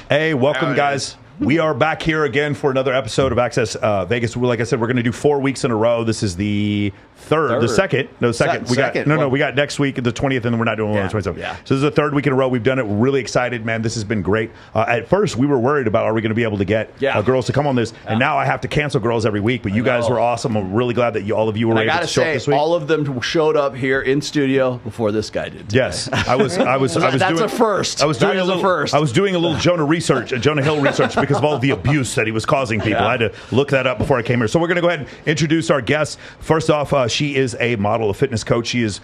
Hey, welcome, guys. We are back here again for another episode of Access Vegas. Like I said, we're going to do 4 weeks in a row. This is the second. We got next week, the 20th, and then we're not doing one on the 27th. Yeah. So this is the third week in a row. We've done it. We're really excited, man. This has been great. At first, we were worried about, are we going to be able to get girls to come on this? And now I have to cancel girls every week, but you guys were awesome. I'm really glad that all of you were able to show up this week. All of them showed up here in studio before this guy did. Yes. I was That's doing a first. I was doing a little Jonah Hill research because of all the abuse that he was causing people. I had to look that up before I came here. So we're going to go ahead and introduce our guest. First off, she is a model, a fitness coach. She is,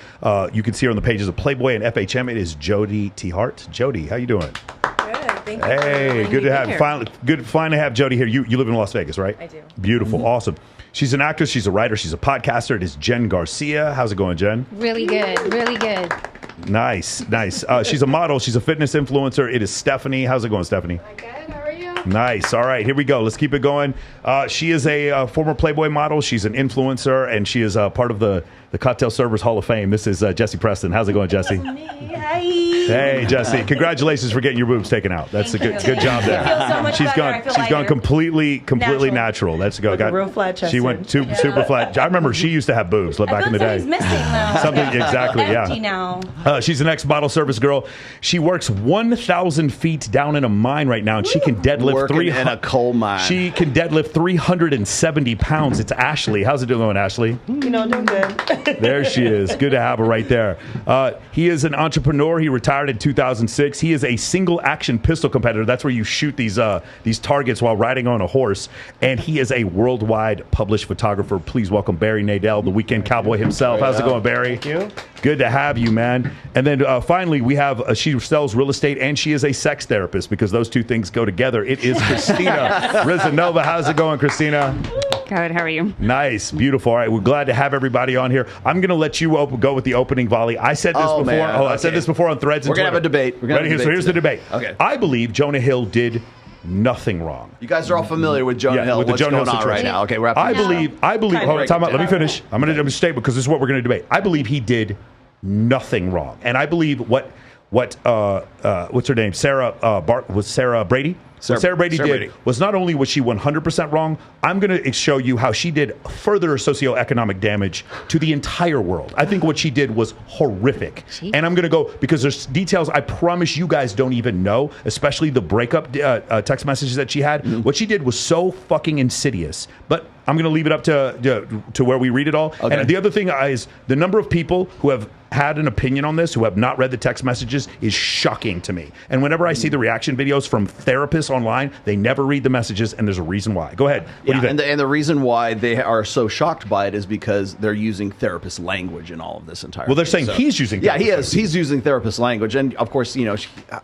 you can see her on the pages of Playboy and FHM. It is Jody T. Hart. Jody, how you doing? Good, thank you. Hey, good to have fine to have Jody here. You live in Las Vegas, right? I do. Beautiful, awesome. She's an actress. She's a writer. She's a podcaster. It is Jen Garcia. How's it going, Jen? Really good, really good. Nice. She's a model. She's a fitness influencer. It is Stephanie. How's it going, Stephanie? Good. How are you? Nice. All right, here we go. Let's keep it going. She is a former Playboy model. She's an influencer, and she is part of the Cocktail Servers Hall of Fame. This is Jessie Preston. How's it going, Jessie? Hi. Hey, Jessie. Congratulations for getting your boobs taken out. That's a good job there. I feel so much better. She's gone completely natural. That's good. Real flat chested. She went super flat. I remember she used to have boobs back in the day. Something's missing though. Something exactly. Empty now. She's an ex-bottle service girl. She works 1,000 feet down in a mine right now, and she can deadlift in a coal mine. She can deadlift 370 pounds. It's Ashley. How's it doing, Ashley? Doing good. There she is. Good to have her right there. He is an entrepreneur. He retired in 2006. He is a single-action pistol competitor. That's where you shoot these targets while riding on a horse. And he is a worldwide published photographer. Please welcome Barry Nadell, the weekend cowboy himself. How's it going, Barry? Thank you. Good to have you, man. And then finally, we have she sells real estate and she is a sex therapist because those two things go together. It is Christina Rizanova. How's it going, Christina? Good. How are you? Nice. Beautiful. All right. We're glad to have everybody on here. I'm going to let you go with the opening volley. I said this before. Man. I said this before on Threads. We're going to have a debate. So here's the debate. Okay. I believe Jonah Hill did nothing wrong. You guys are all familiar with Jonah Hill. With the What's Jonah going Hill on situation. right now? Okay, we're I believe. Hold on, time out. Let me finish. I'm going to state because this is what we're going to debate. I believe he did nothing wrong, and I believe what's her name? Sarah Brady. What Sarah Brady did was not only was she 100% wrong, I'm going to show you how she did further socioeconomic damage to the entire world. I think what she did was horrific. And I'm going to go, because there's details I promise you guys don't even know, especially the breakup text messages that she had. Mm-hmm. What she did was so fucking insidious. But I'm going to leave it up to where we read it all. Okay. And the other thing is the number of people who have had an opinion on this, who have not read the text messages, is shocking to me. And whenever I see the reaction videos from therapists online, they never read the messages, and there's a reason why. Go ahead. What do you think? And the reason why they are so shocked by it is because they're using therapist language in all of this entire Well, they're saying he's using therapist language. He's using therapist language. And, of course,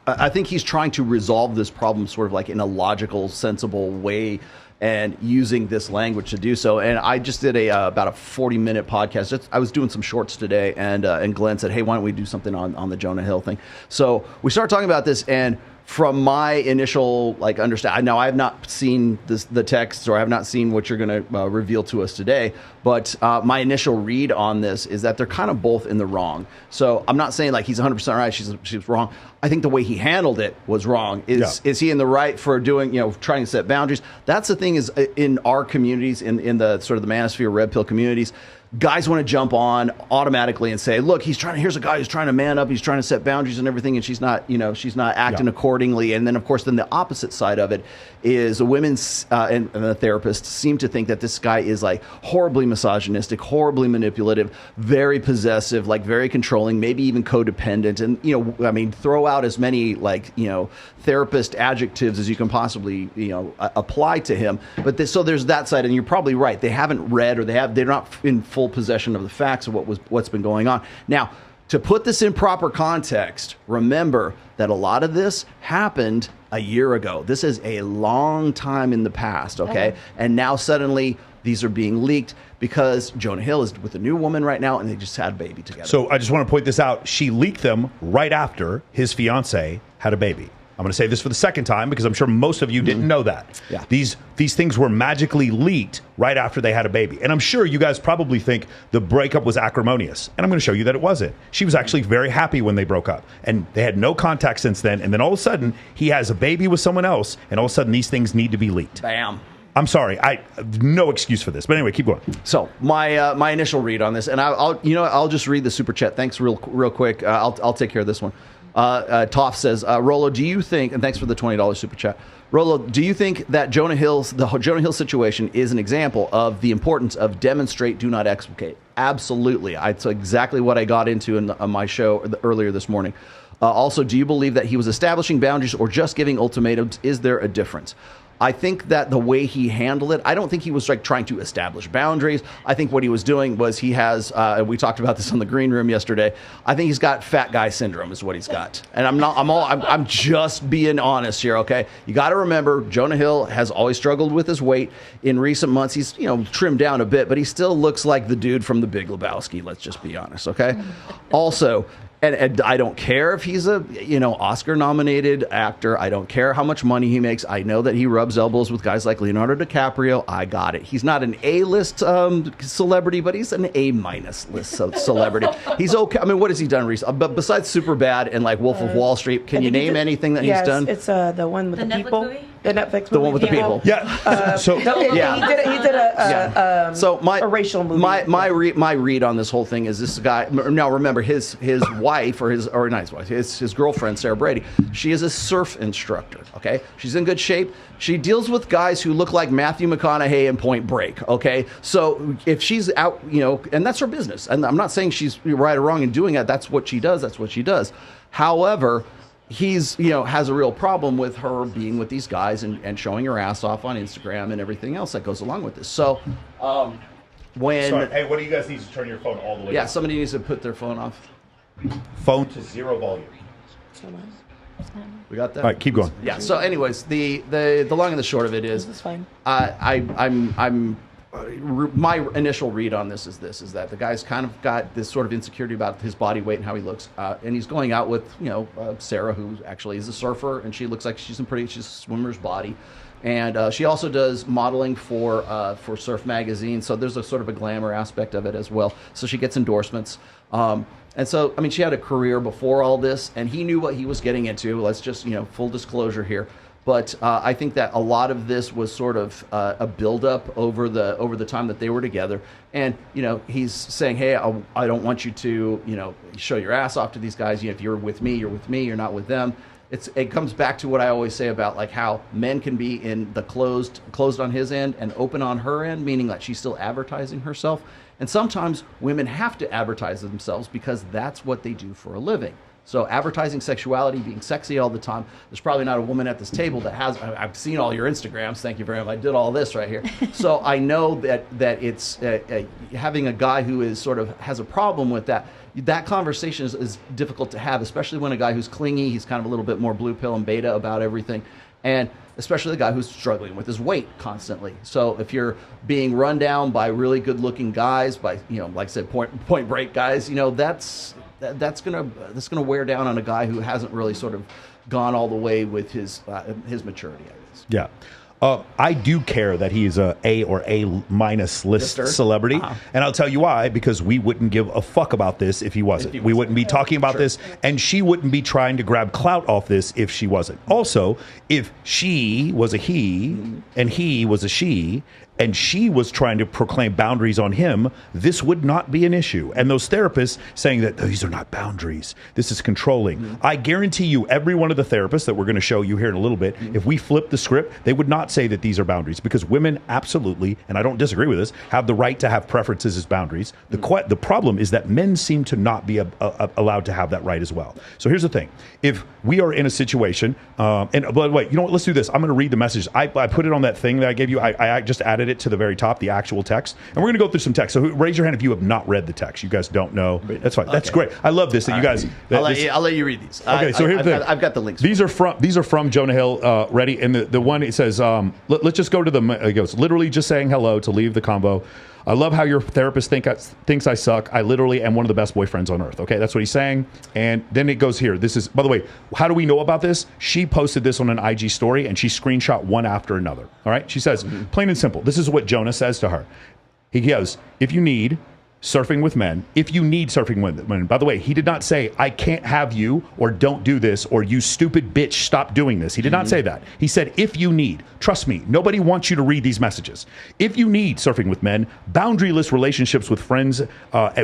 I think he's trying to resolve this problem sort of like in a logical, sensible way and using this language to do so. And I just did about a 40-minute podcast. I was doing some shorts today, and Glenn said, hey, why don't we do something on the Jonah Hill thing? So we started talking about this, and from my initial understand, now I have not seen the text, or I have not seen what you're going to reveal to us today, but my initial read on this is that they're kind of both in the wrong. So I'm not saying he's 100% right, she's wrong. I think the way he handled it was wrong. Is he in the right for doing, trying to set boundaries? That's the thing is in our communities, in the sort of the manosphere red pill communities, guys want to jump on automatically and say, look, here's a guy who's trying to man up, he's trying to set boundaries and everything, and she's not acting accordingly. And then, of course, the opposite side of it is the women's and the therapists seem to think that this guy is horribly misogynistic, horribly manipulative, very possessive, very controlling, maybe even codependent. And, throw out as many therapist adjectives as you can possibly, apply to him. But so there's that side, and you're probably right. They haven't read, or they're not in full possession of the facts of what's been going on. Now, to put this in proper context, remember that a lot of this happened a year ago. This is a long time in the past, okay? And now suddenly these are being leaked because Jonah Hill is with a new woman right now, and they just had a baby together. So I just want to point this out. She leaked them right after his fiance had a baby. I'm going to say this for the second time because I'm sure most of you didn't know that. Yeah. These things were magically leaked right after they had a baby. And I'm sure you guys probably think the breakup was acrimonious. And I'm going to show you that it wasn't. She was actually very happy when they broke up. And they had no contact since then. And then all of a sudden, he has a baby with someone else. And all of a sudden, these things need to be leaked. Bam. I'm sorry. No excuse for this. But anyway, keep going. So my initial read on this, and I'll just read the super chat. Thanks, real quick. I'll take care of this one. Toff says, Rolo, do you think? And thanks for the $20 super chat. Rolo, do you think that the Jonah Hill situation is an example of the importance of demonstrate, do not explicate? Absolutely. It's exactly what I got into on my show earlier this morning. Also, do you believe that he was establishing boundaries or just giving ultimatums? Is there a difference? I think that the way he handled it, I don't think he was like trying to establish boundaries. I think what he was doing was he has, we talked about this on the green room yesterday. I think he's got fat guy syndrome is what he's got. And I'm just being honest here. Okay. You got to remember Jonah Hill has always struggled with his weight. In recent months, he's, trimmed down a bit, but he still looks like the dude from The Big Lebowski. Let's just be honest. Okay. Also, and I don't care if he's a, Oscar-nominated actor. I don't care how much money he makes. I know that he rubs elbows with guys like Leonardo DiCaprio. I got it. He's not an A-list celebrity, but he's an A-minus list celebrity. He's okay. I mean, what has he done recently? But besides Superbad and like Wolf of Wall Street, can you name anything that he's done? It's the one with the Netflix people. movie? The Netflix movie. The one with the people. Yeah. He did a racial movie. My read on this whole thing is this guy. Now remember his wife his girlfriend Sarah Brady. She is a surf instructor. Okay, she's in good shape. She deals with guys who look like Matthew McConaughey in Point Break. Okay, so if she's out, and that's her business. And I'm not saying she's right or wrong in doing that. That's what she does. That's what she does. However, he's has a real problem with her being with these guys and showing her ass off on Instagram and everything else that goes along with this. So when Sorry. Hey, what do you guys need to turn your phone all the way down? somebody needs to put their phone off. Phone to 0 volume. We got that. All right, keep going. Yeah. So, anyways, the long and the short of it is, This is fine. my initial read on this is that the guy's kind of got this sort of insecurity about his body weight and how he looks, and he's going out with Sarah, who actually is a surfer, and she looks like she's a swimmer's body, and she also does modeling for Surf Magazine, so there's a sort of a glamour aspect of it as well. So she gets endorsements. And so, I mean, she had a career before all this, and he knew what he was getting into. Let's just, full disclosure here. But I think that a lot of this was sort of a buildup over the time that they were together. And, he's saying, hey, I don't want you to, show your ass off to these guys. If you're with me, you're not with them. It comes back to what I always say about like how men can be in the closed on his end and open on her end, meaning that she's still advertising herself. And sometimes women have to advertise themselves because that's what they do for a living. So advertising sexuality, being sexy all the time. There's probably not a woman at this table that has. I've seen all your Instagrams. Thank you very much. I did all this right here. So I know that it's having a guy who is sort of has a problem with that. That conversation is difficult to have, especially when a guy who's clingy, he's kind of a little bit more blue pill and beta about everything, and especially the guy who's struggling with his weight constantly. So if you're being run down by really good-looking guys, by like I said, Point Break guys, that's gonna wear down on a guy who hasn't really sort of gone all the way with his maturity, I guess. Yeah. I do care that he's a or A- list celebrity. And I'll tell you why, because we wouldn't give a fuck about this if he wasn't. We wouldn't be talking about this, and she wouldn't be trying to grab clout off this if she wasn't. Also, if she was a he and he was a she, and she was trying to proclaim boundaries on him, this would not be an issue. And those therapists saying that these are not boundaries, this is controlling. I guarantee you, every one of the therapists that we're going to show you here in a little bit, if we flip the script, they would not say that these are boundaries, because women absolutely, and I don't disagree with this, have the right to have preferences as boundaries. The problem is that men seem to not be allowed to have that right as well. So here's the thing. If we are in a situation, and by the way, you know what, let's do this. I'm going to read the message. I put it on that thing that I gave you. I just added it to the very top, the actual text. And we're going to go through some text. So raise your hand if you have not read the text. You guys don't know. That's fine. That's great. I love this that you guys. I'll let you read these. Okay, so here's the thing. I've got the links. These are from Jonah Hill. Ready? And the one, it says, let's just go to it goes, literally just saying hello to leave the combo. I love how your therapist thinks I suck. I literally am one of the best boyfriends on earth. Okay, that's what he's saying. And then it goes here. This is, by the way, how do we know about this? She posted this on an IG story and she screenshot one after another. All right, she says, plain and simple. This is what Jonah says to her. He goes, if you need surfing with men, if you need surfing with men. By the way, he did not say, I can't have you, or don't do this, or you stupid bitch, stop doing this. He did not say that. He said, if you need, trust me, nobody wants you to read these messages. If you need surfing with men, boundaryless relationships with friends,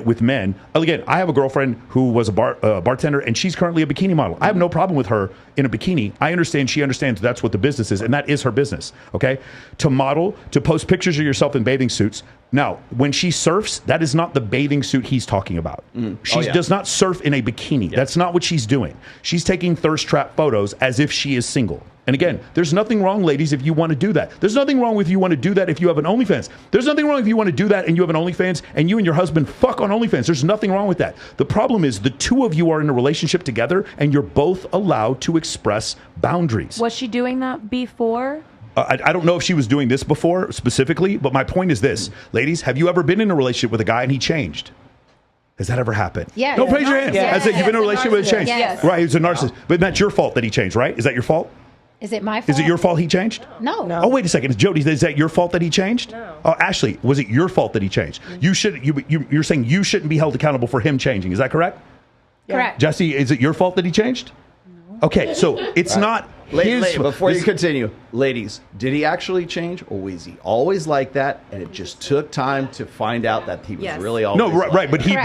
with men. Again, I have a girlfriend who was a bartender, and she's currently a bikini model. I have no problem with her in a bikini. I understand she understands that's what the business is, and that is her business, okay? To model, to post pictures of yourself in bathing suits. Now, when she surfs, that is not the bathing suit he's talking about. She does not surf in a bikini. That's not what she's doing. She's taking thirst trap photos as if she is single. And again, there's nothing wrong, ladies, if you want to do that. There's nothing wrong if you want to do that if you have an OnlyFans. There's nothing wrong if you want to do that and you have an OnlyFans and you and your husband fuck on OnlyFans. There's nothing wrong with that. The problem is the two of you are in a relationship together and you're both allowed to express boundaries. Was she doing that before? I don't know if she was doing this before specifically, but my point is this. Ladies, have you ever been in a relationship with a guy and he changed? Has that ever happened? Yeah. No, raise your hand. Yes. You've been in a relationship with a change. Yes. Right, he's a narcissist. But that's your fault that he changed, right? Is that your fault? Is it my fault? Is it your fault he changed? No. Oh, wait a second. Jody, is that your fault that he changed? No. Oh, Ashley, was it your fault that he changed? You should. You're saying you shouldn't be held accountable for him changing. Is that correct? Correct. Jesse, is it your fault that he changed? No. Okay, so it's not his. Before you continue, ladies, did he actually change, or was he always like that? And it just took time to find out that he was really always right. But he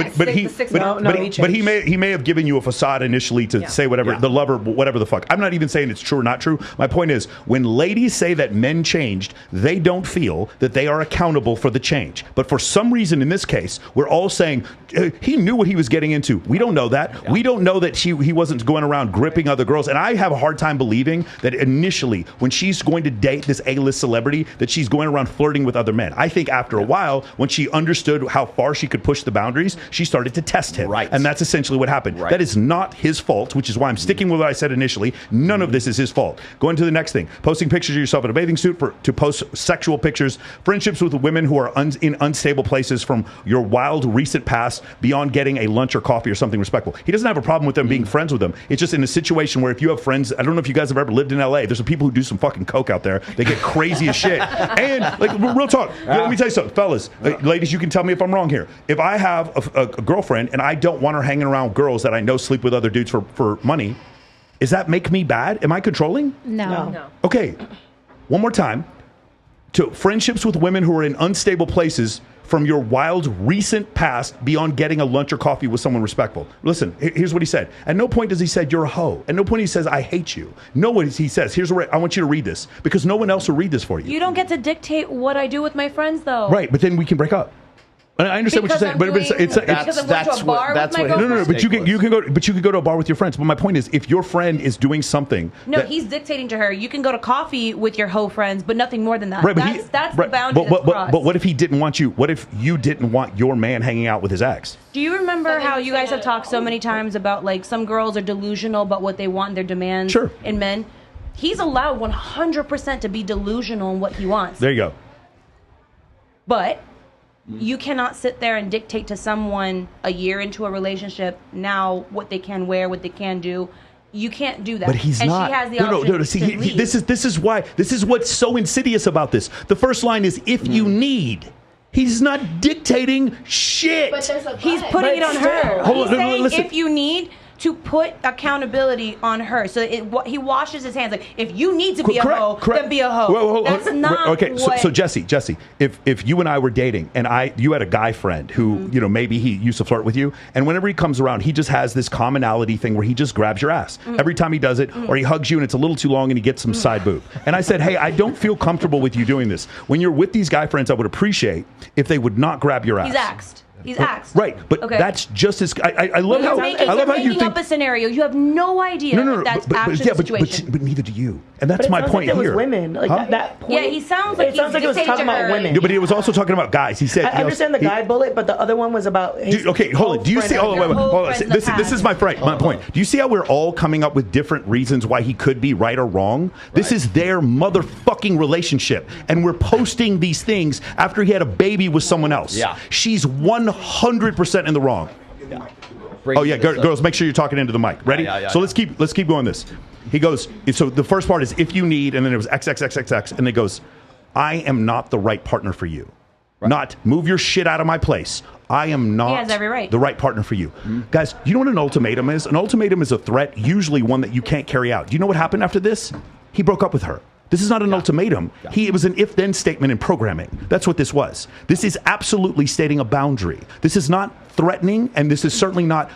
may have given you a facade initially to say whatever the lover, whatever the fuck. I'm not even saying it's true or not true. My point is, when ladies say that men changed, they don't feel that they are accountable for the change. But for some reason, in this case, we're all saying he knew what he was getting into. We don't know that. Yeah. We don't know that he wasn't going around gripping other girls. And I have a hard time believing that initially, when she's going to date this A-list celebrity, that she's going around flirting with other men. I think after a while, when she understood how far she could push the boundaries, she started to test him. Right. And that's essentially what happened. Right. That is not his fault, which is why I'm sticking with what I said initially. None of this is his fault. Going to the next thing. Posting pictures of yourself in a bathing suit to post sexual pictures. Friendships with women who are in unstable places from your wild recent past beyond getting a lunch or coffee or something respectful. He doesn't have a problem with them being friends with them. It's just in a situation where if you have friends, I don't know if you guys have ever lived in LA, there's some people who do some fucking coke out there. They get crazy as shit. And like real talk, let me tell you something, fellas, ladies, you can tell me if I'm wrong here. If I have a girlfriend and I don't want her hanging around girls that I know sleep with other dudes for money, does that make me bad? Am I controlling? No. Okay, one more time. To friendships with women who are in unstable places from your wild recent past beyond getting a lunch or coffee with someone respectful. Listen, here's what he said. At no point does he say you're a hoe. At no point he says I hate you. No one he says, here's where I want you to read this, because no one else will read this for you. You don't get to dictate what I do with my friends, though. Right, but then we can break up. And I understand what you're saying, but But you can go to a bar with your friends. But my point is, if your friend is doing something, he's dictating to her. You can go to coffee with your hoe friends, but nothing more than that. Right, that's the boundary. But what if he didn't want you? What if you didn't want your man hanging out with his ex? Do you remember how you guys have talked so many times about like some girls are delusional about what they want and their demands in men? He's allowed 100% to be delusional in what he wants. There you go. But you cannot sit there and dictate to someone a year into a relationship now what they can wear, what they can do. You can't do that. But he's not. She has the option to leave. This is what's so insidious about this. The first line is if you need. He's not dictating shit. But he's putting it on her. Hold He's on, saying listen. if you need to put accountability on her. So he washes his hands. Like, if you need to be a hoe, then be a hoe. That's not okay. So Jesse, if you and I were dating and you had a guy friend who, maybe he used to flirt with you, and whenever he comes around, he just has this commonality thing where he just grabs your ass. Every time he does it, or he hugs you and it's a little too long and he gets some side boob. And I said, hey, I don't feel comfortable with you doing this. When you're with these guy friends, I would appreciate if they would not grab your ass. He's axed. He's asked. Right, but that's just as I love how you think up a scenario. You have no idea if that's actually the situation. But neither do you, and that's my point here. It was women, like that point. Yeah, he sounds like he was talking about women. Yeah, but he was also talking about guys. He said, I understand the guy bullet, but the other one was about. Okay, hold on. Do you see? Hold on. This is my point. Do you see how we're all coming up with different reasons why he could be right or wrong? This is their motherfucking relationship, and we're posting these things after he had a baby with someone else. Yeah, she's 100% in the wrong. Yeah. Girls, make sure you're talking into the mic. Ready? So let's keep going this. He goes, so the first part is if you need, and then it was XXXXX, and it goes, I am not the right partner for you. Right. Not move your shit out of my place. I am not the right partner for you. Mm-hmm. Guys, you know what an ultimatum is? An ultimatum is a threat, usually one that you can't carry out. Do you know what happened after this? He broke up with her. This is not an ultimatum. It was an if-then statement in programming. That's what this was. This is absolutely stating a boundary. This is not threatening, and this is certainly not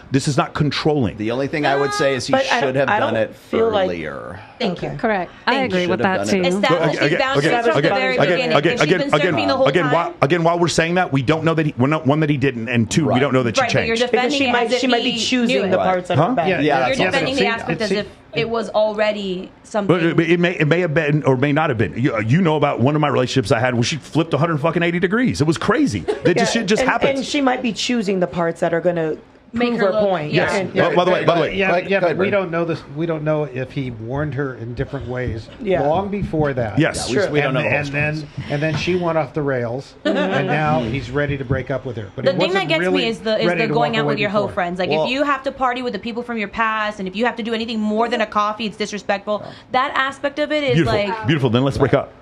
controlling. The only thing I would say is he should have done it earlier. Thank you. Correct. I agree with that too. Establish these boundaries from the very beginning. If she's been surfing the whole time. Again, while we're saying that, we don't know that one, that he didn't, and two, we don't know that she changed. But you're defending she might be choosing the parts that are bad. You're defending the aspect as if it was already something. But it may have been or may not have been. You know about one of my relationships I had where she flipped 180 degrees. It was crazy. It just happens. And she might be choosing the parts that are going to make her point. Yes. By the way, but we don't know this. We don't know if he warned her in different ways long before that. Yes, we don't know. And then she went off the rails, and now he's ready to break up with her. But the thing that gets me is the going out with your hoe friends. Like if you have to party with the people from your past, and if you have to do anything more than a coffee, it's disrespectful. That aspect of it is beautiful. Then let's break up.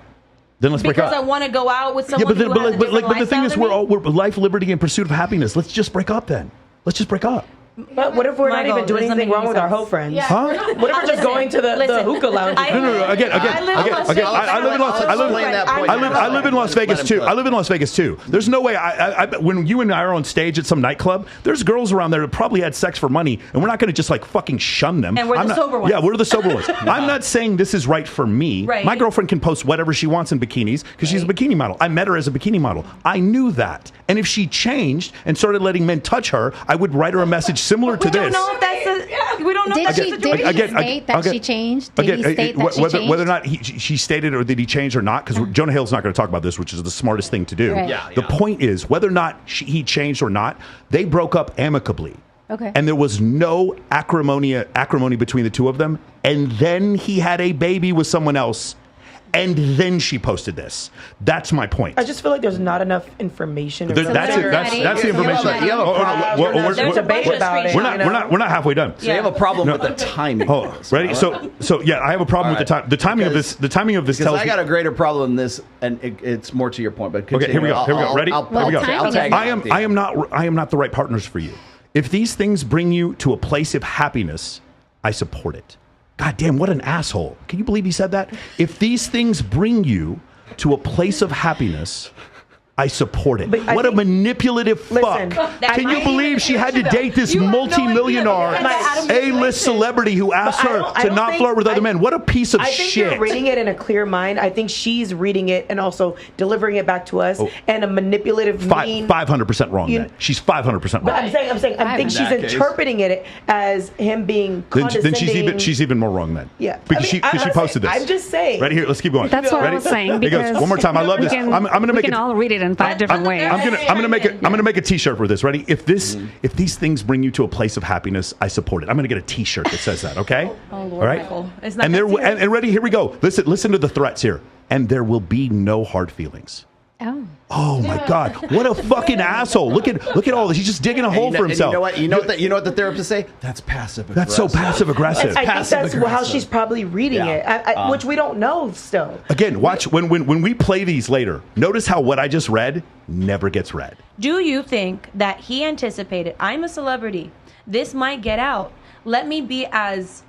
Because I want to go out with someone who has a different but the thing is, we're life, liberty, and pursuit of happiness. Let's just break up then. Let's just break up. But what if we're not even doing anything wrong with our hoe friends? Yeah. Huh? What if we're just going to the hookah lounge? No. Again. I live in Las Vegas too. I live in Las Vegas too. There's no way. When you and I are on stage at some nightclub, there's girls around there that probably had sex for money, and we're not going to just fucking shun them. And we're the sober ones. Yeah, we're the sober ones. I'm not saying this is right for me. Right. My girlfriend can post whatever she wants in bikinis because she's a bikini model. I met her as a bikini model. I knew that, and if she changed and started letting men touch her, I would write her a message similar to this. We don't know if that's the situation. Did he state that she changed? Did he state that she changed? Whether or not she stated or did he change or not, because Jonah Hill's not going to talk about this, which is the smartest thing to do. Right. The point is, whether or not he changed or not, they broke up amicably. Okay. And there was no acrimony between the two of them. And then he had a baby with someone else. And then she posted this. That's my point. I just feel like there's not enough information. That's the information. There's a debate about it. We're not halfway done. So you have a problem with the timing. Ready? So I have a problem with the timing of this. The timing of this tells me I got a greater problem than this, and it's more to your point. But okay, here we go. Ready? Here we go. I am not the right partners for you. If these things bring you to a place of happiness, I support it. God damn, what an asshole. Can you believe he said that? If these things bring you to a place of happiness, I support it. What a manipulative fuck. Can you believe she had to date this multi-millionaire A-list celebrity who asked her to not flirt with other men? What a piece of shit. I think you're reading it in a clear mind. I think she's reading it and also delivering it back to us and a manipulative 500% wrong then. She's 500% wrong. But I'm saying I think she's interpreting it as him being condescending. Then she's even more wrong then. Yeah. Because she posted this. I'm just saying. Right here, let's keep going. That's what I was saying. He goes, one more time. I love this. I'm going to make it. We can all read it in 5 different ways. I'm gonna make a T-shirt for this. Ready? If these things bring you to a place of happiness, I support it. I'm gonna get a T-shirt that says that. Okay. Oh Lord, all right. Michael. It's not and ready? Here we go. Listen to the threats here. And there will be no hard feelings. Oh my God! What a fucking asshole! Look at all this. He's just digging a hole for himself. You know what the therapists say? That's passive aggressive. That's so passive aggressive. I think that's how she's probably reading it, which we don't know still. Again, watch when we play these later. Notice how what I just read never gets read. Do you think that he anticipated? I'm a celebrity. This might get out. Let me be as.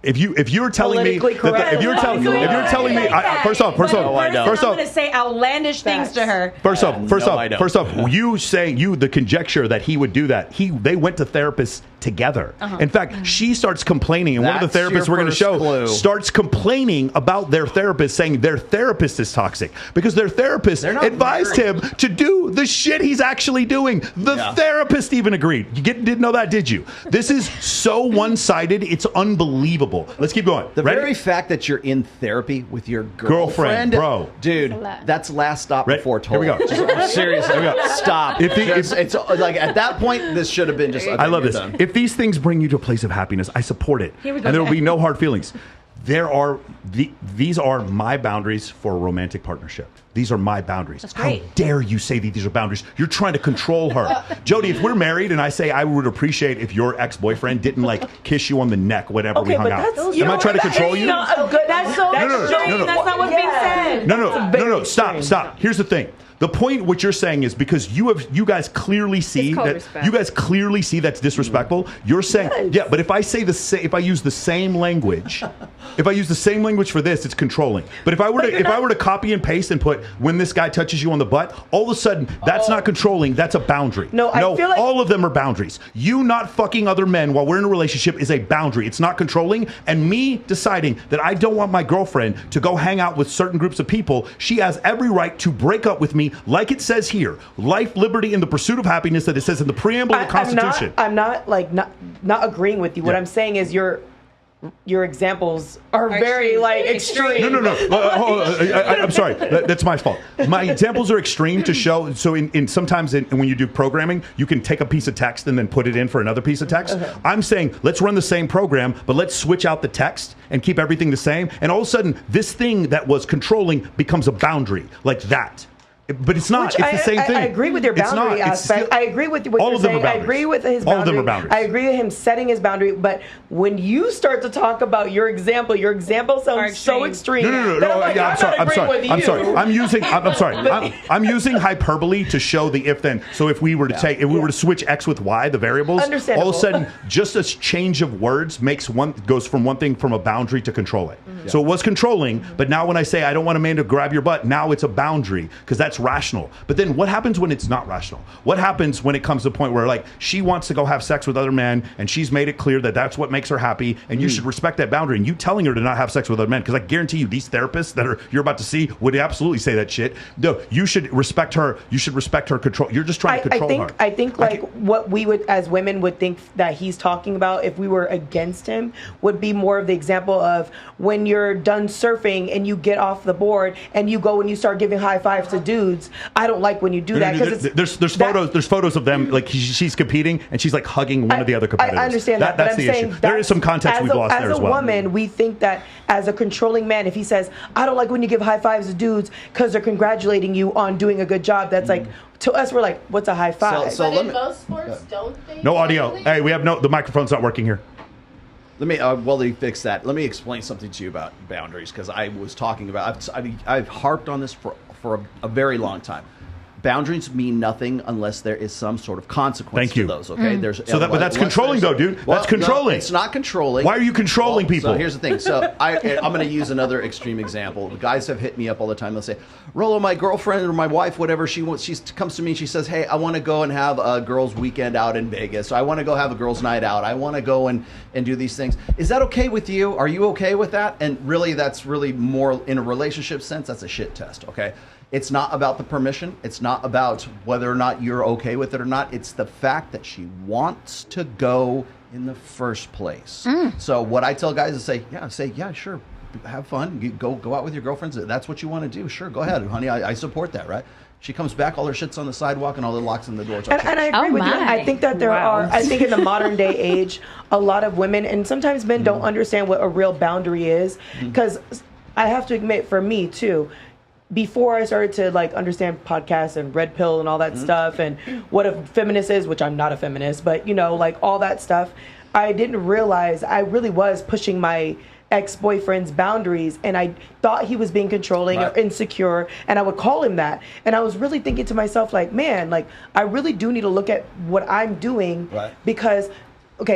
If you're telling me if you're telling me first off I'm going to say outlandish things to her. First off, you saying the conjecture that they went to therapists together. In fact, she starts complaining, and one of the therapists we're going to show starts complaining about their therapist, saying their therapist is toxic because their therapist advised him to do the shit he's actually doing. The therapist even agreed. You didn't know that, did you? This is so one-sided. It's unbelievable. Let's keep going. The very fact that you're in therapy with your girlfriend, bro, dude, that's last stop before toll. Here we go. Seriously, stop. It's like at that point, this should have been just. I love this. If these things bring you to a place of happiness, I support it, and there will be no hard feelings. These are my boundaries for a romantic partnership. These are my boundaries. That's great. How dare you say that these are boundaries? You're trying to control her. Jody, if we're married and I say I would appreciate if your ex-boyfriend didn't like kiss you on the neck whenever we hung out. Am I trying to control you? That's so extreme. That's not what's being said. No. Stop. Here's the thing. The point what you're saying is because you guys clearly see that's disrespectful. You're saying but if I say if I use the same language, for this, it's controlling. But if I were to copy and paste and put when this guy touches you on the butt, all of a sudden that's not controlling. That's a boundary. No, I feel like all of them are boundaries. You not fucking other men while we're in a relationship is a boundary. It's not controlling. And me deciding that I don't want my girlfriend to go hang out with certain groups of people, she has every right to break up with me. Like it says here, life, liberty, and the pursuit of happiness that it says in the preamble of the Constitution. I'm not agreeing with you. What I'm saying is your examples are very extreme. No. I'm sorry. That's my fault. My examples are extreme to show. So sometimes when you do programming, you can take a piece of text and then put it in for another piece of text. Okay. I'm saying let's run the same program, but let's switch out the text and keep everything the same. And all of a sudden, this thing that was controlling becomes a boundary like that. But it's not. It's the same thing. I agree with your boundary aspect. I agree with what you're saying. I agree with his boundary. All of them are boundaries. I agree with him setting his boundary. But when you start to talk about your example sounds so extreme. No. I'm sorry. I'm using hyperbole to show the if-then. So if we were to we were to switch X with Y, the variables, all of a sudden, just a change of words goes from one thing from a boundary to control it. Mm-hmm. So it was controlling, but now when I say I don't want a man to grab your butt, now it's a boundary because that's rational. But then what happens when it's not rational? What happens when it comes to the point where she wants to go have sex with other men and she's made it clear that that's what makes her happy and you should respect that boundary, and you telling her to not have sex with other men, because I guarantee you these therapists that you're about to see would absolutely say that shit. No, you should respect her. You should respect her control. You're just trying to control her. I think what we would as women would think that he's talking about if we were against him would be more of the example of when you're done surfing and you get off the board and you go and you start giving high fives to dudes. I don't like when you do that because there's photos of them she's competing and she's hugging one of the other competitors. I understand that, that's but the issue. There is some context we've lost there as well. As a woman, we think that as a controlling man, if he says, "I don't like when you give high fives to dudes because they're congratulating you on doing a good job," that's to us, we're like, "What's a high five?" So in most sports, don't they? No audio. Hey, we have the microphone's not working here. Let me while they fix that. Let me explain something to you about boundaries, because I was talking about. I've harped on this for a very long time. Boundaries mean nothing unless there is some sort of consequence to those. Okay, but that's controlling, though, dude. That's controlling. No, it's not controlling. Why are you controlling people? So here's the thing. So I'm going to use another extreme example. The guys have hit me up all the time. They'll say, "Rollo, my girlfriend or my wife, whatever she wants, she comes to me and she says, hey, I want to go and have a girls' weekend out in Vegas. So I want to go have a girls' night out. I want to go and do these things. Is that okay with you? Are you okay with that?" And really, that's really more in a relationship sense. That's a shit test. Okay. It's not about the permission. It's not about whether or not you're okay with it or not. It's the fact that she wants to go in the first place. So what I tell guys is say, yeah, sure, have fun. You go out with your girlfriends. That's what you want to do. Sure, go ahead, honey. I support that, right? She comes back, all her shit's on the sidewalk, and all the locks in the doors. And I agree with you. I think that I think in the modern day age, a lot of women, and sometimes men don't understand what a real boundary is. Because I have to admit, for me too, before I started to understand podcasts and red pill and all that stuff and what a feminist is, which I'm not a feminist, but all that stuff, I didn't realize I really was pushing my ex-boyfriend's boundaries, and I thought he was being controlling or insecure, and I would call him that. And I was really thinking to myself, man, I really do need to look at what I'm doing because,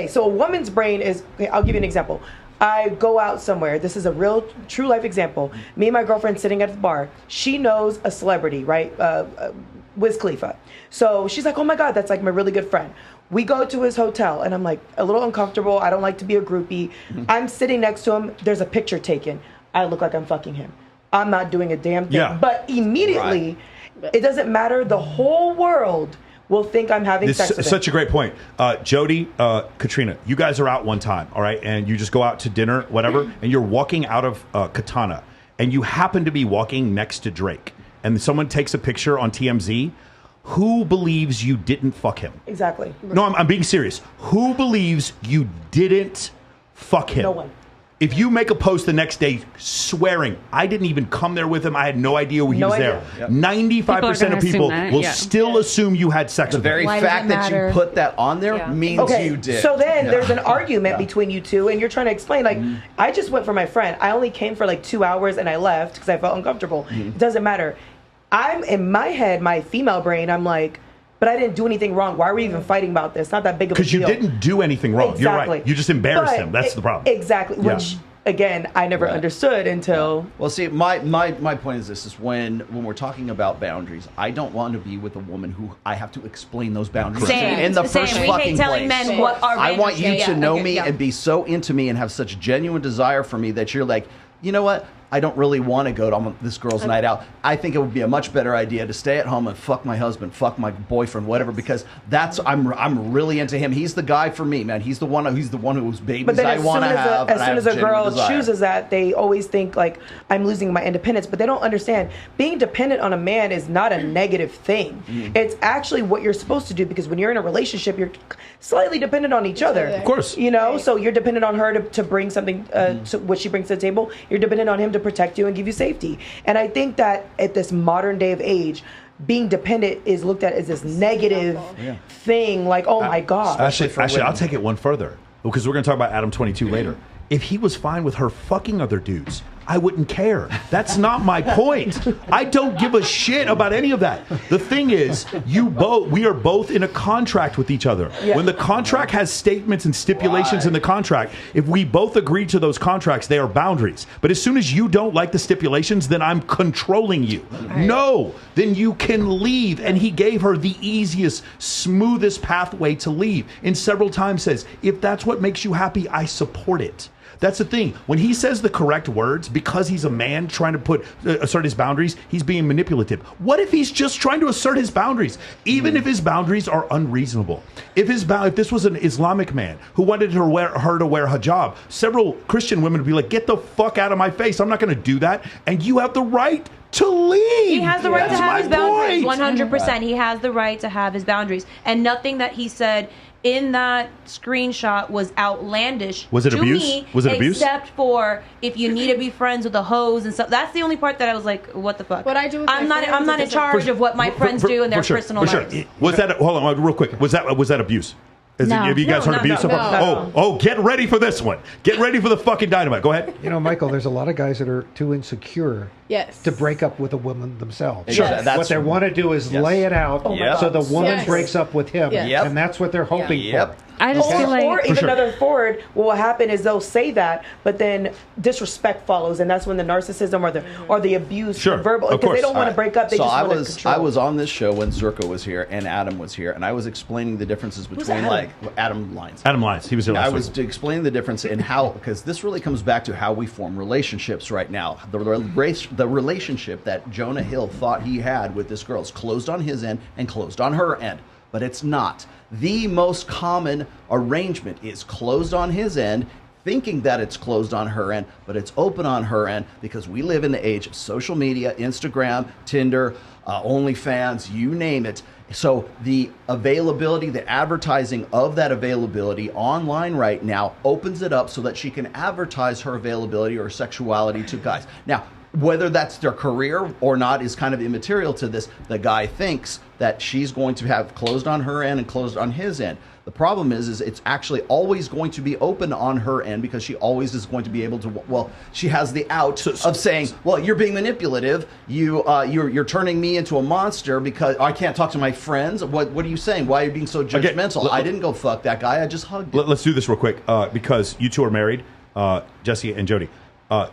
so a woman's brain is, I'll give you an example. I go out somewhere. This is a real, true life example. Me and my girlfriend sitting at the bar. She knows a celebrity, right? Wiz Khalifa. So she's like, "Oh my God, that's my really good friend." We go to his hotel, and I'm like a little uncomfortable. I don't like to be a groupie. I'm sitting next to him. There's a picture taken. I look like I'm fucking him. I'm not doing a damn thing. Yeah. But immediately, it doesn't matter. The whole world will think I'm having sex with him. Such a great point. Jody, Katrina, you guys are out one time, all right? And you just go out to dinner, whatever, and you're walking out of Katana, and you happen to be walking next to Drake, and someone takes a picture on TMZ. Who believes you didn't fuck him? Exactly. No, I'm being serious. Who believes you didn't fuck him? No one. If you make a post the next day swearing, I didn't even come there with him, I had no idea he was there. Yep. 95% of people will still assume you had sex with him. The very fact that you put that on there means you did. So then there's an argument between you two, and you're trying to explain, like, I just went for my friend. I only came for like 2 hours, and I left because I felt uncomfortable. It doesn't matter. I'm in my head, my female brain, I'm like, but I didn't do anything wrong. Why are we even fighting about this? Not that big of a deal. Because you didn't do anything wrong. Exactly. You're right. You just embarrassed him. That's the problem. Exactly. Which, again, I never understood until... Well, see, my point is this, is when we're talking about boundaries, I don't want to be with a woman who I have to explain those boundaries in the first fucking place. We hate telling men what our I want you to know me and be so into me and have such genuine desire for me that you're like, you know what? I don't really want to go to this girl's night out. I think it would be a much better idea to stay at home and fuck my husband, fuck my boyfriend, whatever, because I'm really into him. He's the guy for me, man. He's the one whose babies I want to have. As soon as a girl chooses that, they always think like I'm losing my independence, but they don't understand being dependent on a man is not a negative thing. It's actually what you're supposed to do, because when you're in a relationship, you're slightly dependent on each other. Of course. You know, so you're dependent on her to bring something to what she brings to the table. You're dependent on him to protect you and give you safety. And I think that at this modern day of age, being dependent is looked at as this negative thing, like, oh my God. Actually, I'll take it one further, because we're going to talk about Adam 22 later. If he was fine with her fucking other dudes, I wouldn't care. That's not my point. I don't give a shit about any of that. The thing is, we are both in a contract with each other. Yeah. When the contract has statements and stipulations in the contract, if we both agree to those contracts, they are boundaries. But as soon as you don't like the stipulations, then I'm controlling you. Right. No, then you can leave. And he gave her the easiest, smoothest pathway to leave. And several times says, if that's what makes you happy, I support it. That's the thing. When he says the correct words, because he's a man trying to assert his boundaries, he's being manipulative. What if he's just trying to assert his boundaries? Even if his boundaries are unreasonable. If this was an Islamic man who wanted her to wear hijab, several Christian women would be like, get the fuck out of my face. I'm not going to do that. And you have the right to leave. He has the right to have his boundaries. 100%. He has the right to have his boundaries. And nothing that he said in that screenshot was outlandish. Was it abuse? Me, was it abuse? Except for if you need to be friends with a hose and stuff. That's the only part that I was like, what the fuck? What I do with I'm not in charge of what my friends do in their personal lives. Was that hold on real quick? Was that abuse? Have you guys heard abuse so far? No. Oh, get ready for this one. Get ready for the fucking dynamite. Go ahead. You know, Michael, there's a lot of guys that are too insecure to break up with a woman themselves. Sure. What they want to do is lay it out so the woman breaks up with him. And that's what they're hoping for. I just feel like, or even another forward, what will happen is they'll say that, but then disrespect follows, and that's when the narcissism or the abuse, verbal, because they don't want to break up. They just want to control. I was on this show when Zerko was here and Adam was here, and I was explaining the differences between Adam Lyons. Adam Lyons, he was here last week. I was explaining the difference in how, because this really comes back to how we form relationships right now. The relationship that Jonah Hill thought he had with this girl is closed on his end and closed on her end, but it's not. The most common arrangement is closed on his end, thinking that it's closed on her end, but it's open on her end, because we live in the age of social media, Instagram, Tinder, OnlyFans, you name it. So the availability, the advertising of that availability online right now opens it up so that she can advertise her availability or sexuality to guys. Now, whether that's their career or not is kind of immaterial to this. The guy thinks that she's going to have closed on her end and closed on his end. The problem is it's actually always going to be open on her end, because she always is going to be able to, she has the out of saying, well, you're being manipulative. You're turning me into a monster because I can't talk to my friends. What are you saying? Why are you being so judgmental? I didn't go fuck that guy. I just hugged him. Let's do this real quick, because you two are married, Jesse and Jody.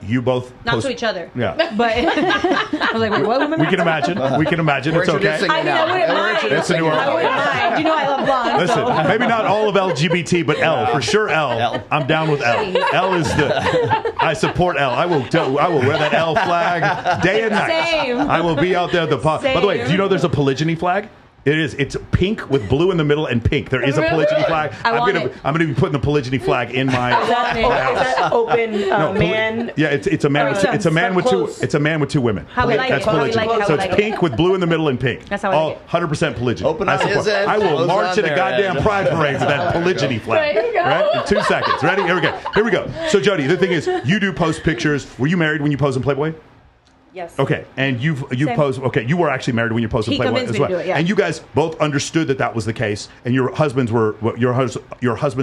You both not to each other. Yeah, but I was like, wait, what? We can imagine. We can imagine. It's okay. I mean, I wouldn't mind. It's a new I wouldn't mind. You know, I love blonde. Listen, so. maybe not all of LGBT, but L for sure. L. I'm down with L. L is I support L. I will wear that L flag day and night. Same. I will be out there. By the way, do you know there's a polygyny flag? It is. It's pink with blue in the middle and pink. There is a polygyny flag. I'm gonna be putting the polygyny flag in my house. Is that open man? Yeah, it's a man. It's a man with two. It's a man with two women. How we like That's it. polygyny. So it's pink with blue in the middle and pink. That's how I like it. 100% polygyny. Open on his end. I will Close march on in a their goddamn end. pride parade with that polygyny flag. There you go. Right? In 2 seconds. Ready? Here we go. So Jody, the thing is, you do post pictures. Were you married when you posed in Playboy? Yes. Okay, and you posed. Okay, you were actually married when you posed in Playboy as well. Do it, yeah. And you guys both understood that was the case, and your husbands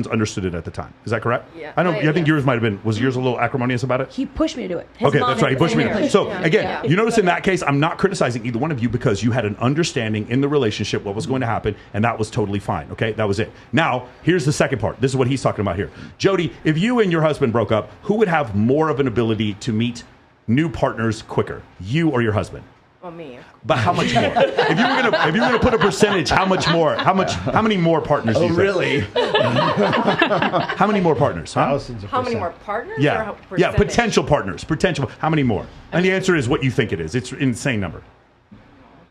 understood it at the time. Is that correct? Yeah. I think yours might have been. Was yours a little acrimonious about it? He pushed me to do it. His Okay, mom that's right. He had pushed me. to. So again, you notice in that case, I'm not criticizing either one of you because you had an understanding in the relationship what was going to happen, and that was totally fine. Okay, that was it. Now, here's the second part. This is what he's talking about here. Jody, if you and your husband broke up, who would have more of an ability to meet new partners quicker, you or your husband? Well, me. But how much more? If you were gonna put a percentage, how much more? How many more partners? Do you think? Really? How many more partners? Huh? Thousands of How many percent. more partners? Yeah, Or yeah, percentage? potential partners. Potential. How many more? And the answer is what you think it is. It's an insane number.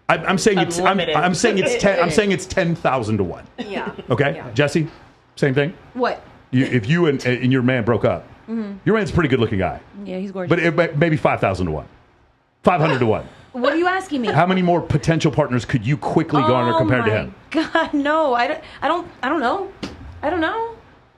I'm saying it's. I'm saying it's 10. I'm saying it's 10,000 to 1. Yeah. Okay, Yeah. Jesse, same thing. What? If you and your man broke up, your man's a pretty good looking guy, Yeah, he's gorgeous. but maybe 5,000 to 1, 500 to 1. What are you asking me? How many more potential partners could you quickly garner compared to him? God, no. I don't know. I don't know.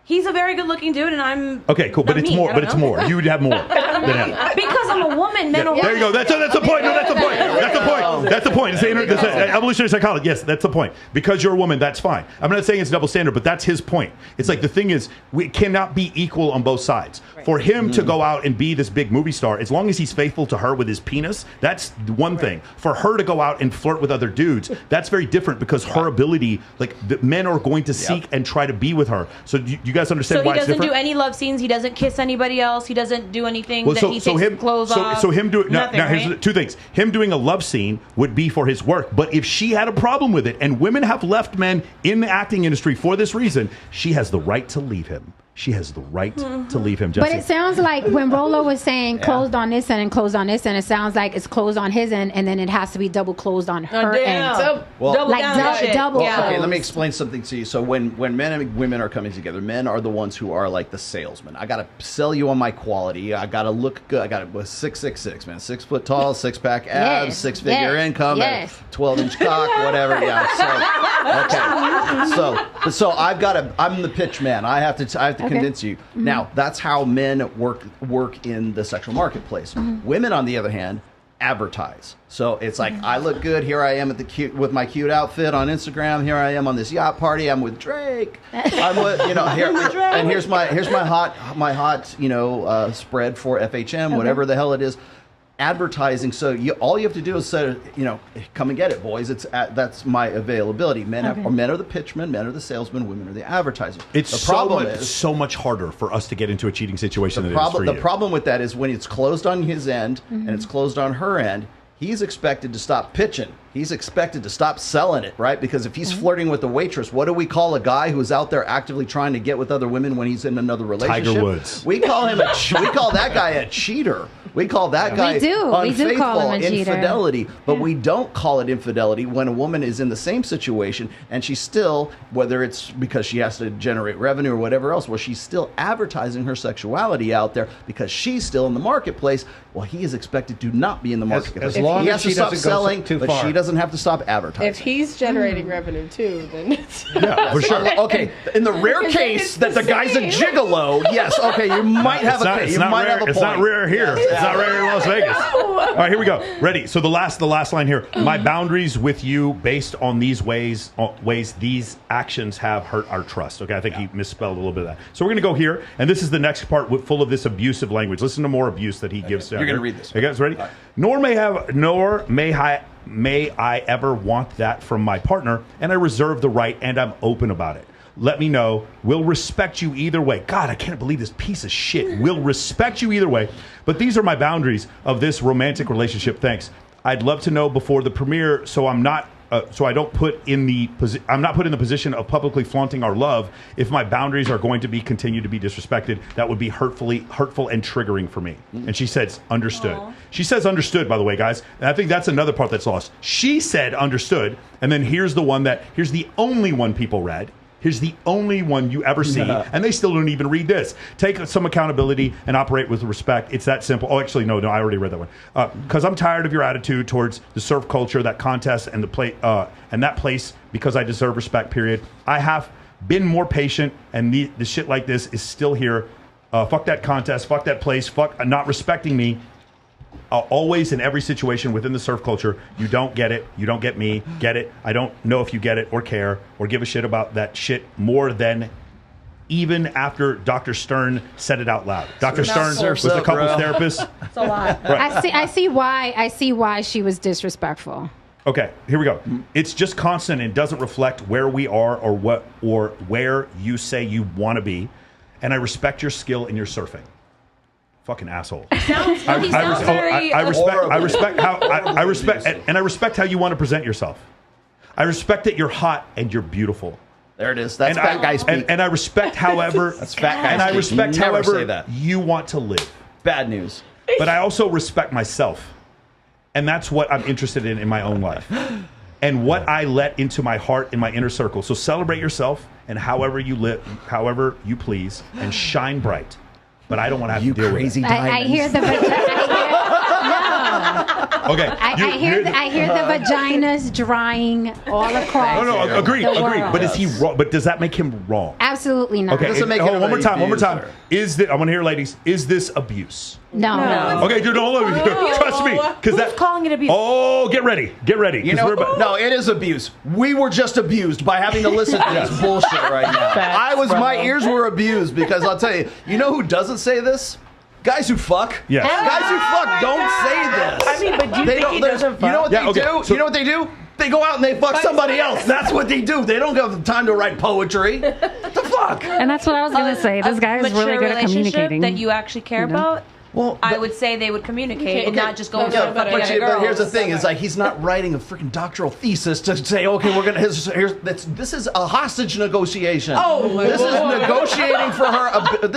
He's a very good-looking dude, and I'm Okay, cool, but not it's me. more. I But don't it's know. more. You would have more than him. Because I'm a woman. Men are There you go. That's the point. No, that's the point. That's the point. That's the point. It's evolutionary psychology. Yes, that's the point. Because you're a woman, that's fine. I'm not saying it's double standard, but that's his point. It's like the thing is, we cannot be equal on both sides. For him to go out and be this big movie star, as long as he's faithful to her with his penis, that's one thing. For her to go out and flirt with other dudes, that's very different because her ability, like the men are going to seek and try to be with her. So you guys understand So why he it's doesn't different? do any love scenes. He doesn't kiss anybody else. He doesn't do anything Well, that he takes his clothes off. So him doing nothing, now here's right? two things. Him doing a love scene would be for his work, but if she had a problem with it, and women have left men in the acting industry for this reason, she has the right to leave him. She has the right to leave him. Jesse. But it sounds like when Rolo was saying closed on this end and closed on this end, it sounds like it's closed on his end, and then it has to be double closed on her end. Well, Like down on that shit. double Yeah. Okay, let closed. me explain something to you. So when men and women are coming together, men are the ones who are like the salesmen. I got to sell you on my quality. I got to look good. I got to 6'6", man, 6 foot tall, 6-pack abs, Yes, 6-figure yes, income, yes. 12-inch cock, whatever. Yeah. So okay. So I'm the pitch man. I have to convince you. Now that's how men work in the sexual marketplace. Women, on the other hand, advertise. So it's like, I look good. Here I am with my cute outfit on Instagram. Here I am on this yacht party. I'm with Drake. I'm with here, and here's my hot spread for FHM, whatever the hell it is. Advertising. So all you have to do is say, come and get it, boys. That's my availability. Men are the pitchmen, men are the salesmen, women are the advertisers. It's the problem so much harder for us to get into a cheating situation than it is for the you. problem with that is when it's closed on his end and it's closed on her end, he's expected to stop pitching. He's expected to stop selling it, right? Because if he's flirting with the waitress, what do we call a guy who's out there actively trying to get with other women when he's in another relationship? Tiger Woods. We call him we call that guy a cheater. We call that guy We do unfaithful, call him a cheater. infidelity. But we don't call it infidelity when a woman is in the same situation and she's still, whether it's because she has to generate revenue or whatever else, where she's still advertising her sexuality out there because she's still in the marketplace. Well, he is expected to not be in the marketplace. as long he as has to she stop doesn't go selling, too but far. she doesn't have to stop advertising. If he's generating revenue too, then it's Yeah, for sure. Okay, in the rare case that the guy's a gigolo, yes, okay, you might have a case. You might have a point. It's not rare here. It's not rare in Las Vegas. All right, here we go. Ready? So the last line here. My boundaries with you, based on these ways these actions have hurt our trust. Okay, I think he misspelled a little bit of that. So we're going to go here, and this is the next part full of this abusive language. Listen to more abuse that he gives. You're going to read this. You guys ready? Right. Nor may I ever want that from my partner, and I reserve the right, and I'm open about it. let me know. We'll respect you either way. God, I can't believe this piece of shit. We'll respect you either way. But these are my boundaries of this romantic relationship. Thanks. I'd love to know before the premiere, so I'm not put in the position of publicly flaunting our love. If my boundaries are going to be continue to be disrespected, that would be hurtful and triggering for me. And she says understood. Aww. She says understood, by the way, guys. And I think that's another part that's lost. She said understood, and then here's the only one people read. Here's the only one you ever see, and they still don't even read this. Take some accountability and operate with respect. It's that simple. Oh, actually, no, I already read that one. Because I'm tired of your attitude towards the surf culture, that contest, and that place, because I deserve respect, period. I have been more patient, and the shit like this is still here. Fuck that contest. Fuck that place. Fuck not respecting me. Always in every situation within the surf culture, you don't get it, you don't get me, get it. I don't know if you get it or care or give a shit about that shit more than even after Dr. Stern said it out loud. Dr. Stern was the couples therapist. It's a lot. Right. I see why she was disrespectful. Okay, here we go. It's just constant and doesn't reflect where we are or where you say you want to be. And I respect your skill in your surfing. Fucking asshole. I respect how you want to present yourself. I respect that you're hot and you're beautiful. There it is. That's fat guy speak. And I respect, however, that's fat guy and I respect, however, that. you want to live. Bad news. But I also respect myself, and that's what I'm interested in my own life, and what I let into my heart in my inner circle. So celebrate yourself and however you live, however you please, and shine bright. But I don't want to have to deal with it. I hear the Okay. I hear the vaginas drying all across. No, agreed. But is he wrong? But does that make him wrong? Absolutely not. Okay. One more time. I want to hear, ladies. Is this abuse? No. Okay, dude, trust me, because that's calling it abuse. Oh, get ready. No, it is abuse. We were just abused by having to listen to this bullshit right now. My ears were abused because I'll tell you. You know who doesn't say this? Guys who fuck. Yes. Guys who fuck don't say this. I mean, but do you think he doesn't fuck? You know what they do? So, you know what they do? They go out and they fuck somebody else. That's what they do. They don't have the time to write poetry. What the fuck? And that's what I was going to say. This guy is really good at communicating. That you actually care about. Well, I would say they would communicate and not just go and fuck but here's the thing: is like he's not writing a freaking doctoral thesis to say, okay, we're gonna. This is a hostage negotiation. This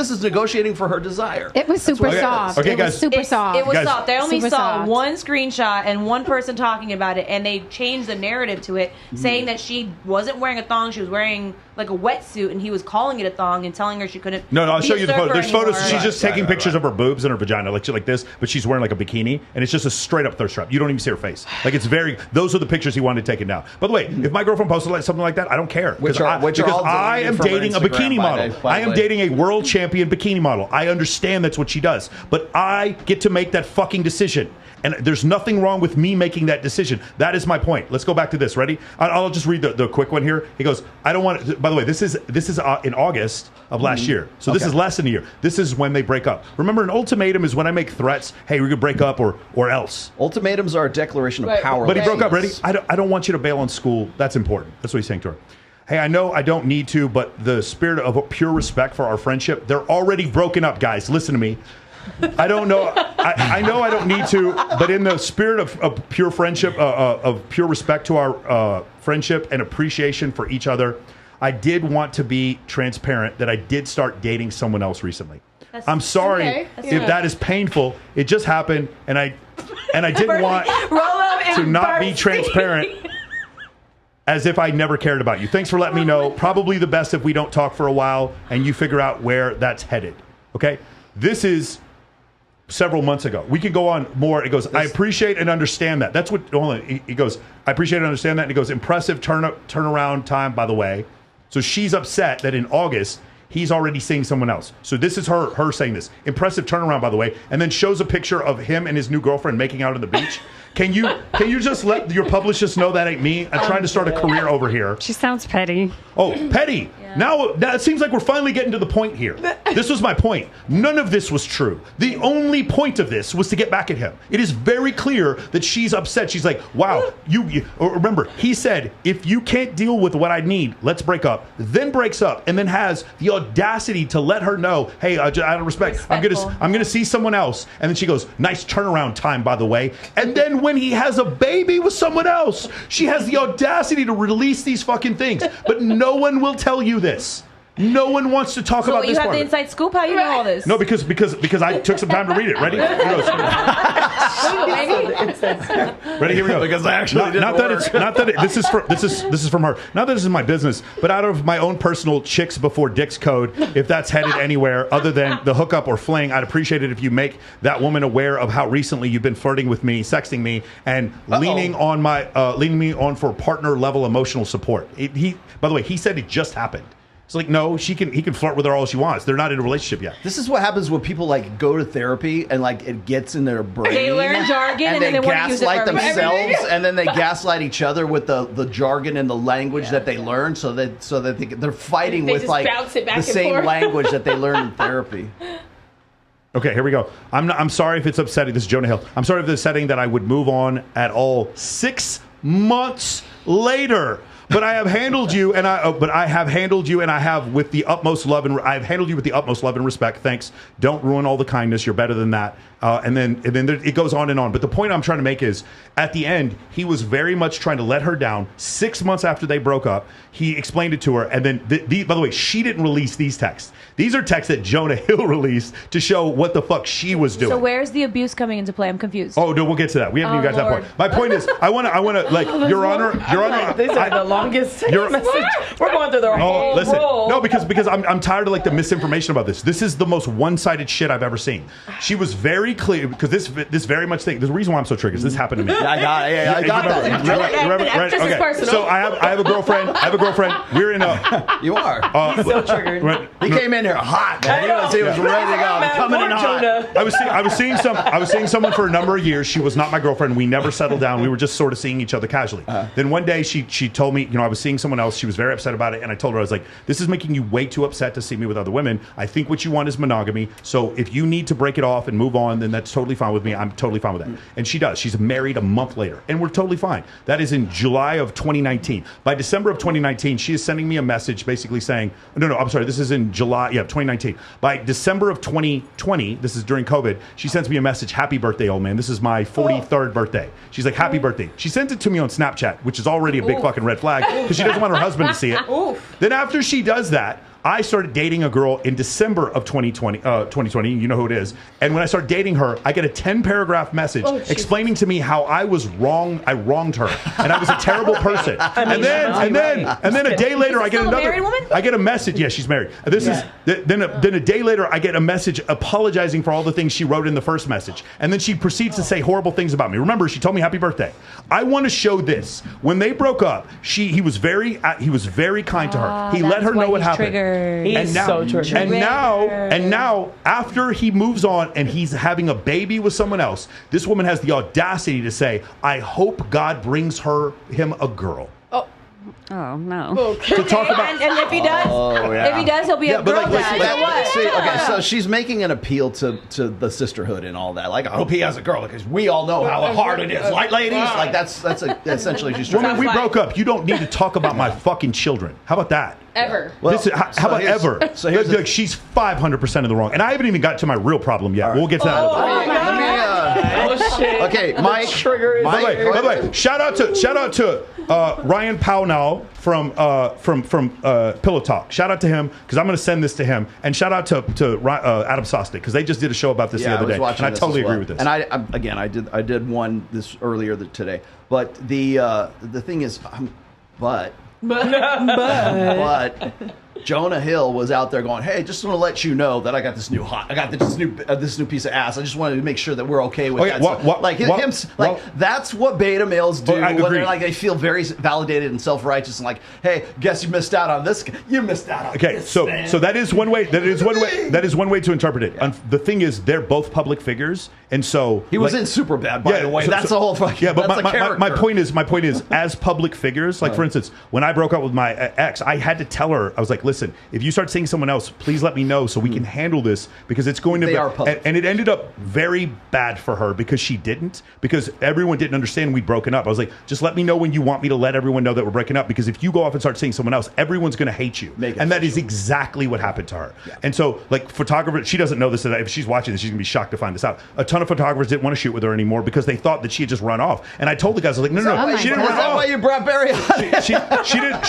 is negotiating for her desire. It was super soft. Okay, it guys. was super soft. It was soft. They only Super saw soft. one screenshot and one person talking about it, and they changed the narrative to it, saying that she wasn't wearing a thong; she was wearing like a wetsuit, and he was calling it a thong and telling her she couldn't. No, I'll show you the photo. There's anymore. photos. She's just taking pictures of her boobs and her vagina, like this, but she's wearing like a bikini, and it's just a straight up thirst trap. You don't even see her face. Like it's very. Those are the pictures he wanted taken down. By the way, if my girlfriend posted something like that, I don't care because I am dating a bikini model. I am dating a world champion bikini model. I understand that's what she does, but I get to make that fucking decision. And there's nothing wrong with me making that decision. That is my point. Let's go back to this. Ready? I'll just read the quick one here. He goes, I don't want to, by the way, this is in August of last year. So this is less than a year. This is when they break up. Remember, an ultimatum is when I make threats, hey, we're going to break up or else. Ultimatums are a declaration of power. But he broke up. Ready? I don't want you to bail on Skool. That's important. That's what he's saying to her. Hey, I know I don't need to, but the spirit of pure respect for our friendship, they're already broken up, guys. Listen to me. I don't know. I know I don't need to, but in the spirit of pure friendship, of pure respect to our friendship and appreciation for each other, I did want to be transparent that I did start dating someone else recently. I'm sorry if that is painful. It just happened, and I didn't want to not be transparent. As if I never cared about you. Thanks for letting me know. Probably the best if we don't talk for a while and you figure out where that's headed. Okay? This is several months ago. We could go on more. It goes, I appreciate and understand that. That's what, he goes, I appreciate and understand that. And he goes, impressive turnaround time, by the way. So she's upset that in August, he's already seeing someone else. So this is her saying this. Impressive turnaround, by the way. And then shows a picture of him and his new girlfriend making out on the beach. Can you just let your publicist know that ain't me? I'm trying to start a career over here. She sounds petty. Oh, petty. Yeah. Now it seems like we're finally getting to the point here. This was my point. None of this was true. The only point of this was to get back at him. It is very clear that she's upset. She's like, wow, you remember, he said, if you can't deal with what I need, let's break up. Then breaks up and then has the audacity to let her know, hey, out of respect, I'm gonna see someone else. And then she goes, nice turnaround time, by the way. And then when he has a baby with someone else, she has the audacity to release these fucking things. But no one will tell you this. No one wants to talk about this part. So you have the inside scoop? How you know all this? No, because I took some time to read it. Ready? Here goes. Ready? Here we go. Because I actually this is from her. Not that this is my business, but out of my own personal chicks before dicks code, if that's headed anywhere other than the hookup or fling, I'd appreciate it if you make that woman aware of how recently you've been flirting with me, sexting me, and leaning me on for partner level emotional support. By the way, he said it just happened. It's like, no, he can flirt with her all she wants. They're not in a relationship yet. This is what happens when people like go to therapy and like it gets in their brain. They learn jargon and then they want to use it gaslight for themselves, and then they gaslight each other with the jargon and the language that they learn, so that they're fighting with like the same language that they learn in therapy. Okay, here we go. I'm sorry if it's upsetting. This is Jonah Hill. I'm sorry if it's upsetting that I would move on at all 6 months later. But I have handled you, and I have with the utmost love, and I've handled you with the utmost love and respect. Thanks. Don't ruin all the kindness. You're better than that. And then it goes on and on. But the point I'm trying to make is, at the end, he was very much trying to let her down. 6 months after they broke up, he explained it to her. And then, by the way, she didn't release these texts. These are texts that Jonah Hill released to show what the fuck she was doing. So where's the abuse coming into play? I'm confused. Oh no, we'll get to that. We haven't even got to that point. My point is, I want to like Your Honor. These are the longest message. We're going through the whole listen. roll. No, because I'm tired of like the misinformation about this. This is the most one-sided shit I've ever seen. She was very clear because this very much thing. There's a reason why I'm so triggered. This happened to me. I got that. Remember, right? Okay. So I have a girlfriend. We're in a. You are. He's so triggered. He came in here hot, man. He was ready to go. Coming in hot. I was seeing someone for a number of years. She was not my girlfriend. We never settled down. We were just sort of seeing each other casually. Then one day she told me, I was seeing someone else. She was very upset about it, and I told her, I was like, this is making you way too upset to see me with other women. I think what you want is monogamy. So if you need to break it off and move on, then that's totally fine with me. I'm totally fine with that. And she does. She's married a month later, and we're totally fine. That is in July of 2019. By December of 2019, she is sending me a message basically saying, no, I'm sorry, this is in July, 2019. By December of 2020, this is during COVID, she sends me a message, happy birthday, old man. This is my 43rd birthday. She's like, happy birthday. She sent it to me on Snapchat, which is already a big fucking red flag because she doesn't want her husband to see it. Then after she does that, I started dating a girl in December of 2020. You know who it is. And when I started dating her, I get a 10-paragraph message explaining to me how I was wrong. I wronged her, and I was a terrible person. And then a day later, I get another. Married woman? I get a message. Yeah, she's married. Then a day later, I get a message apologizing for all the things she wrote in the first message, and then she proceeds to say horrible things about me. Remember, she told me happy birthday. I want to show this. When they broke up, he was very kind to her. He let her know what happened. He's so triggered. And now, after he moves on and he's having a baby with someone else, this woman has the audacity to say, I hope God brings him a girl. Oh no! Okay. To talk about, and if he does, he'll be a girl dad. So she's making an appeal to the sisterhood and all that. Like, I hope he has a girl because we all know how hard it is, like ladies. Like that's essentially she's trying. Woman, we broke up. You don't need to talk about my fucking children. How about that? Ever. Well, how about ever? So look, she's 500% in the wrong, and I haven't even got to my real problem yet. Right. We'll get to that. Oh shit! Okay, Mike. By the way, shout out to Ryan Pownell from Pillow Talk. Shout out to him because I'm going to send this to him, and shout out to Adam Sosnick because they just did a show about this the other day, and I totally agree with this. And I did one this earlier today, but the thing is, but Jonah Hill was out there going, "Hey, just want to let you know that I got this new piece of ass. I just wanted to make sure that we're okay with that." That's what beta males do when they're like they feel very validated and self-righteous and like, "Hey, guess you missed out on this. You missed out on this." So that is one way. That is one way to interpret it. Yeah. The thing is, they're both public figures, And so he was in Superbad, by the way. That's the whole fucking. Yeah, but my point is, as public figures, like for instance, when I broke up with my ex, I had to tell her, I was like, listen, if you start seeing someone else, please let me know so we can handle this, because it's going to be. And it ended up very bad for her because she didn't, because everyone didn't understand we'd broken up. I was like, just let me know when you want me to let everyone know that we're breaking up, because if you go off and start seeing someone else, everyone's going to hate you. And that is exactly what happened to her. Yeah. And so, like, photographers, she doesn't know this. If she's watching this, she's going to be shocked to find this out. A ton of photographers didn't want to shoot with her anymore because they thought that she had just run off. And I told the guys, I was like, no, she didn't run off. Is that why you brought Barry on?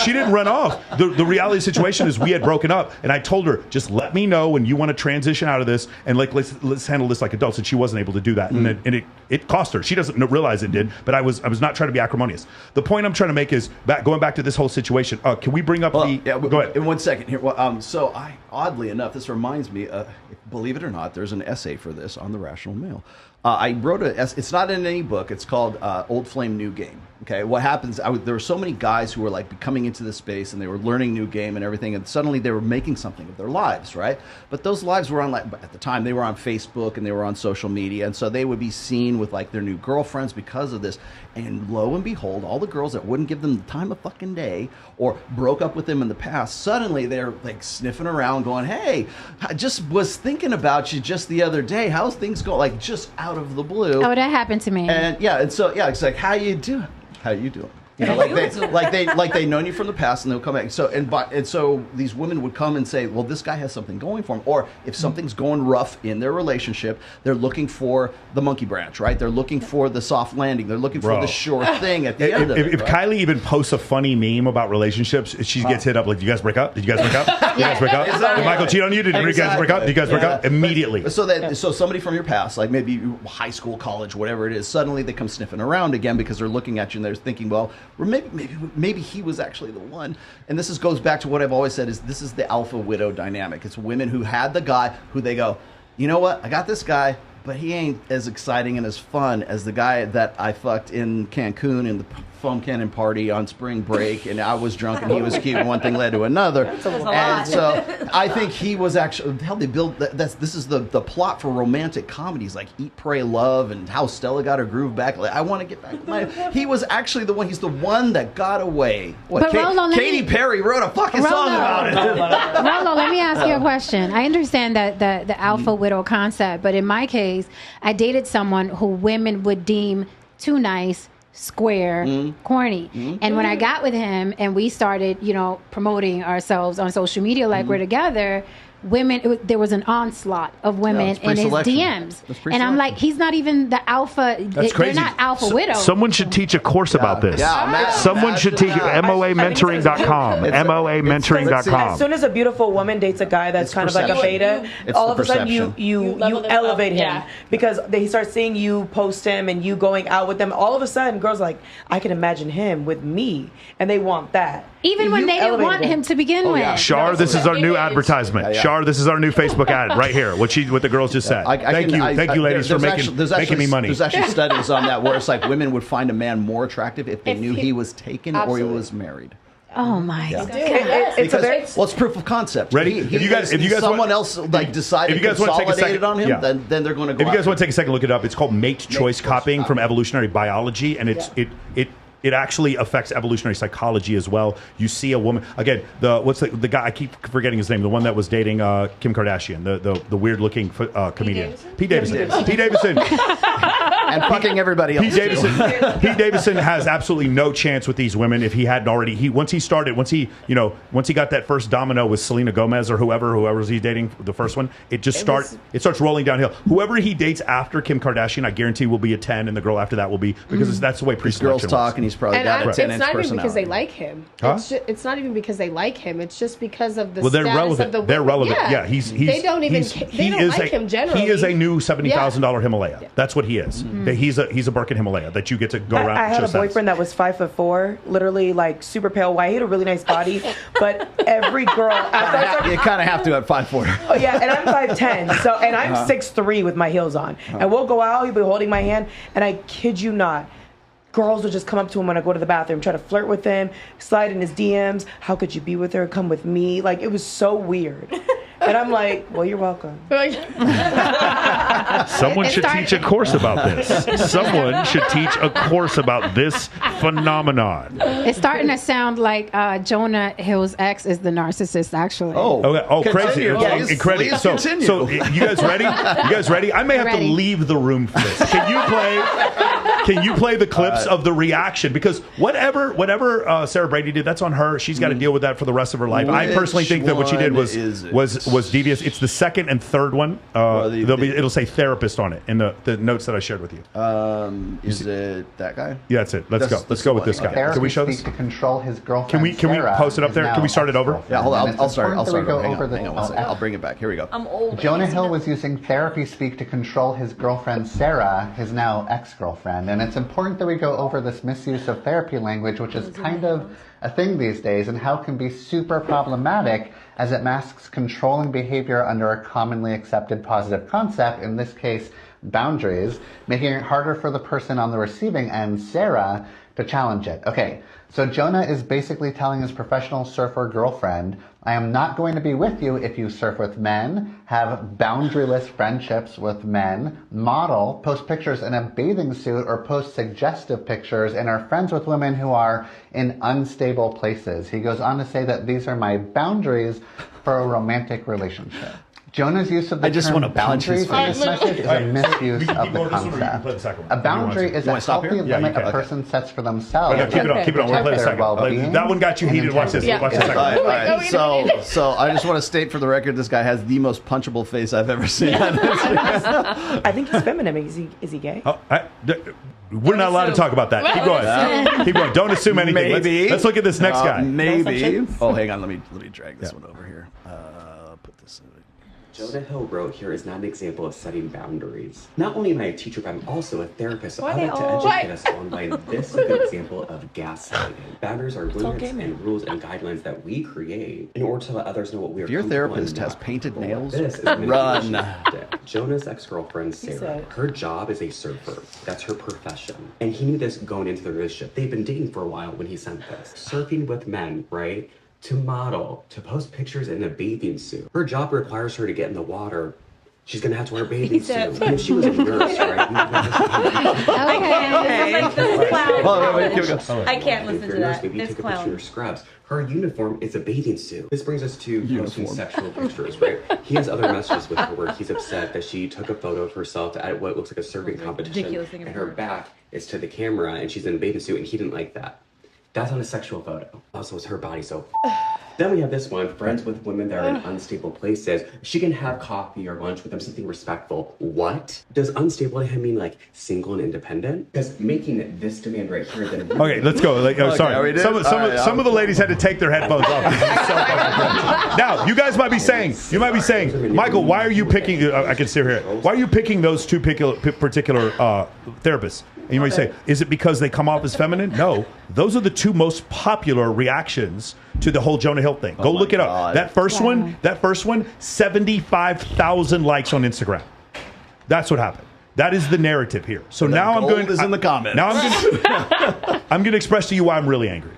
She didn't run off. The reality of the situation is we had broken up, and I told her, just let me know when you want to transition out of this, and like let's handle this like adults. And she wasn't able to do that, and it cost her. She doesn't realize it did, but I was not trying to be acrimonious. The point I'm trying to make is going back to this whole situation. Can we bring up go ahead in 1 second here? So oddly enough, this reminds me. Believe it or not, there's an essay for this on the Rational Male. I wrote it's not in any book. It's called Old Flame, New Game. Okay, what happens, there were so many guys who were like coming into this space and they were learning new game and everything, and suddenly they were making something of their lives, right? But those lives were on, at the time, they were on Facebook and they were on social media, and so they would be seen with like their new girlfriends because of this. And lo and behold, all the girls that wouldn't give them the time of fucking day or broke up with them in the past, suddenly they're like sniffing around going, hey, I just was thinking about you just the other day. How's things going? Like just out of the blue. Oh, that happened to me. And it's like, how you doing? How you doing? You know, like they've known you from the past, and they'll come back. So these women would come and say, well, this guy has something going for him. Or if something's going rough in their relationship, they're looking for the monkey branch, right? They're looking for the soft landing. They're looking for the sure thing at the end of it. If Kylie even posts a funny meme about relationships, she gets hit up like, "Did you guys break up? Did you guys break up? Did you guys break up? Did Michael cheat on you? Did you guys break up? Did you guys break up?" Immediately. So somebody from your past, like maybe high school, college, whatever it is, suddenly they come sniffing around again because they're looking at you and they're thinking, well, maybe he was actually the one. And this goes back to what I've always said, is this is the alpha widow dynamic. It's women who had the guy who they go, you know what, I got this guy, but he ain't as exciting and as fun as the guy that I fucked in Cancun in the foam cannon party on spring break, and I was drunk and he was cute, and one thing led to another. And so I think he was actually, hell, they build this is the plot for romantic comedies like Eat, Pray, Love, and how Stella got her groove back. Like, I want to get back. He was actually the one. He's the one that got away. Katy Perry wrote a fucking song about it. Rollo, let me ask you a question. I understand that the alpha widow concept, but in my case, I dated someone who women would deem too nice, square, corny. And when I got with him and we started, promoting ourselves on social media like we're together, there was an onslaught of women in his DMs. And I'm like, he's not even the alpha. That's crazy. They're not alpha widows. Someone should teach a course about this. Someone should teach MOAmentoring.com. MOAmentoring.com. As soon as a beautiful woman dates a guy that's kind of like a beta, all of a sudden you elevate him because he starts seeing you post him and you going out with them. All of a sudden, girls are like, I can imagine him with me, and they want that. Even when they didn't want him to begin with. Shar, this is our new advertisement. Shar, this is our new Facebook ad right here. What the girls just said. Thank you, ladies, for making me money. There's actually studies on that where it's like women would find a man more attractive if they knew he was taken or he was married. Oh my God! It's proof of concept. Ready? If you guys someone else decided to consolidate it on him, then they're going to go. If you guys want to take a second, look it up. It's called mate choice copying from evolutionary biology, and it actually affects evolutionary psychology as well. You see a woman again. The guy, I keep forgetting his name. The one that was dating Kim Kardashian, the weird looking comedian, Pete Davidson. Pete Davidson. And fucking everybody else. Pete Davidson has absolutely no chance with these women if he hadn't already. Once he got that first domino with Selena Gomez or whoever's he's dating, the first one, it starts rolling downhill. Whoever he dates after Kim Kardashian, I guarantee will be a 10, and the girl after that will be, because that's the way pre-selection girls talk, and he's probably got a 10-inch personality. It's not even because they like him. It's not even because they like him. It's just because of the status relevant. of the women. They're relevant. Yeah, they don't like him generally. He is a new $70,000 Himalaya. Yeah. That's what he is. He's a Birkin Himalaya that you get to go around. I had a boyfriend that was 5'4", literally like super pale white. He had a really nice body, but every girl you kind of have to at 5'4". Oh yeah, and I'm 5'10", and I'm 6'3" with my heels on, and we'll go out. He'll be holding my hand, and I kid you not, girls will just come up to him when I go to the bathroom, try to flirt with him, slide in his DMs. How could you be with her? Come with me. Like, it was so weird. And I'm like, well, you're welcome. Someone should teach a course about this. Someone should teach a course about this phenomenon. It's starting to sound like Jonah Hill's ex is the narcissist, actually. Crazy. Incredible. So you guys ready? I may have to leave the room for this. Can you play the clips of the reaction? Because whatever Sarah Brady did, that's on her. She's got to deal with that for the rest of her life. I personally think that what she did was devious. It's the second and third one. It'll say therapist on it in the notes that I shared with you. Is it that guy? Yeah, that's it. Let's go. Let's go with this guy. Can we show this? To control his girlfriend. Can we post it up there? Can we start it over? Yeah, hold on. I'll start. Hang on one second. I'll bring it back. Here we go. I'm old. Jonah Hill was using therapy speak to control his girlfriend Sarah, his now ex-girlfriend, and it's important that we go over this misuse of therapy language, which is kind of a thing these days, and how it can be super problematic as it masks controlling behavior under a commonly accepted positive concept, in this case, boundaries, making it harder for the person on the receiving end, Sarah, to challenge it. Okay, so Jonah is basically telling his professional surfer girlfriend, I am not going to be with you if you surf with men, have boundaryless friendships with men, model, post pictures in a bathing suit, or post suggestive pictures, and are friends with women who are in unstable places. He goes on to say that these are my boundaries for a romantic relationship. Jonah's use of the term boundaries in this message is a misuse of the concept. A boundary is a healthy limit a person sets for themselves. Keep it on. We'll play the second. That one got you heated. Watch this. Watch the second. All right. So I just want to state for the record, this guy has the most punchable face I've ever seen. I think he's feminine. Is he gay? We're not allowed to talk about that. Keep going. Keep going. Don't assume anything. Maybe. Let's look at this next guy. Maybe. Oh, hang on. Let me drag this one over here. Put this in. Jonah Hill wrote, here is not an example of setting boundaries. Not only am I a teacher, but I'm also a therapist, so I like to educate us on why this is a good example of gaslighting. Boundaries are limits and rules and guidelines that we create in order to let others know what we are. If your therapist has painted nails, this is run. Jonah's ex-girlfriend, Sarah, her job is a surfer. That's her profession. And he knew this going into the relationship. They've been dating for a while when he sent this. Surfing with men, right? To model, to post pictures in a bathing suit. Her job requires her to get in the water. She's going to have to wear a bathing suit. And if she was a nurse, right? I can't listen to that. Maybe you take a picture of your scrubs. Her uniform is a bathing suit. This brings us to posting sexual pictures, right? He has other messages with her where he's upset that she took a photo of herself at what looks like a surfing competition. And her back is to the camera and she's in a bathing suit and he didn't like that. That's not a sexual photo. Also, it's her body, so... Then we have this one, friends with women that are in unstable places. She can have coffee or lunch with them, something respectful. What? Does unstable to him mean like single and independent? Because making this demand right here, then... Okay, let's go. Sorry. Some of the ladies had to take their headphones off. Now, you guys might be saying, Michael, why are you picking... I can sit here. Why are you picking those two particular therapists? And you might say, is it because they come off as feminine? No. Those are the two most popular reactions to the whole Jonah Hill thing. Go look it up. That first one, 75,000 likes on Instagram. That's what happened. That is the narrative here. So now I'm going in the comments. Now I'm going to express to you why I'm really angry.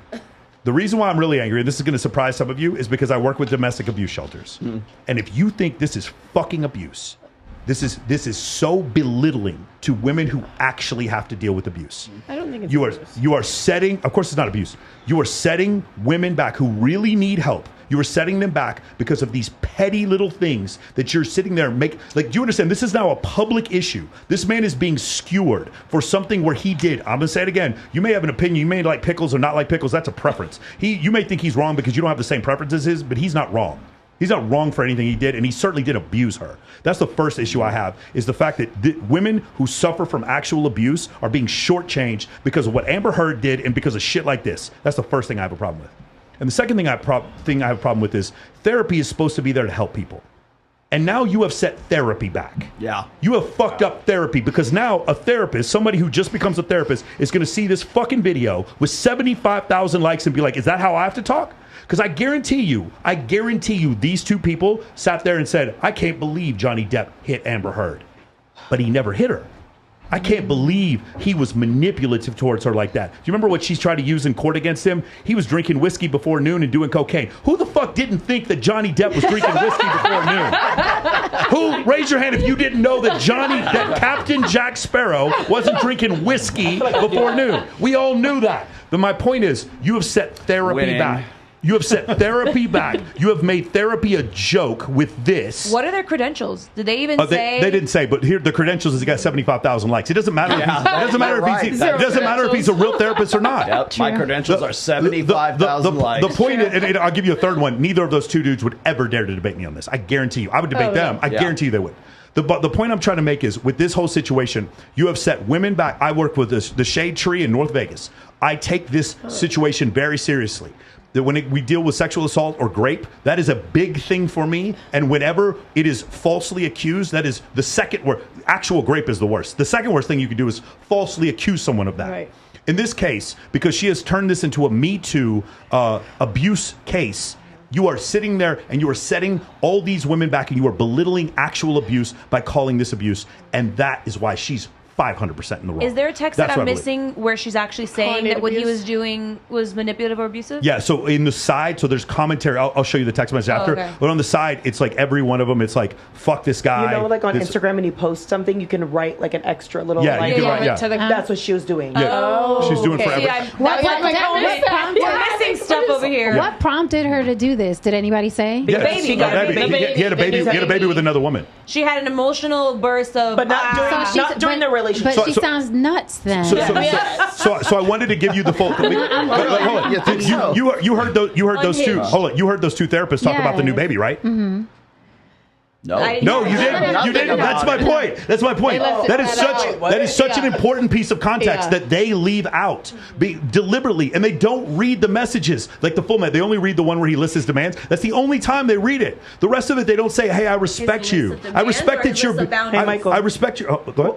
The reason why I'm really angry, and this is going to surprise some of you, is because I work with domestic abuse shelters. And if you think this is fucking abuse, this is so belittling to women who actually have to deal with abuse. I don't think it's abuse. You are setting, of course it's not abuse. You are setting women back who really need help. You are setting them back because of these petty little things that you're sitting there and do you understand? This is now a public issue. This man is being skewered for something where he did. I'm going to say it again. You may have an opinion. You may like pickles or not like pickles. That's a preference. You may think he's wrong because you don't have the same preferences as his, but he's not wrong. He's not wrong for anything he did, and he certainly did abuse her. That's the first issue I have, is the fact that women who suffer from actual abuse are being shortchanged because of what Amber Heard did and because of shit like this. That's the first thing I have a problem with. And the second thing I have a problem with is therapy is supposed to be there to help people. And now you have set therapy back. Yeah. You have fucked up therapy because now a therapist, somebody who just becomes a therapist, is going to see this fucking video with 75,000 likes and be like, is that how I have to talk? Because I guarantee you, these two people sat there and said, I can't believe Johnny Depp hit Amber Heard. But he never hit her. I can't believe he was manipulative towards her like that. Do you remember what she's tried to use in court against him? He was drinking whiskey before noon and doing cocaine. Who the fuck didn't think that Johnny Depp was drinking whiskey before noon? Who, raise your hand if you didn't know that Captain Jack Sparrow wasn't drinking whiskey before noon. We all knew that. But my point is, you have set therapy back. You have set therapy back. You have made therapy a joke with this. What are their credentials? Did they even say? They didn't say, but here the credentials is he got 75,000 likes. It doesn't matter. It doesn't matter if he's a real therapist or not. Yep, my credentials are 75,000 likes. The point is, and I'll give you a third one. Neither of those two dudes would ever dare to debate me on this. I guarantee you. I would debate them. I guarantee you they would. The point I'm trying to make is, with this whole situation, you have set women back. I work with the Shade Tree in North Vegas. I take this situation very seriously. That when we deal with sexual assault or grape, that is a big thing for me. And whenever it is falsely accused, that is the second worst. Actual grape is the worst. The second worst thing you can do is falsely accuse someone of that. Right. In this case, because she has turned this into a Me Too abuse case, you are sitting there and you are setting all these women back and you are belittling actual abuse by calling this abuse. And that is why she's 500% in the wrong. Is there a text that I'm missing where she's actually saying that what he was doing was manipulative or abusive? Yeah, so in the side, so there's commentary. I'll show you the text message after. Okay. But on the side, it's like every one of them, it's like, fuck this guy. You know, like on Instagram, when you post something, you can write like an extra little. Yeah, you can write. To the, that's what she was doing. Yeah. She's doing for every. We're missing stuff over here. What prompted her to do this? Did anybody say? Yeah, he had a baby. He had a baby with another woman. She had an emotional burst of, but not during the relationship. But she sounds nuts then. So I wanted to give you the full. Hold on. You heard those two. Hold on. You heard those two therapists talk about the new baby, right? Mm-hmm. No, you didn't. You didn't. That's my point. That's my point. That is such an important piece of context that they leave out deliberately, and they don't read the messages like the full man. They only read the one where he lists his demands. That's the only time they read it. The rest of it, they don't say, "Hey, I respect you. I respect that you're." Hey, Michael. I respect you.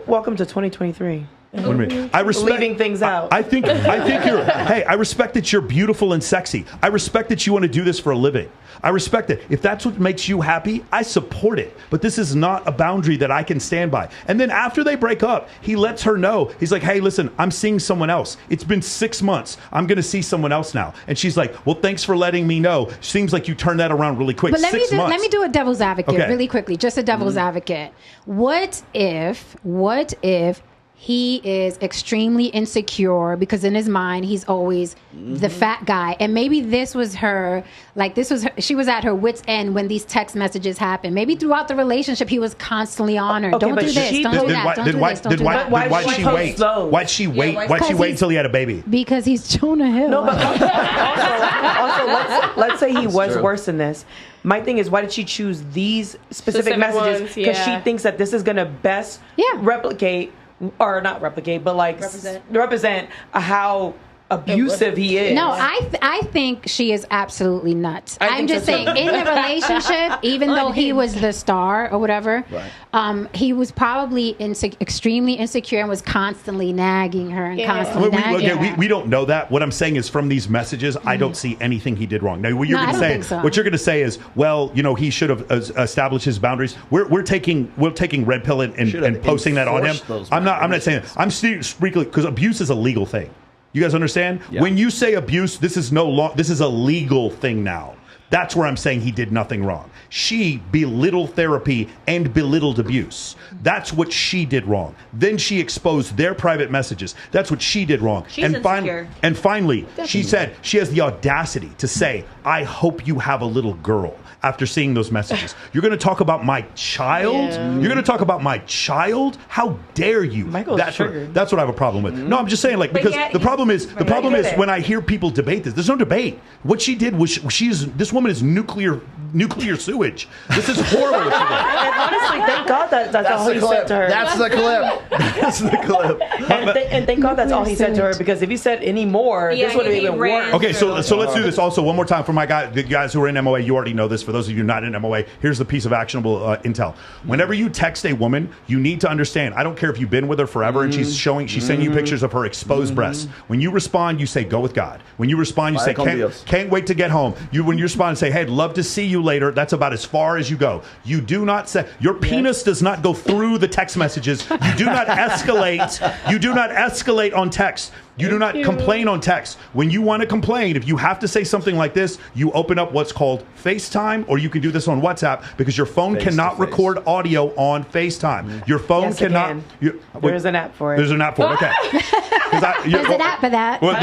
Welcome to 2023. What do you mean? I respect leaving things out. I think you're. Hey, I respect that you're beautiful and sexy. I respect that you want to do this for a living. I respect it. If that's what makes you happy, I support it. But this is not a boundary that I can stand by. And then after they break up, he lets her know. He's like, "Hey, listen, I'm seeing someone else. It's been 6 months. I'm going to see someone else now." And she's like, "Well, thanks for letting me know. Seems like you turned that around really quick." But let months. me do a devil's advocate really quickly. Just a devil's advocate. What if he is extremely insecure because in his mind he's always the fat guy, and maybe this was her, she was at her wit's end when these text messages happened. Maybe throughout the relationship he was constantly on her. Don't do this, don't do that, don't do this, don't do that. Why'd she wait? Why'd she wait until he had a baby? Because he's Jonah Hill. No, but also let's say he was worse than this. My thing is, why did she choose these specific messages? Because she thinks that this is going to best replicate, or not replicate, but like represent how abusive he is. No, I think she is absolutely nuts. I'm just saying, in the relationship, even though he was the star or whatever, he was probably extremely insecure and was constantly nagging her and constantly nagging her. We don't know that. What I'm saying is, from these messages, I don't see anything he did wrong. Now, what you're going to say is, well, he should have established his boundaries. We're taking red pill and posting that on him. I'm not saying that. I'm speaking because abuse is a legal thing. You guys understand? Yeah. When you say abuse, this is a legal thing now. That's where I'm saying he did nothing wrong. She belittled therapy and belittled abuse. That's what she did wrong. Then she exposed their private messages. That's what she did wrong. She's insecure. And finally, she said she has the audacity to say, "I hope you have a little girl." After seeing those messages, you're going to talk about my child? Yeah. You're going to talk about my child? How dare you? That's what I have a problem with. No, I'm just saying, because the problem is when I hear people debate this, there's no debate. What she did was this woman is nuclear sewage. This is horrible. What she did. And honestly, thank God that's all he said to her. That's the clip. And thank God that's all he said to her, because if he said any more, this would have been even worse. Okay, so let's do this also one more time for the guys who are in MOA. You already know this. For those of you not in MOA, here's the piece of actionable intel. Whenever you text a woman, you need to understand, I don't care if you've been with her forever and she's sending you pictures of her exposed breasts. When you respond, you say, "Go with God." When you respond, you say, "Can't wait to get home." When you respond and say, "Hey, I'd love to see you you later. That's about as far as you go. You do not say, your penis does not go through the text messages. You do not escalate. You do not escalate on text. You do not complain on text. When you want to complain, if you have to say something like this, you open up what's called FaceTime, or you can do this on WhatsApp, because your phone cannot record audio on FaceTime. Your phone cannot. There's an app for it. There's an app for it. Okay. There's an app for that. Well,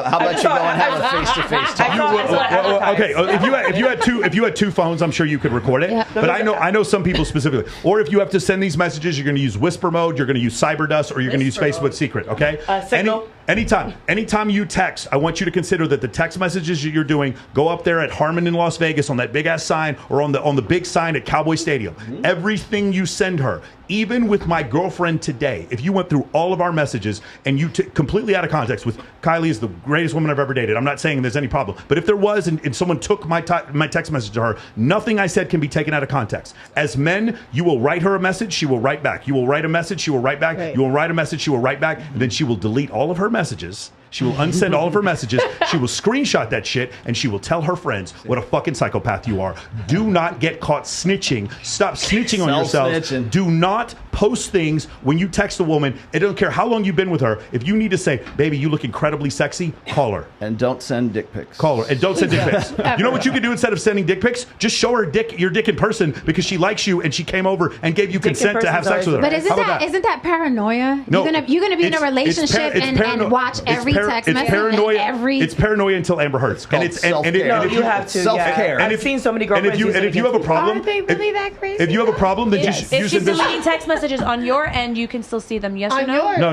how about you go and have a face-to-face talk? Okay. If you had two phones, I'm sure you could record it. Yeah. But I know some people specifically. Or if you have to send these messages, you're going to use whisper mode, you're going to use Cyberdust, or you're going to use Facebook Secret. Okay. Signal. Anytime you text, I want you to consider that the text messages that you're doing go up there at Harmon in Las Vegas on that big ass sign, or on the big sign at Cowboy Stadium. Everything you send her, even with my girlfriend today, if you went through all of our messages and you completely out of context, with Kylie is the greatest woman I've ever dated. I'm not saying there's any problem, but if there was and someone took my text message to her, nothing I said can be taken out of context. As men, you will write her a message, she will write back. You will write a message, she will write back. Right. You will write a message, she will write back. And then she will delete all of her messages. She will unsend all of her messages. She will screenshot that shit, and she will tell her friends what a fucking psychopath you are. Do not get caught snitching. Stop snitching on yourselves. Do not post things when you text a woman. It don't care how long you've been with her. If you need to say, baby, you look incredibly sexy, call her. And don't send dick pics. Call her. And don't send dick pics. You know what you can do instead of sending dick pics? Just show her your dick in person, because she likes you and she came over and gave you consent to have sex with her. But isn't that paranoia? No, you're gonna be in a relationship and watch every text message. It's paranoia until Amber Heard's. And it's self-care. You have to. Self-care. And I've seen so many girlfriends. And if you have a problem, Are they really that crazy? if you have a problem, then Yes. just If use she's it. deleting text messages on your end, you can still see them. Yes or no? No.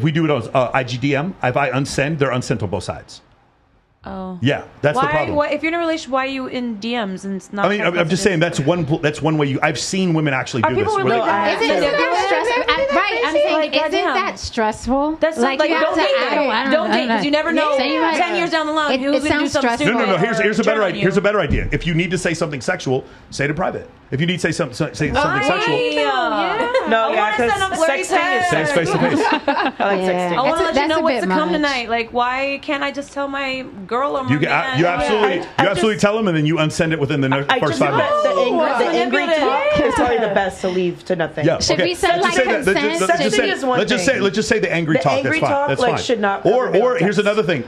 We do it on IGDM. If I unsend, they're unsent on both sides. Oh. Yeah, that's the problem. If you're in a relationship, why are you in DMs and it's not? I mean, I'm just saying that's one way I've seen women actually do this. Isn't that stressful? Right, I'm saying, isn't that stressful? That's like don't date, because you never know. 10 years down the line, who's going to do something stupid? No. Here's a better idea. Here's a better idea. If you need to say something sexual, say it in private. If you need to say something sexual, because say it face to face. I like sexting. I want to let you know what's to come tonight. Like, why can't I just tell my girl or my man? You absolutely tell them, and then you unsend it within the first 5 minutes. The angry talk is probably the best to leave to nothing. Yeah, should we send like consent? Let's just say the angry talk. That's fine. That's fine. Should not. Or here's another thing.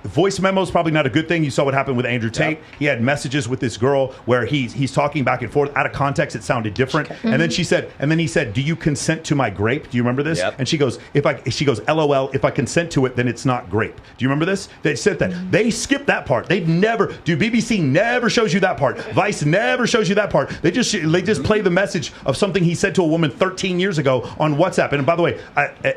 Voice memo is probably not a good thing. You saw what happened with Andrew Tate. He had messages with this girl where he's talking back and forth. Out of context, it sounded different. And then he said, "Do you consent to my grape?" Do you remember this? Yep. And she goes, "LOL. If I consent to it, then it's not grape." Do you remember this? They said that. They skipped that part. They never do. BBC never shows you that part. Vice never shows you that part. They just play the message of something he said to a woman 13 years ago on WhatsApp. And by the way,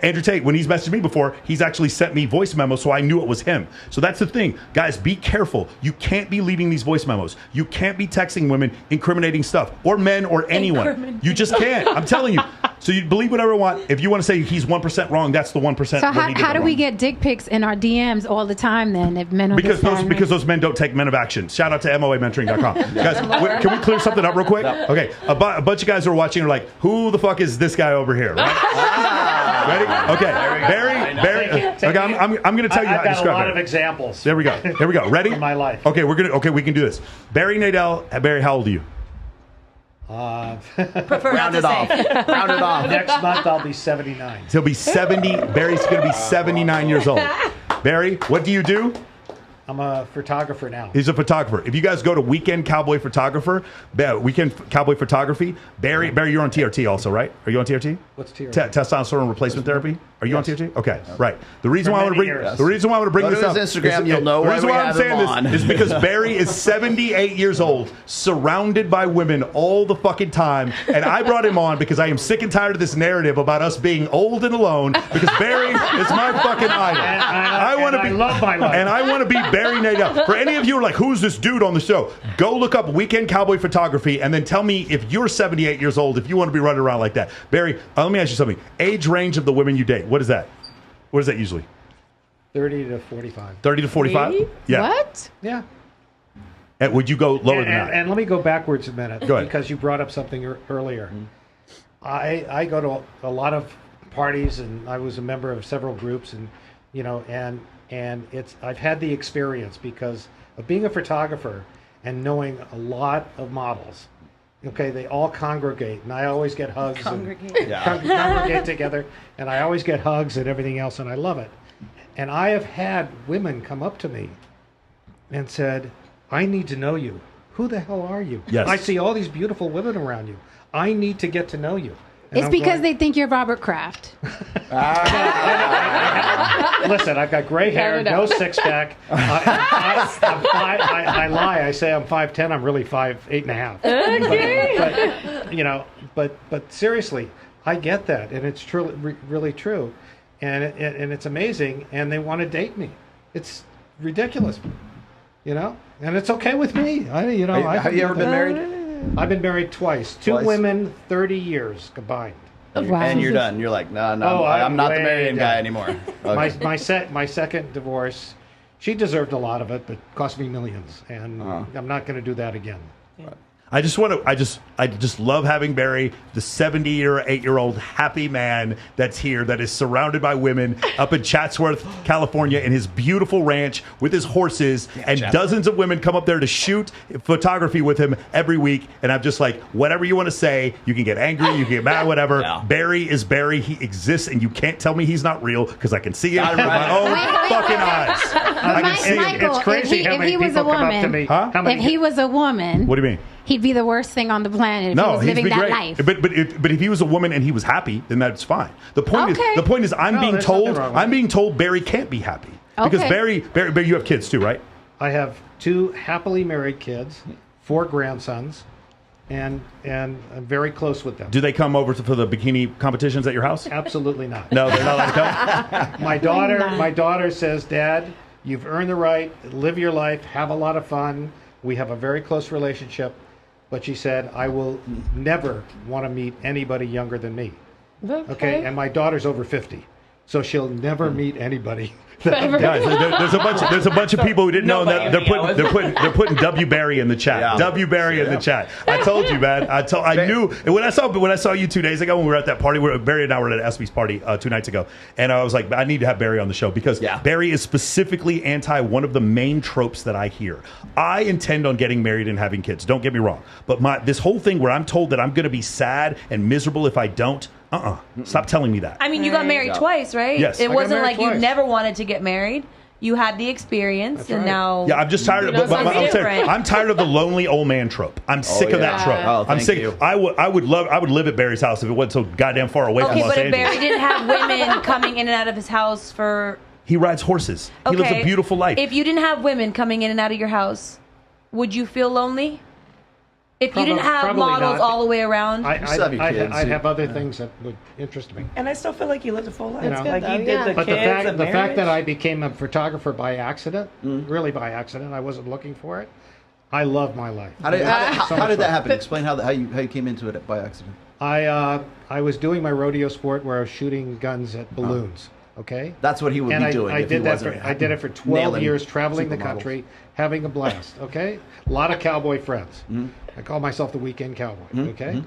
Andrew Tate, when he's messaged me before, he's actually sent me voice memos, so I knew it was him. So that's the thing, guys. Be careful. You can't be leaving these voice memos. You can't be texting women incriminating stuff, or men, or anyone. You just can't. I'm telling you. So you believe whatever you want. If you want to say he's 1% wrong, that's the 1%. So how do we get dick pics in our DMs all the time then? If men because those men don't take men of action. Shout out to MOAmentoring.com. Guys, can we clear something up real quick? Okay, a bunch of guys who are watching are like, who the fuck is this guy over here? Right? Ready? Okay, Barry. Okay, I'm going to tell you how to describe it. I've got a lot of examples. There we go. Ready? In my life. Okay, we can do this. Barry Nadell. Barry, how old are you? Prefer round it off. Next month I'll be 79. He'll be 70. Barry's going to be 79 years old. Barry, what do you do? I'm a photographer now. He's a photographer. If you guys go to Weekend Cowboy Photography, Barry, you're on TRT also, right? Are you on TRT? What's TRT? Testosterone replacement therapy. Are you on TRT? Okay, right. The reason why I want to bring this up, Instagram, you'll know the reason why I'm saying this is because Barry is 78 years old, surrounded by women all the fucking time, and I brought him on because I am sick and tired of this narrative about us being old and alone. Because Barry is my fucking idol. I love my life, and I want to be Barry Nadell. For any of you who are like, who's this dude on the show? Go look up Weekend Cowboy Photography, and then tell me if you're 78 years old, if you want to be running around like that. Barry, let me ask you something. Age range of the women you date. What is that? What is that usually? 30 to 45. 30 to 45? Really? Yeah. What? Yeah. And would you go lower than that? And let me go backwards a minute. Go ahead. Because you brought up something earlier. I go to a lot of parties, and I was a member of several groups, and and I've had the experience because of being a photographer and knowing a lot of models. Okay, they all congregate, and I always get hugs. Congregate together, and I always get hugs and everything else, and I love it. And I have had women come up to me and said, I need to know you. Who the hell are you? Yes. I see all these beautiful women around you. I need to get to know you. And It's I'm because going, they think you're Robert Kraft. Listen, I've got gray hair, no six-pack. I lie. I say I'm 5'10". I'm really 5'8.5". Okay. But seriously, I get that, and it's truly, really true, and it's amazing. And they want to date me. It's ridiculous, and it's okay with me. Have you ever been married? I've been married twice. Two women, 30 years combined. Wow. And you're done. You're like, no, I'm not the marrying guy anymore. Okay. My second divorce, she deserved a lot of it, but cost me millions, and I'm not going to do that again. Yeah. I just love having Barry, the 78-year-old happy man that's here, that is surrounded by women up in Chatsworth, California, in his beautiful ranch with his horses, and dozens of women come up there to shoot photography with him every week. And I'm just like, whatever you want to say, you can get angry, you can get mad, whatever. Yeah. Barry is Barry. He exists, and you can't tell me he's not real because I can see him with my own fucking eyes. I can see him. It's crazy how many people come up to me. If he was a woman, what do you mean? He'd be the worst thing on the planet if he was living that life. But if he was a woman and he was happy, then that's fine. The point is I'm being told Barry can't be happy. Because Barry, you have kids too, right? I have 2 happily married kids, 4 grandsons, and I'm very close with them. Do they come over for the bikini competitions at your house? Absolutely not. No, they're not allowed to come? My daughter says, Dad, you've earned the right, live your life, have a lot of fun. We have a very close relationship. But she said, I will never want to meet anybody younger than me. Okay? And my daughter's over 50. So she'll never meet anybody. Guys, there's a bunch of people who didn't know that they're putting W Barry in the chat. Yeah. W Barry in the chat. I told you, man. I knew when I saw you 2 days ago when we were at that party. Barry and I were at ESPY's party 2 nights ago, and I was like, I need to have Barry on the show because Barry is specifically anti one of the main tropes that I hear. I intend on getting married and having kids. Don't get me wrong, but this whole thing where I'm told that I'm going to be sad and miserable if I don't. Stop telling me that. I mean, you got married twice, right? Yes. It wasn't like you never wanted to get married. You had the experience, and now... Yeah, I'm just tired of I'm tired of the lonely old man trope. I'm sick of that trope. Oh, I'm sick. I would live at Barry's house if it wasn't so goddamn far away from Los Angeles. Okay, but if Barry didn't have women coming in and out of his house for... He rides horses. He lives a beautiful life. If you didn't have women coming in and out of your house, would you feel lonely? If you didn't have models all the way around, I'd have other things that would interest me. And I still feel like you lived a full life. Like you did the but kids, the fact that I became a photographer by accident, really by accident, I wasn't looking for it. I love my life. How did that happen? Explain how you came into it by accident. I was doing my rodeo sport where I was shooting guns at balloons. Okay, that's what he would be doing. I did it for 12 years, traveling the country, having a blast. Okay, a lot of cowboy friends. I call myself the weekend cowboy. Okay,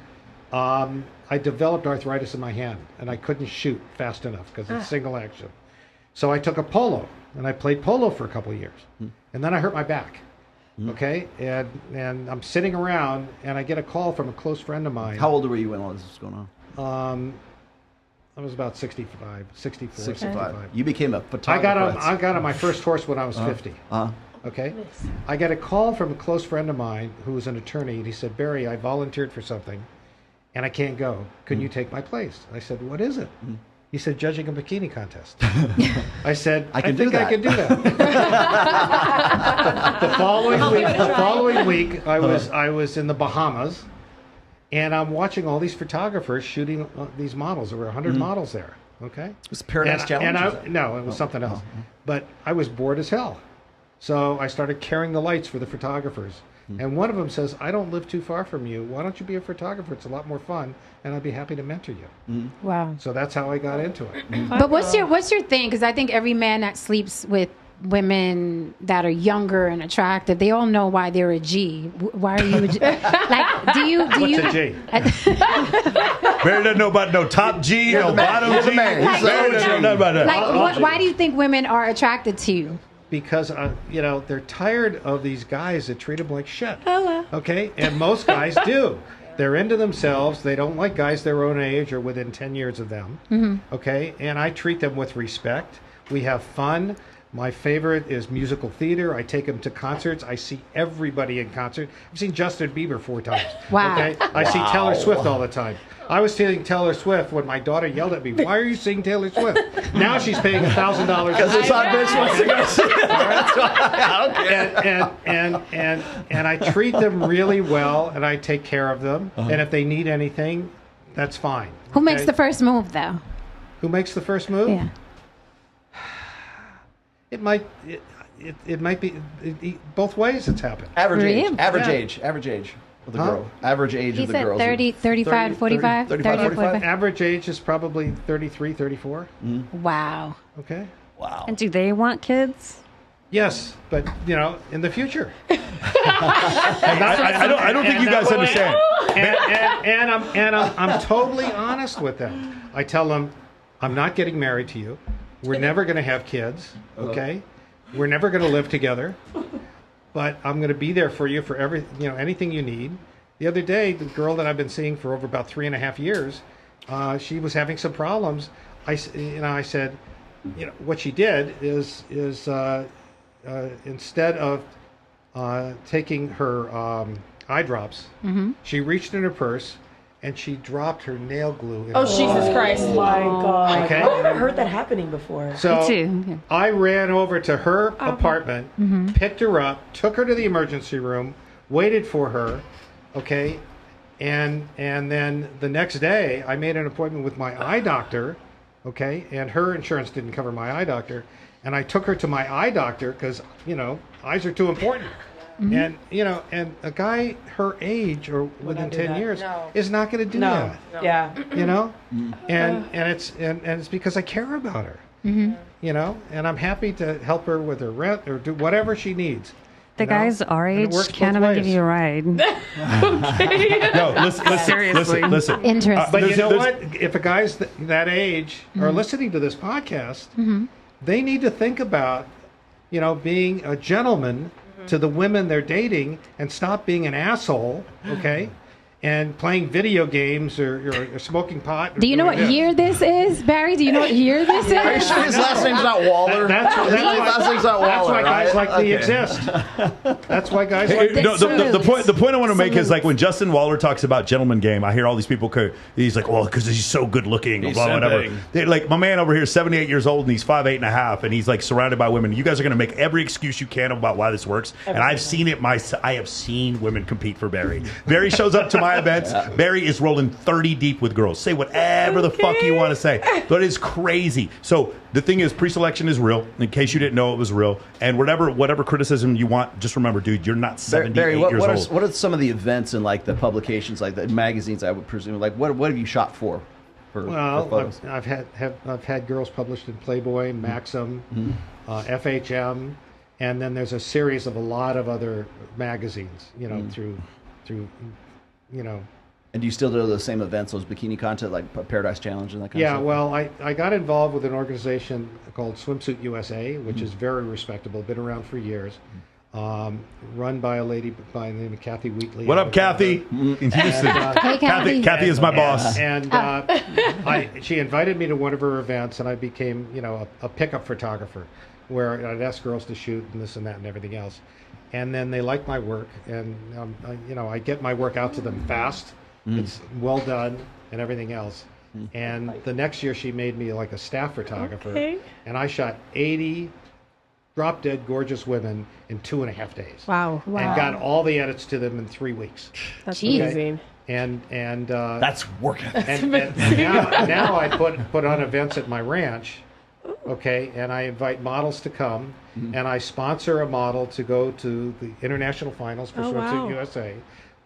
I developed arthritis in my hand, and I couldn't shoot fast enough because it's single action. So I took a polo, and I played polo for a couple of years, and then I hurt my back. Okay, and I'm sitting around, and I get a call from a close friend of mine. How old were you when all this was going on? I was about 64, 65. You became a photographer. I got on my first horse when I was 50. Okay? I got a call from a close friend of mine who was an attorney, and he said, Barry, I volunteered for something, and I can't go. Can you take my place? I said, what is it? He said, judging a bikini contest. I said, I think I can do that. The following week, I was in the Bahamas, and I'm watching all these photographers shooting these models. There were 100 models there. Okay, it was Paradise Challenge. No, it was something else. But I was bored as hell, so I started carrying the lights for the photographers. And one of them says, I don't live too far from you. Why don't you be a photographer? It's a lot more fun, and I'd be happy to mentor you. Wow. So that's how I got into it. But what's your thing? Because I think every man that sleeps with women that are younger and attractive, they all know why they're a G. Why are you a G? Like, do you? What's a G? Barry doesn't know about no top G, no bottom G. Why do you think women are attracted to you? because they're tired of these guys that treat them like shit. Okay, and most guys do. They're into themselves. They don't like guys their own age or within 10 years of them. Okay, and I treat them with respect. We have fun. My favorite is musical theater. I take them to concerts. I see everybody in concert. I've seen Justin Bieber 4 times. Wow. Okay? I see Taylor Swift all the time. I was seeing Taylor Swift when my daughter yelled at me, "Why are you seeing Taylor Swift?" Now she's paying $1,000 because it's on bitch wants to go see it. And I treat them really well, and I take care of them. And if they need anything, that's fine. Who makes the first move, though? Who makes the first move? Yeah. It might be both ways. It's happened. Average Really? age. Average age of the girl. Average age He of the said girls. 30, 35, 45? 35, 45. Average age is probably 33, 34. Wow. Okay. Wow. And do they want kids? Yes, but in the future. I don't think you guys understand. And I'm totally honest with them. I tell them, I'm not getting married to you. We're never going to have kids, okay? We're never going to live together, but I'm going to be there for you for anything you need. The other day, the girl that I've been seeing for over about 3.5 years, she was having some problems. I said, what she did is instead of taking her eye drops, she reached in her purse and she dropped her nail glue. Oh, Jesus Christ. My God. Okay. I've never heard that happening before. So Me too. Yeah. I ran over to her apartment, picked her up, took her to the emergency room, waited for her, okay? And then the next day, I made an appointment with my eye doctor, okay? And her insurance didn't cover my eye doctor. And I took her to my eye doctor because, eyes are too important. And and a guy her age or within 10 years is not going to do that. No. Yeah. And it's because I care about her. And I'm happy to help her with her rent or do whatever she needs. The guys our age can't even give you a ride. No, listen. Interesting. But you know what? If a guy's that age are listening to this podcast, they need to think about, being a gentleman to the women they're dating and stop being an asshole, okay? And playing video games or smoking pot. Do you know what year this is, Barry? Do you know what year this is? Are you sure his last name's not Waller? That's why guys like me Okay. exist. That's why guys like me No, the point I want to make is like when Justin Waller talks about gentleman game, I hear all these people. He's like, well, because he's so good looking, He's blah, whatever. simping. They, like my man over here, is 78 years old, and he's 5'8.5", and he's like surrounded by women. You guys are going to make every excuse you can about why this works, and I've seen it. I have seen women compete for Barry. Barry shows up to my events. Barry is rolling 30 deep with girls. Say whatever the fuck you want to say, but it's crazy. So the thing is, pre-selection is real. In case you didn't know, it was real. And whatever criticism you want, just remember, dude, you're not 78 Barry, years old. what are some of the events in like the publications, like the magazines? I would presume, like what have you shot for photos? I've had girls published in Playboy, Maxim, FHM, and then there's a series of a lot of other magazines. Through. And do you still do the same events, those bikini content, like Paradise Challenge and that kind of Yeah, stuff? well, I got involved with an organization called Swimsuit USA, which is very respectable, been around for years, run by a lady by the name of Kathy Wheatley. What up, Kathy? Hey, Kathy. Kathy is my boss. And she invited me to one of her events, and I became, a pickup photographer, where I'd ask girls to shoot and this and that and everything else. And then they liked my work, and I get my work out to them fast. It's well done and everything else. And the next year she made me like a staff photographer, and I shot 80 drop dead gorgeous women in 2.5 days. Wow. And got all the edits to them in 3 weeks. That's amazing. And that's work ethic. And now I put on events at my ranch. Okay, and I invite models to come, and I sponsor a model to go to the international finals for Swimsuit USA,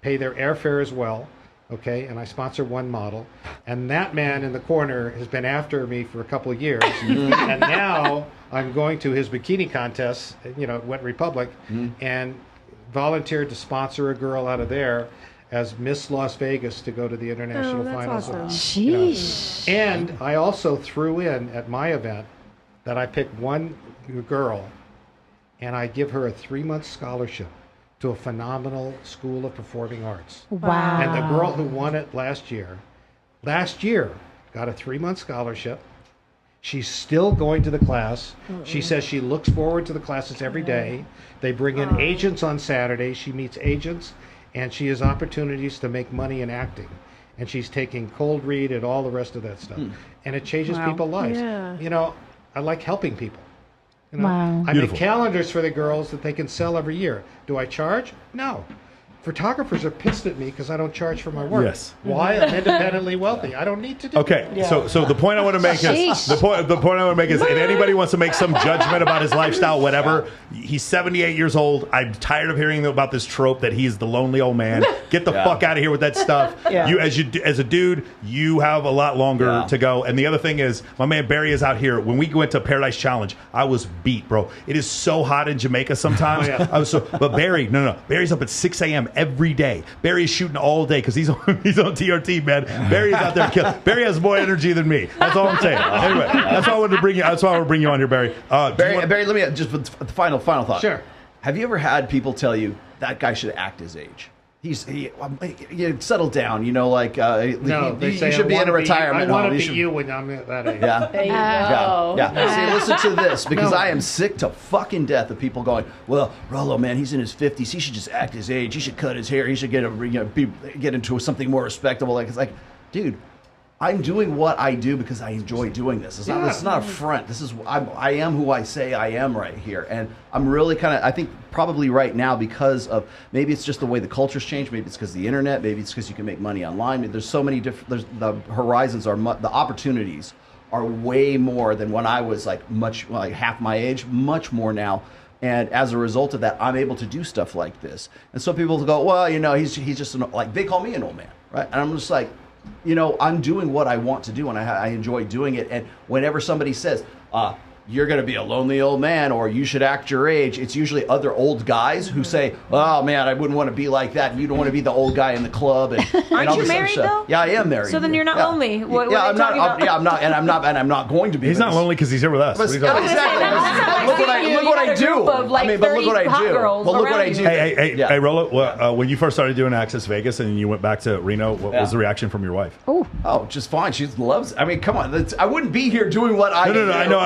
pay their airfare as well, okay, and I sponsor one model, and that man in the corner has been after me for a couple of years, and now I'm going to his bikini contests, at Wet Republic, and volunteered to sponsor a girl out of there as Miss Las Vegas to go to the international finals. Awesome. Sheesh. And I also threw in at my event that I picked one girl and I give her a 3-month scholarship to a phenomenal school of performing arts. Wow. And the girl who won it last year got a 3-month scholarship. She's still going to the class. She says she looks forward to the classes every day. They bring in agents on Saturday. She meets agents, and she has opportunities to make money in acting. And she's taking cold read and all the rest of that stuff. And it changes people's lives. Yeah. You know, I like helping people. You know? Wow. I make calendars for the girls that they can sell every year. Do I charge? No. Photographers are pissed at me because I don't charge for my work. Yes. Why? I'm independently wealthy. I don't need to do Okay, so the point I want to make is the point I want to make is if anybody wants to make some judgment about his lifestyle, whatever, he's 78 years old. I'm tired of hearing about this trope that he's the lonely old man. Get the fuck out of here with that stuff. You as a dude, you have a lot longer to go. And the other thing is, my man Barry is out here. When we went to Paradise Challenge, I was beat, bro. It is so hot in Jamaica sometimes. But Barry, no, Barry's up at 6 a.m. every day. Barry's shooting all day because he's on TRT, man. Barry's out there killing. Barry has more energy than me. That's all I'm saying. Anyway, that's why I wanted to bring you. That's why I want to bring you on here, Barry. Barry, let me just the final thought. Sure. Have you ever had people tell you that guy should act his age? He settle down, you know, like no, you should be in a retirement home. I want to be you when I'm at that age. Yeah. There you go. Yeah. See, listen to this, because I am sick to fucking death of people going, well, Rollo, man, he's in his 50s. He should just act his age. He should cut his hair. He should get into something more respectable. Like, it's like, dude, I'm doing what I do because I enjoy doing this. It's not a front. This is I am who I say I am right here, and I'm really I think probably right now because of maybe it's just the way the culture's changed. Maybe it's because of the internet. Maybe it's because you can make money online. There's so many different. The horizons are the opportunities are way more than when I was like half my age. Much more now. And as a result of that, I'm able to do stuff like this. And so people go, well, you know, he's just they call me an old man, right? And I'm just like, you know, I'm doing what I want to do, and I enjoy doing it. And whenever somebody says, you're going to be a lonely old man, or you should act your age, it's usually other old guys who say, oh, man, I wouldn't want to be like that. And you don't want to be the old guy in the club. And, Aren't all you this other married, stuff. though? Yeah, I am married. So then you're not lonely. What are they talking about? I'm not going to be. He's not lonely because he's here with us. Exactly. Look what I do. But look what I do. Well, look what I do. Hey, Rollo, when you first started doing Access Vegas and you went back to Reno, what was the reaction from your wife? Oh, just fine. She loves it. I mean, come on. I wouldn't be here doing what I do. No, I know.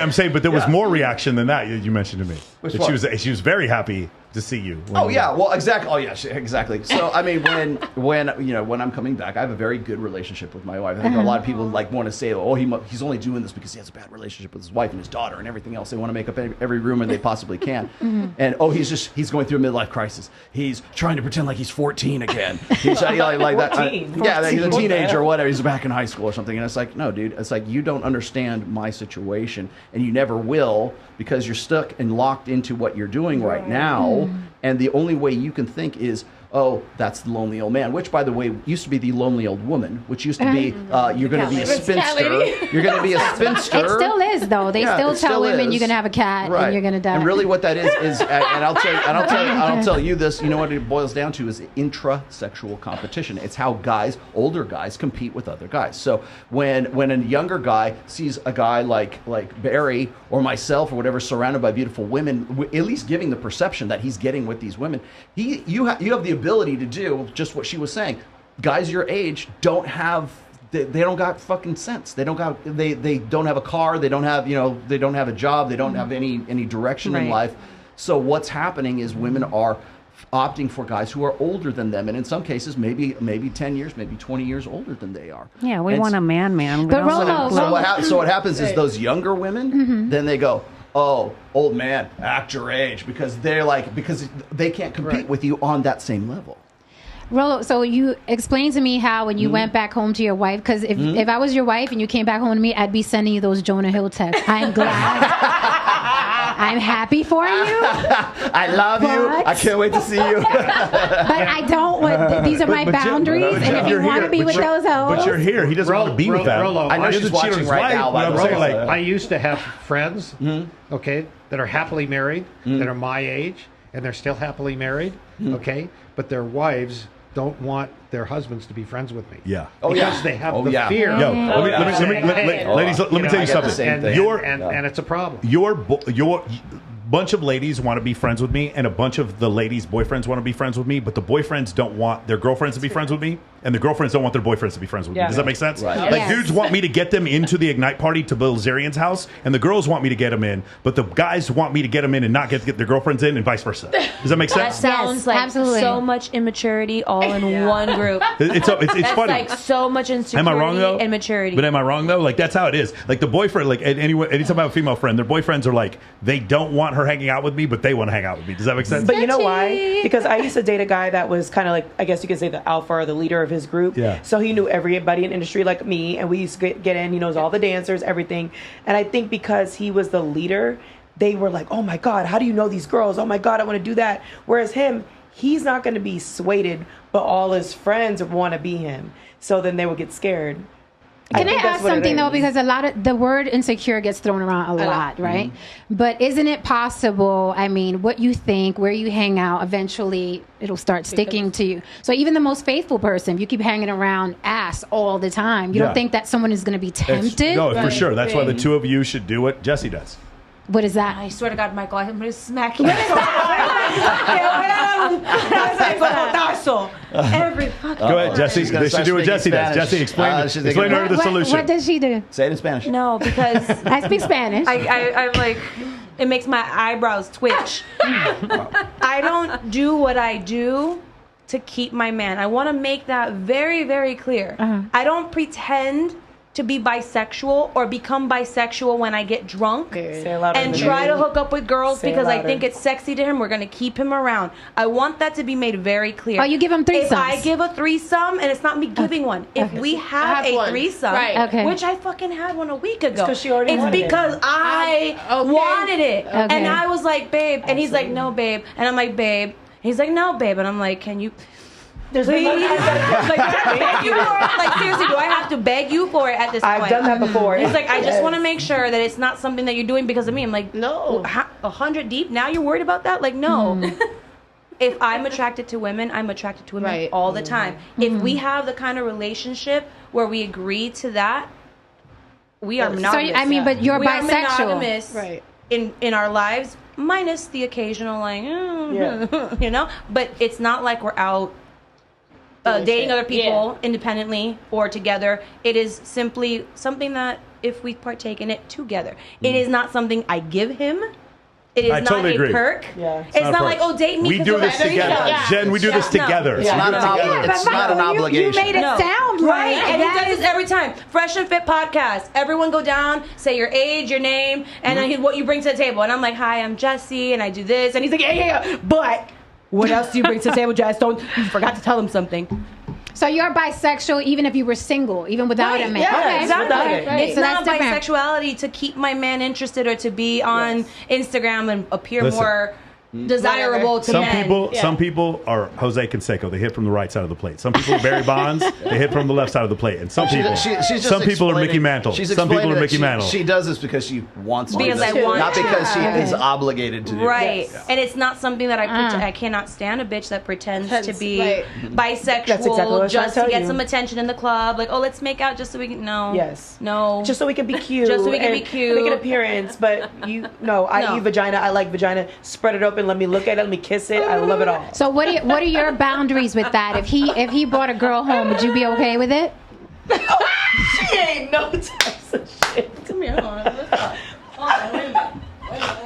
I'm saying, but there was more reaction than that you mentioned to me. She was very happy to see you. Well, exactly. Oh, yeah, exactly. So, I mean, when I'm coming back, I have a very good relationship with my wife. I think a lot of people want to say, oh, he's only doing this because he has a bad relationship with his wife and his daughter and everything else. They want to make up every rumor they possibly can. And he's going through a midlife crisis. He's trying to pretend like he's 14 again. He's like that. 14. He's a teenager or whatever. He's back in high school or something. And it's like, no, dude. It's like you don't understand my situation, and you never will, because you're stuck and locked into what you're doing right now. And the only way you can think is, oh, that's the lonely old man, which, by the way, used to be the lonely old woman, which used to be, you're going to be a spinster. You're going to be a spinster. It still is, though. They still tell women you're going to have a cat and you're going to die. And really what that is, and I'll tell you this, you know what it boils down to is intrasexual competition. It's how older guys compete with other guys. So when a younger guy sees a guy like Barry or myself or whatever surrounded by beautiful women, at least giving the perception that he's getting with these women, you have the ability to do just what she was saying. Guys your age don't have they don't got fucking sense. They don't have a car, they don't have a job, they don't have any direction in life. So what's happening is women are opting for guys who are older than them, and in some cases maybe 10 years, maybe 20 years older than they are. Yeah, we want a man. But Rollo, so what happens is those younger women, then they go, oh, old man, act your age, because they can't compete with you on that same level. Rollo, so you explained to me how when you went back home to your wife, because if I was your wife and you came back home to me, I'd be sending you those Jonah Hill texts. I'm glad. I'm happy for you. I love you. I can't wait to see you. But I don't want, these are my boundaries, and if you want to be with those hoes. But you're here. He doesn't want to be with that. Rollo, I know she's watching right now. I used to have friends, okay, that are happily married, that are my age, and they're still happily married, okay, but their wives don't want their husbands to be friends with me. Yeah. Because they have the fear. Yo, ladies, let me tell you something. And it's a problem. bunch of ladies want to be friends with me, and a bunch of the ladies' boyfriends want to be friends with me, but the boyfriends don't want their girlfriends to be friends with me, and the girlfriends don't want their boyfriends to be friends with me. Does that make sense? Right. Like, dudes want me to get them into the Ignite party to Bill Zarian's house, and the girls want me to get them in, but the guys want me to get them in and not get their girlfriends in, and vice versa. Does that make sense? That sounds like so much immaturity all in one group. It's That's funny. like so much insecurity Am I wrong though? and maturity. But am I wrong though? Like, that's how it is. Like, the boyfriend, like, anytime I have a female friend, their boyfriends are like, they don't want her hanging out with me, but they want to hang out with me. Does that make sense? But you know why? Because I used to date a guy that was kind of like, I guess you could say, the alpha or the leader of his group. Yeah. So he knew everybody in the industry like me, and we used to get in. He knows all the dancers, everything. And I think because he was the leader, they were like, oh my God, how do you know these girls? Oh my God, I want to do that. Whereas him, he's not going to be swayed, but all his friends want to be him. So then they would get scared. Can I ask something though? Because a lot of the word insecure gets thrown around a lot, right? But isn't it possible? I mean, what you think, where you hang out, eventually it'll start sticking to you. So even the most faithful person, if you keep hanging around ass all the time, you don't think that someone is going to be tempted? No, for sure. That's why the two of you should do what Jesse does. What is that? I swear to God, Michael, I'm going to smack you. Every fucking Go ahead, Jesse. They should do what Jesse does. Jesse, explain to her the solution. What does she do? Say it in Spanish. No, because I speak Spanish. I'm like, it makes my eyebrows twitch. I don't do what I do to keep my man. I want to make that very, very clear. I don't pretend to be bisexual or become bisexual when I get drunk and try to hook up with girls because I think it's sexy to him. We're going to keep him around. I want that to be made very clear. Oh, you give him threesomes? If I give a threesome, and it's not me giving one. If we have a threesome, which I fucking had one a week ago, it's because I wanted it. And I was like, babe. And he's like, no, babe. And I'm like, babe. And he's like, no, babe. And I'm like, can you... Please. Like, beg you for it? Like, seriously, do I have to beg you for it at this point? I've done that before. He's like, I just want to make sure that it's not something that you're doing because of me. I'm like, no. 100 deep? Now you're worried about that? Like, no. If I'm attracted to women, I'm attracted to women all the time. If we have the kind of relationship where we agree to that, we are monogamous. So, I mean, but you're bisexual. We are monogamous in our lives, minus the occasional, like, you know? But it's not like we're out dating other people independently or together. It is simply something that if we partake in it together. It is not something I give him. It is not a perk. It's not like, oh, date me. We do this together. Jen, we do this together. It's not an obligation. You made it sound right. And he does this every time. Fresh and Fit podcast. Everyone go down, say your age, your name, and then what you bring to the table. And I'm like, hi, I'm Jesse, and I do this. And he's like, yeah. But what else do you bring to the table, Jess? You forgot to tell him something. So you're bisexual even if you were single, even without a man. Yeah, exactly. It's So not that's different. bisexuality to keep my man interested or to be on Instagram and appear more desirable to men. Some people are Jose Canseco. They hit from the right side of the plate. Some people are Barry Bonds. They hit from the left side of the plate. And some people are Mickey Mantle. Some people are Mickey Mantle. She does this because she wants to. Because I want not to. because she is obligated to do. Right. And it's not something that I cannot stand a bitch that pretends to be bisexual just to get some attention in the club. Like, oh, let's make out just so we can. No. Yes. No. Just so we can be cute. Just so we can be cute. Make an appearance. But I eat vagina. I like vagina. Spread it open. Let me look at it. Let me kiss it. I love it all. So what are your boundaries with that? If he brought a girl home, would you be okay with it? She ain't no types of shit. Come here, hold on. Let's talk. Hold on, wait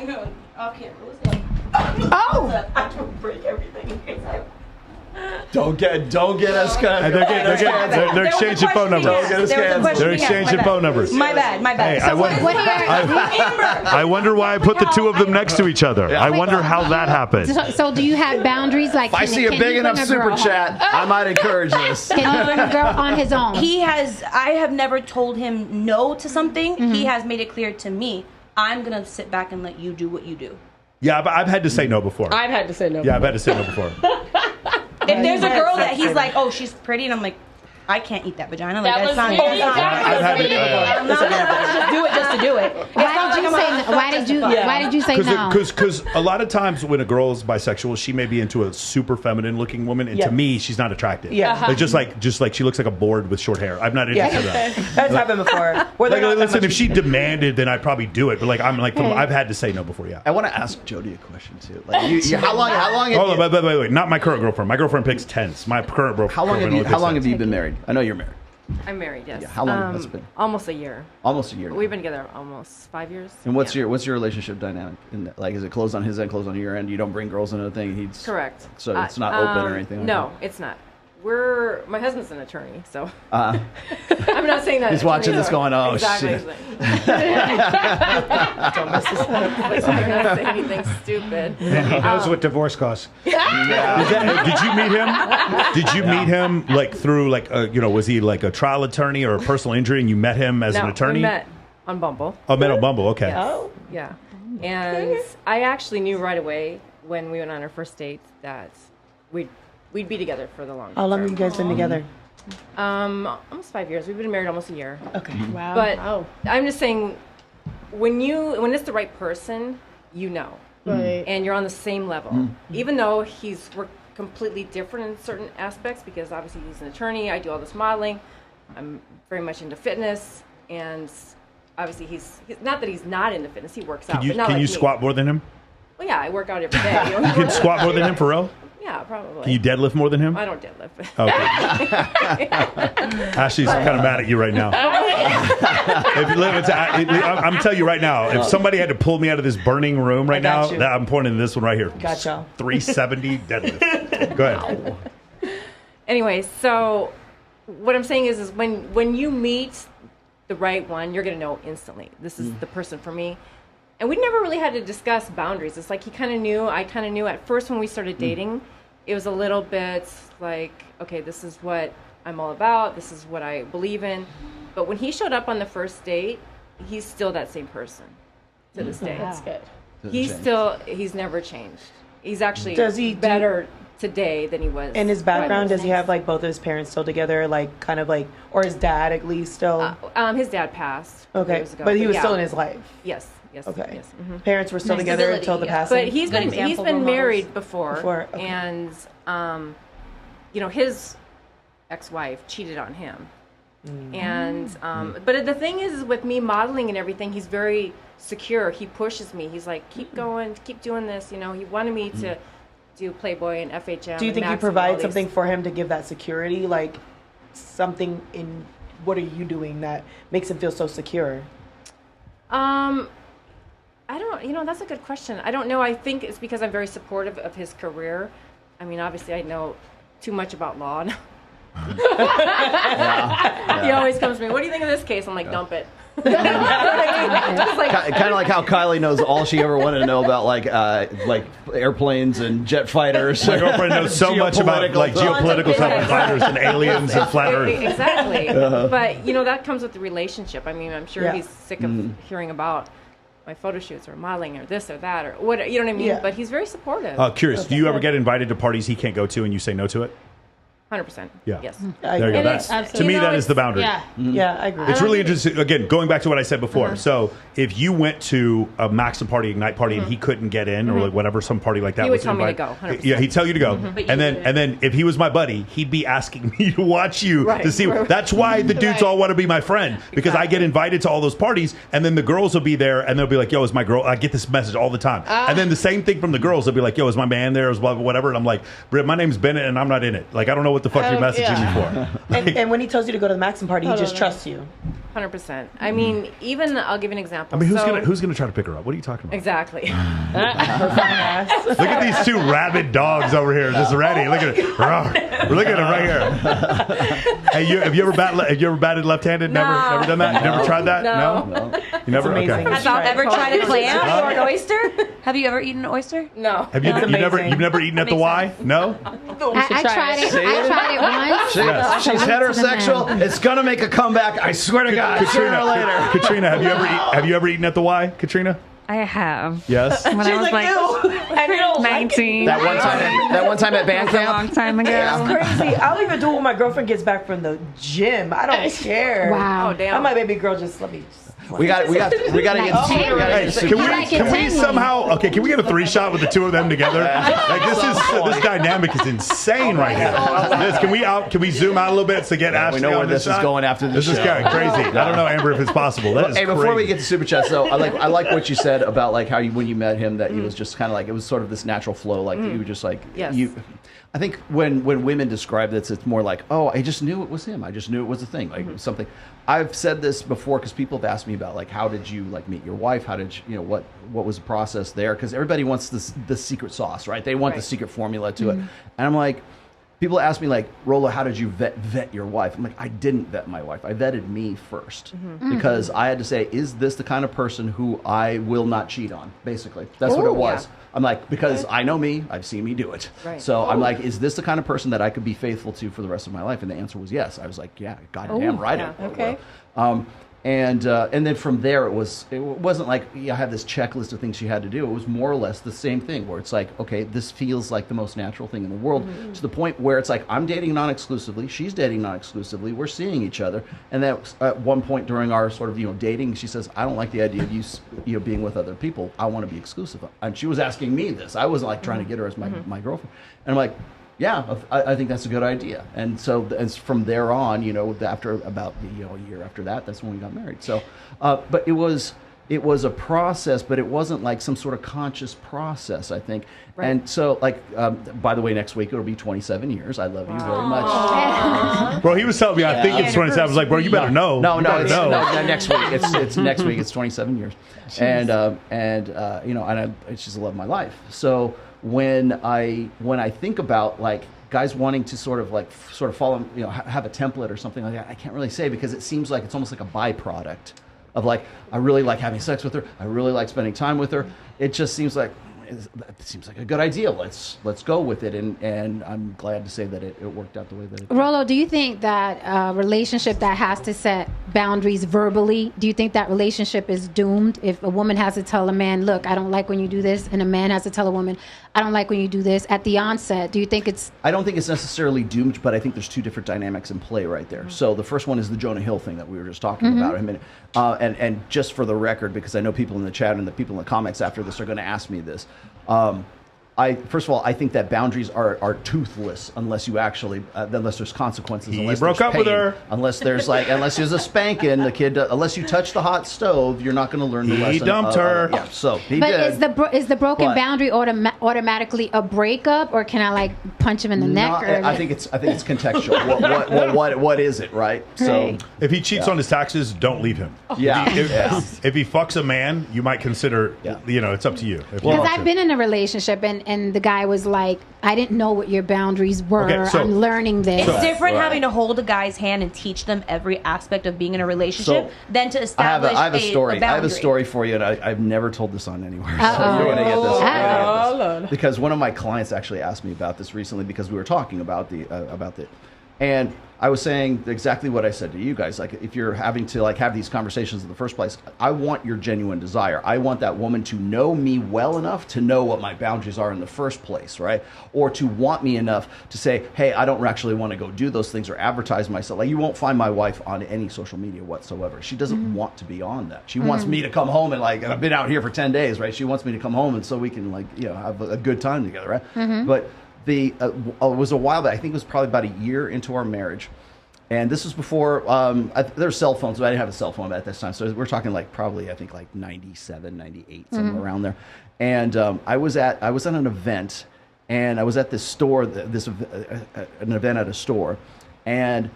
a minute. Off camera. What's up? Oh! I can break everything. Don't get us kind of. They're exchanging phone numbers. They're exchanging phone numbers. My bad. Hey, I wonder why I put the two of them next to each other. I wonder how that happened. So do you have boundaries? Like, if I see a big enough super chat, I might encourage this. Can he bring a girl on his own? I have never told him no to something. He has made it clear to me, I'm going to sit back and let you do what you do. Yeah, but I've had to say no before. I've had to say no. Yeah, I've had to say no before. If there's a girl that he's like, oh, she's pretty, and I'm like, I can't eat that vagina. Like, That was that's me. not. I've had it. I'm not just do it just to do it. Why did you say no? Because a lot of times when a girl is bisexual, she may be into a super feminine looking woman, and to me, she's not attractive. Yeah. Like, just like she looks like a board with short hair. I'm not into that. That's happened before. Where they're not that listen, much if she demanded, then I'd probably do it. But like, I've had to say no before. Yeah. I want to ask Jody a question too. Like, how long? Hold on, wait. Not my current girlfriend. My girlfriend picks tents. My current girlfriend. How long have you been married? I know you're married. I'm married, yes. Yeah, how long has it been? Almost a year. Almost a year. We've been together almost 5 years. And what's your relationship dynamic? Like, is it closed on his end, closed on your end? You don't bring girls into the thing. He's correct. So it's not open or anything. No, it's not. My husband's an attorney, so I'm not saying that. He's watching this going, oh exactly. shit. Don't mess this up. I'm not gonna say anything stupid. And he knows what divorce costs. Did you meet him? Did you meet him like through was he like a trial attorney or a personal injury, and you met him as an attorney? We met on Bumble. Oh, met on Bumble. Okay. Yes. Oh, yeah. And I actually knew right away when we went on our first date that we'd be together for the long term. How long have you guys been together? Almost 5 years. We've been married almost a year. Okay. Wow. But I'm just saying, when it's the right person, you know, Right. and you're on the same level. Even though we're completely different in certain aspects, because obviously he's an attorney. I do all this modeling. I'm very much into fitness, and obviously he's not that he's not into fitness. He works out. But not Can like you me. squat more than him? Well, yeah, I work out every day. You You can squat more than him for real? Yeah, probably. Can you deadlift more than him? I don't deadlift. Okay. Ashley's kind of mad at you right now. I'm telling you right now, if somebody had to pull me out of this burning room right now, I'm pointing to this one right here. Gotcha. 370 deadlift. Go ahead. Anyway, so what I'm saying is when you meet the right one, you're going to know instantly, this is the person for me. And we never really had to discuss boundaries. It's like he kind of knew, I kind of knew. At first when we started dating, it was a little bit like, okay, this is what I'm all about. This is what I believe in. But when he showed up on the first date, he's still that same person to this day. That's good. He's never changed. He's actually better today than he was. In his background, does he have like both of his parents still together, like kind of like, or his dad at least still? His dad passed. Okay, years ago, but he was still in his life. Yes. Yes. Okay. Yes. Parents were still together until the passing. But he's been married before. Okay. And his ex-wife cheated on him. And but the thing is with me modeling and everything, he's very secure. He pushes me. He's like, keep going, keep doing this. He wanted me to do Playboy and FHM. Do you think you provide something for him to give that security, like something in what are you doing that makes him feel so secure? I don't, that's a good question. I don't know. I think it's because I'm very supportive of his career. I mean, obviously I know too much about law. He always comes to me, what do you think of this case? I'm like, dump it. Kind of like how Kylie knows all she ever wanted to know about like airplanes and jet fighters. My girlfriend knows so much about like geopolitical stuff and fighters and aliens and flat Earth. Exactly. But that comes with the relationship. I mean, I'm sure he's sick of hearing about my photo shoots or modeling or this or that or what, you know what I mean? But he's very supportive. Curious, do you ever get invited to parties he can't go to and you say no to it? 100%. Yeah. Yes. There you go. To me, that is the boundary. Yeah. Yeah, I agree. It's really interesting. Again, going back to what I said before. So, if you went to a Maxim party, Ignite party, and he couldn't get in, or like whatever, some party like that, he would tell me to go. 100%. Yeah, he'd tell you to go, and then if he was my buddy, he'd be asking me to watch you to see. That's why the dudes all want to be my friend because I get invited to all those parties, and then the girls will be there, and they'll be like, "Yo, is my girl?" I get this message all the time, and then the same thing from the girls. They'll be like, "Yo, is my man there?" Is whatever, and I'm like, "Britt, my name's Bennett, and I'm not in it. Like, I don't know what the fuck you're messaging." For. And when he tells you to go to the Maxim party, he just trusts you. 100%. I mean, even I'll give you an example. I mean, who's gonna try to pick her up? What are you talking about? Exactly. Look at these two rabid dogs over here, just ready. Look at it. We're looking at them right here. Hey, have you ever batted left-handed? No. Never done that? No. Never tried that? No. You never? Amazing. Okay. Have you ever tried a clam or an oyster? Have you ever eaten an oyster? No. Have you never eaten at the Y? No? I tried it. I tried it once. She's heterosexual. It's gonna make a comeback. I swear to God. Sooner or later. Katrina, have you ever eaten at the Y? Katrina? I have. Yes. When I was like and you don't 19. That one time at band That was a camp. long time ago. That's crazy. I'll even do it when my girlfriend gets back from the gym. I don't care. Wow. Oh, damn. I'm like, baby girl, just let me. We got to get. Hey, can we get a 3-shot with the two of them together? Like this dynamic is insane right here. Can we zoom out a little bit to get Ashley? We know where this is going after this. This is going crazy. I don't know, Amber, if it's possible. That is hey, before crazy. we get to super chats, though, I like what you said about like how you, when you met him, that he was just kind of like, it was sort of this natural flow, like you were just like you. I think when women describe this, it's more like, oh, I just knew it was him. I just knew it was a thing, like something. I've said this before because people have asked me about like, how did you like meet your wife? How did you know what was the process there? Because everybody wants the secret sauce, right? They want the secret formula to it, and I'm like. People ask me like, Rolo, how did you vet your wife? I'm like, I didn't vet my wife. I vetted me first because I had to say, is this the kind of person who I will not cheat on? Basically, that's what it was. Yeah. I'm like, because I know me, I've seen me do it. Right. So I'm like, is this the kind of person that I could be faithful to for the rest of my life? And the answer was yes. I was like, yeah, goddamn right. Okay. And then from there, it wasn't like I had this checklist of things she had to do. It was more or less the same thing where it's like, okay, this feels like the most natural thing in the world to the point where it's like I'm dating non-exclusively, she's dating non-exclusively, we're seeing each other. And then at one point during our sort of dating, she says, I don't like the idea of you being with other people. I want to be exclusive. And she was asking me this. I wasn't like trying to get her as my girlfriend. And I'm like, yeah, I think that's a good idea. And so from there on, after about a year after that, that's when we got married. So, but it was a process, but it wasn't like some sort of conscious process, I think. Right. And so, like, by the way, next week it'll be 27 years. I love you very much. Bro, he was telling me, I think it's 27. I was like, bro, you better know. No, next week. It's next week. It's 27 years. Jeez. And I just love my life. So. When I think about like guys wanting to sort of follow, have a template or something like that, I can't really say because it seems like it's almost like a byproduct of like, I really like having sex with her. I really like spending time with her. It just seems like a good idea. Let's go with it. And I'm glad to say that it worked out the way that it did. Rolo, do you think that a relationship that has to set boundaries verbally, do you think that relationship is doomed? If a woman has to tell a man, look, I don't like when you do this, and a man has to tell a woman, I don't like when you do this at the onset, do you think it's... I don't think it's necessarily doomed, but I think there's two different dynamics in play right there. So the first one is the Jonah Hill thing that we were just talking about a minute. And just for the record, because I know people in the chat and the people in the comments after this are going to ask me this. First of all, I think that boundaries are toothless unless you actually, unless there's consequences. He broke up with her. Unless there's a spanking, the kid. Unless you touch the hot stove, you're not going to learn the lesson. He dumped her. Yeah, so he but did. Is the broken boundary automatically a breakup, or can I like punch him in the neck? I think it's contextual. What is it, right? So if he cheats on his taxes, don't leave him. If he fucks a man, you might consider. It's up to you. Because I've been in a relationship and the guy was like, I didn't know what your boundaries were. Okay, I'm learning this. It's different having to hold a guy's hand and teach them every aspect of being in a relationship than to establish I have a story. boundary. I have a story for you, and I've never told this on anywhere. So you're going to get this. Because one of my clients actually asked me about this recently because we were talking about and I was saying exactly what I said to you guys. Like, if you're having to have these conversations in the first place, I want your genuine desire. I want that woman to know me well enough to know what my boundaries are in the first place, right? Or to want me enough to say, hey, I don't actually want to go do those things or advertise myself. Like, you won't find my wife on any social media whatsoever. She doesn't want to be on that. She wants me to come home and I've been out here for 10 days, right? She wants me to come home and so we can have a good time together, right? But it was a while back. I think it was probably about a year into our marriage. And this was before there were cell phones, but I didn't have a cell phone at this time. So we're talking probably 97, 98, somewhere around there. And I was at an event, and I was at this store, an event at a store, and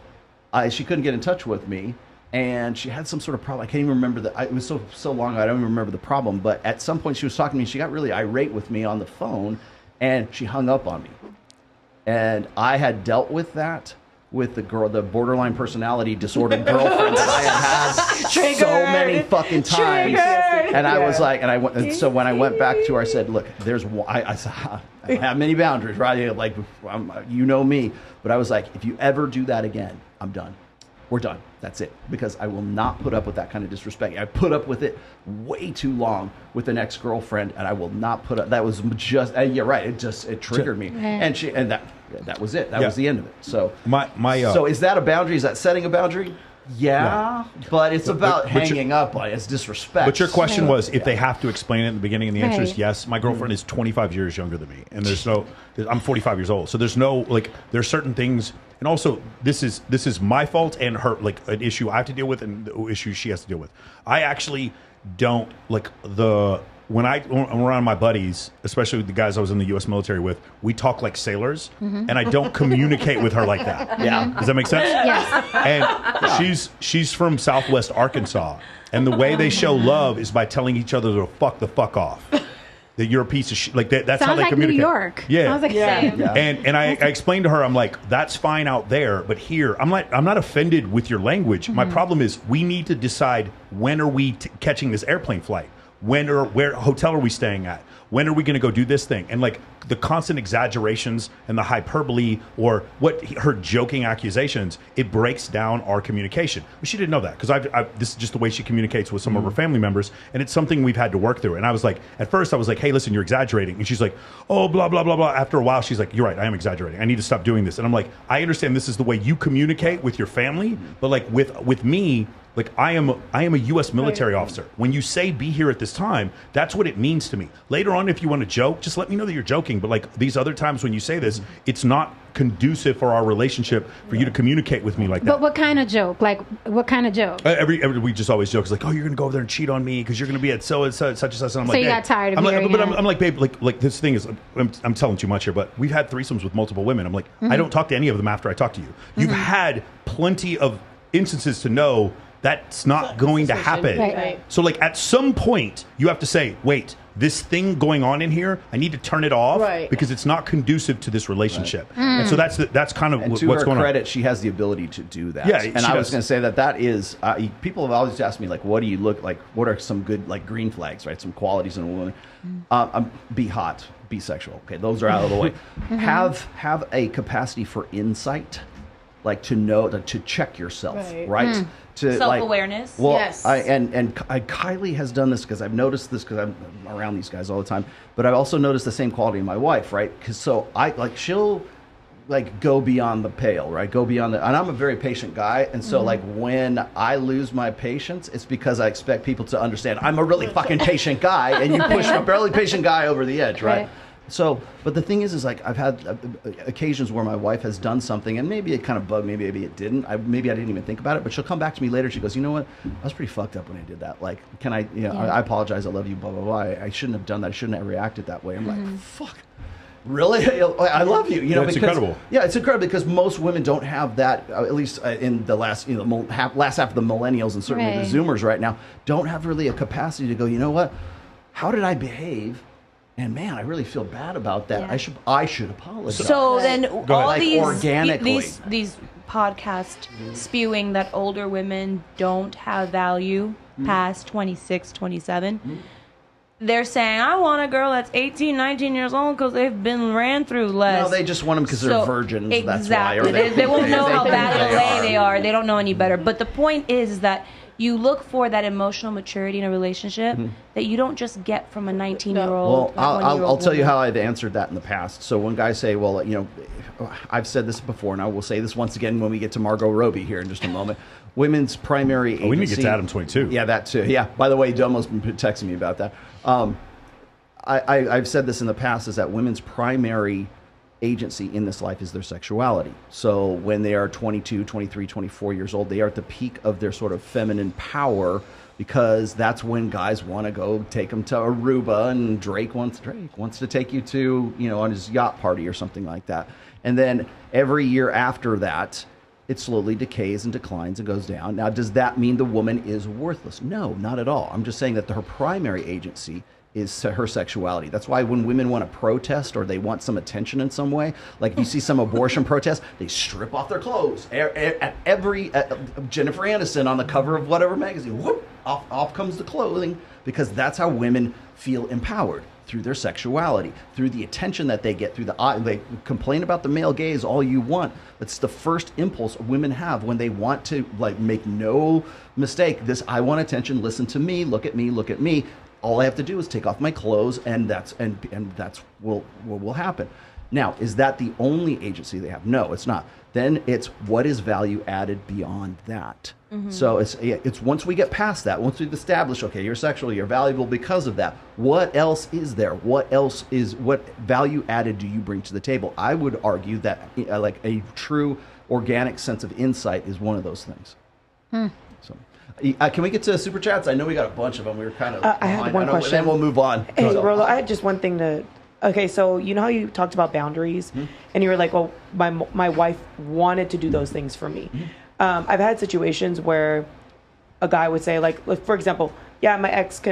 she couldn't get in touch with me. And she had some sort of problem. I can't even remember it was so long ago, I don't even remember the problem. But at some point she was talking to me, she got really irate with me on the phone, and she hung up on me. And I had dealt with that with the borderline personality disordered girlfriend that I had so many fucking times. And I was like, so when I went back to her, I said, look, I don't have many boundaries, right? Like, you know me. But I was like, if you ever do that again, I'm done. we're done. That's it. Because I will not put up with that kind of disrespect. I put up with it way too long with an ex-girlfriend, and I will not put up. That was just you're right. It triggered me, and that was it. That was the end of it. So so is that a boundary? Is that setting a boundary? Yeah, but it's about hanging up on it. It's disrespect. But your question was if they have to explain it in the beginning, and the answer is yes. My girlfriend is 25 years younger than me, and I'm 45 years old, so there's no there's certain things, and also this is my fault and her, like an issue I have to deal with and the issue she has to deal with. I actually don't when I'm around my buddies, especially with the guys I was in the U.S. military with, we talk like sailors, and I don't communicate with her like that. Yeah, does that make sense? Yes. And she's from Southwest Arkansas, and the way they show love is by telling each other to fuck the fuck off. That you're a piece of shit. Like that's Sounds how they like communicate. New York. Yeah. Sounds like same. Yeah. And I explained to her, I'm like, that's fine out there, but here, I'm not offended with your language. My problem is we need to decide when are we catching this airplane flight. Where hotel are we staying at? When are we going to go do this thing? And like the constant exaggerations and the hyperbole or her joking accusations, it breaks down our communication. But she didn't know that because this is just the way she communicates with some of her family members, and it's something we've had to work through. And I was like, at first I was like, hey, listen, you're exaggerating. And she's like, oh, blah, blah, blah, blah. After a while, she's like, you're right, I am exaggerating. I need to stop doing this. And I'm like, I understand this is the way you communicate with your family, but like with me, like I am a U.S. military officer. When you say be here at this time, that's what it means to me. Later on, if you want to joke, just let me know that you're joking. But like these other times when you say this, it's not conducive for our relationship for you to communicate with me like that. But what kind of joke? Like what kind of joke? We just always joke. It's like, oh, you're gonna go over there and cheat on me because you're gonna be at such and such. And I'm like, you got tired of hearing it. I'm like, babe, like this thing is, I'm telling too much here, but we've had threesomes with multiple women. I'm like, I don't talk to any of them after I talk to you. You've had plenty of instances to know that's not going to happen. Right. So like at some point you have to say, wait, this thing going on in here, I need to turn it off because it's not conducive to this relationship. And so that's kind of what's going on. To her credit, she has the ability to do that. Yeah, and I was going to say that is people have always asked me like, what do you look like? What are some good like green flags, right? Some qualities in a woman. Be hot, be sexual. Okay, those are out of the way. Have a capacity for insight, like to know to check yourself, right? To self-awareness. Yes. Kylie has done this because I've noticed this because I'm around these guys all the time. But I've also noticed the same quality in my wife, right? Because she'll like go beyond the pale, right? Go beyond and I'm a very patient guy, and so like when I lose my patience, it's because I expect people to understand I'm a really fucking patient guy, and you push a barely patient guy over the edge, right? So, but the thing is like I've had occasions where my wife has done something, and maybe it kind of bugged me, maybe it didn't. Maybe I didn't even think about it, but she'll come back to me later. She goes, you know what? I was pretty fucked up when I did that. Like, can I? I apologize. I love you. Blah blah blah. I shouldn't have done that. I shouldn't have reacted that way. I'm like, fuck. Really? I love you. You know, it's incredible. Yeah, it's incredible because most women don't have that. At least in the last, last half of the millennials and certainly the Zoomers right now don't have really a capacity to go. You know what? How did I behave? And man, I really feel bad about that. Yeah. I should apologize. So then all like these organically. these podcasts spewing that older women don't have value past 26, 27. They're saying, I want a girl that's 18, 19 years old because they've been ran through less. No, they just want them because they're virgins. Exactly. That's why. They won't know how bad of a lay they are. They don't know any better. But the point is that you look for that emotional maturity in a relationship that you don't just get from a 19-year-old. Well, I'll tell you how I've answered that in the past. So when guys say, well, I've said this before, and I will say this once again when we get to Margot Robbie here in just a moment. Women's primary agency. We need to get to Adam 22. Yeah, that too. Yeah. By the way, Domo's been texting me about that. I've said this in the past, is that women's primary agency in this life is their sexuality. So when they are 22, 23, 24 years old, they are at the peak of their sort of feminine power, because that's when guys want to go take them to Aruba, and Drake wants to take you to, on his yacht party or something like that. And then every year after that, it slowly decays and declines and goes down. Now, does that mean the woman is worthless? No, not at all. I'm just saying that her primary agency is her sexuality. That's why when women want to protest or they want some attention in some way, like if you see some abortion protest, they strip off their clothes. At every Jennifer Aniston on the cover of whatever magazine, whoop, off comes the clothing, because that's how women feel empowered. through their sexuality, through the attention that they get, through the eye. They complain about the male gaze all you want. That's the first impulse women have when they want to, like, make no mistake. This, I want attention. Listen to me. Look at me. Look at me. All I have to do is take off my clothes, and that's what will happen. Now, is that the only agency they have? No, it's not. Then it's what is value added beyond that. So it's once we get past that, once we've established, okay, you're sexual, you're valuable because of that. What else is there? What value added do you bring to the table? I would argue that like a true organic sense of insight is one of those things. So. Can we get to super chats? I know we got a bunch of them. We were kind of. I had one question. Then we'll move on. Hey, Rolo, I had just one thing to. Okay, so you know how you talked about boundaries, and you were like, "Well, my wife wanted to do those things for me." I've had situations where a guy would say, like, for example, yeah, my ex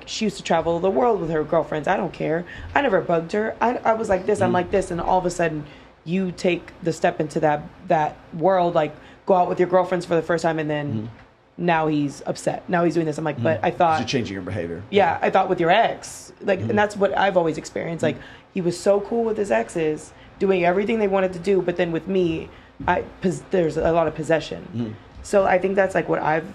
she used to travel the world with her girlfriends. I don't care. I never bugged her. I was like this. I'm like this, and all of a sudden, you take the step into that world, like go out with your girlfriends for the first time, and then. Now he's upset. Now he's doing this. I'm like, but I thought you're changing your behavior. Yeah, I thought with your ex, like, and that's what I've always experienced. Like, he was so cool with his exes, doing everything they wanted to do, but then with me, there's a lot of possession. So I think that's like what I've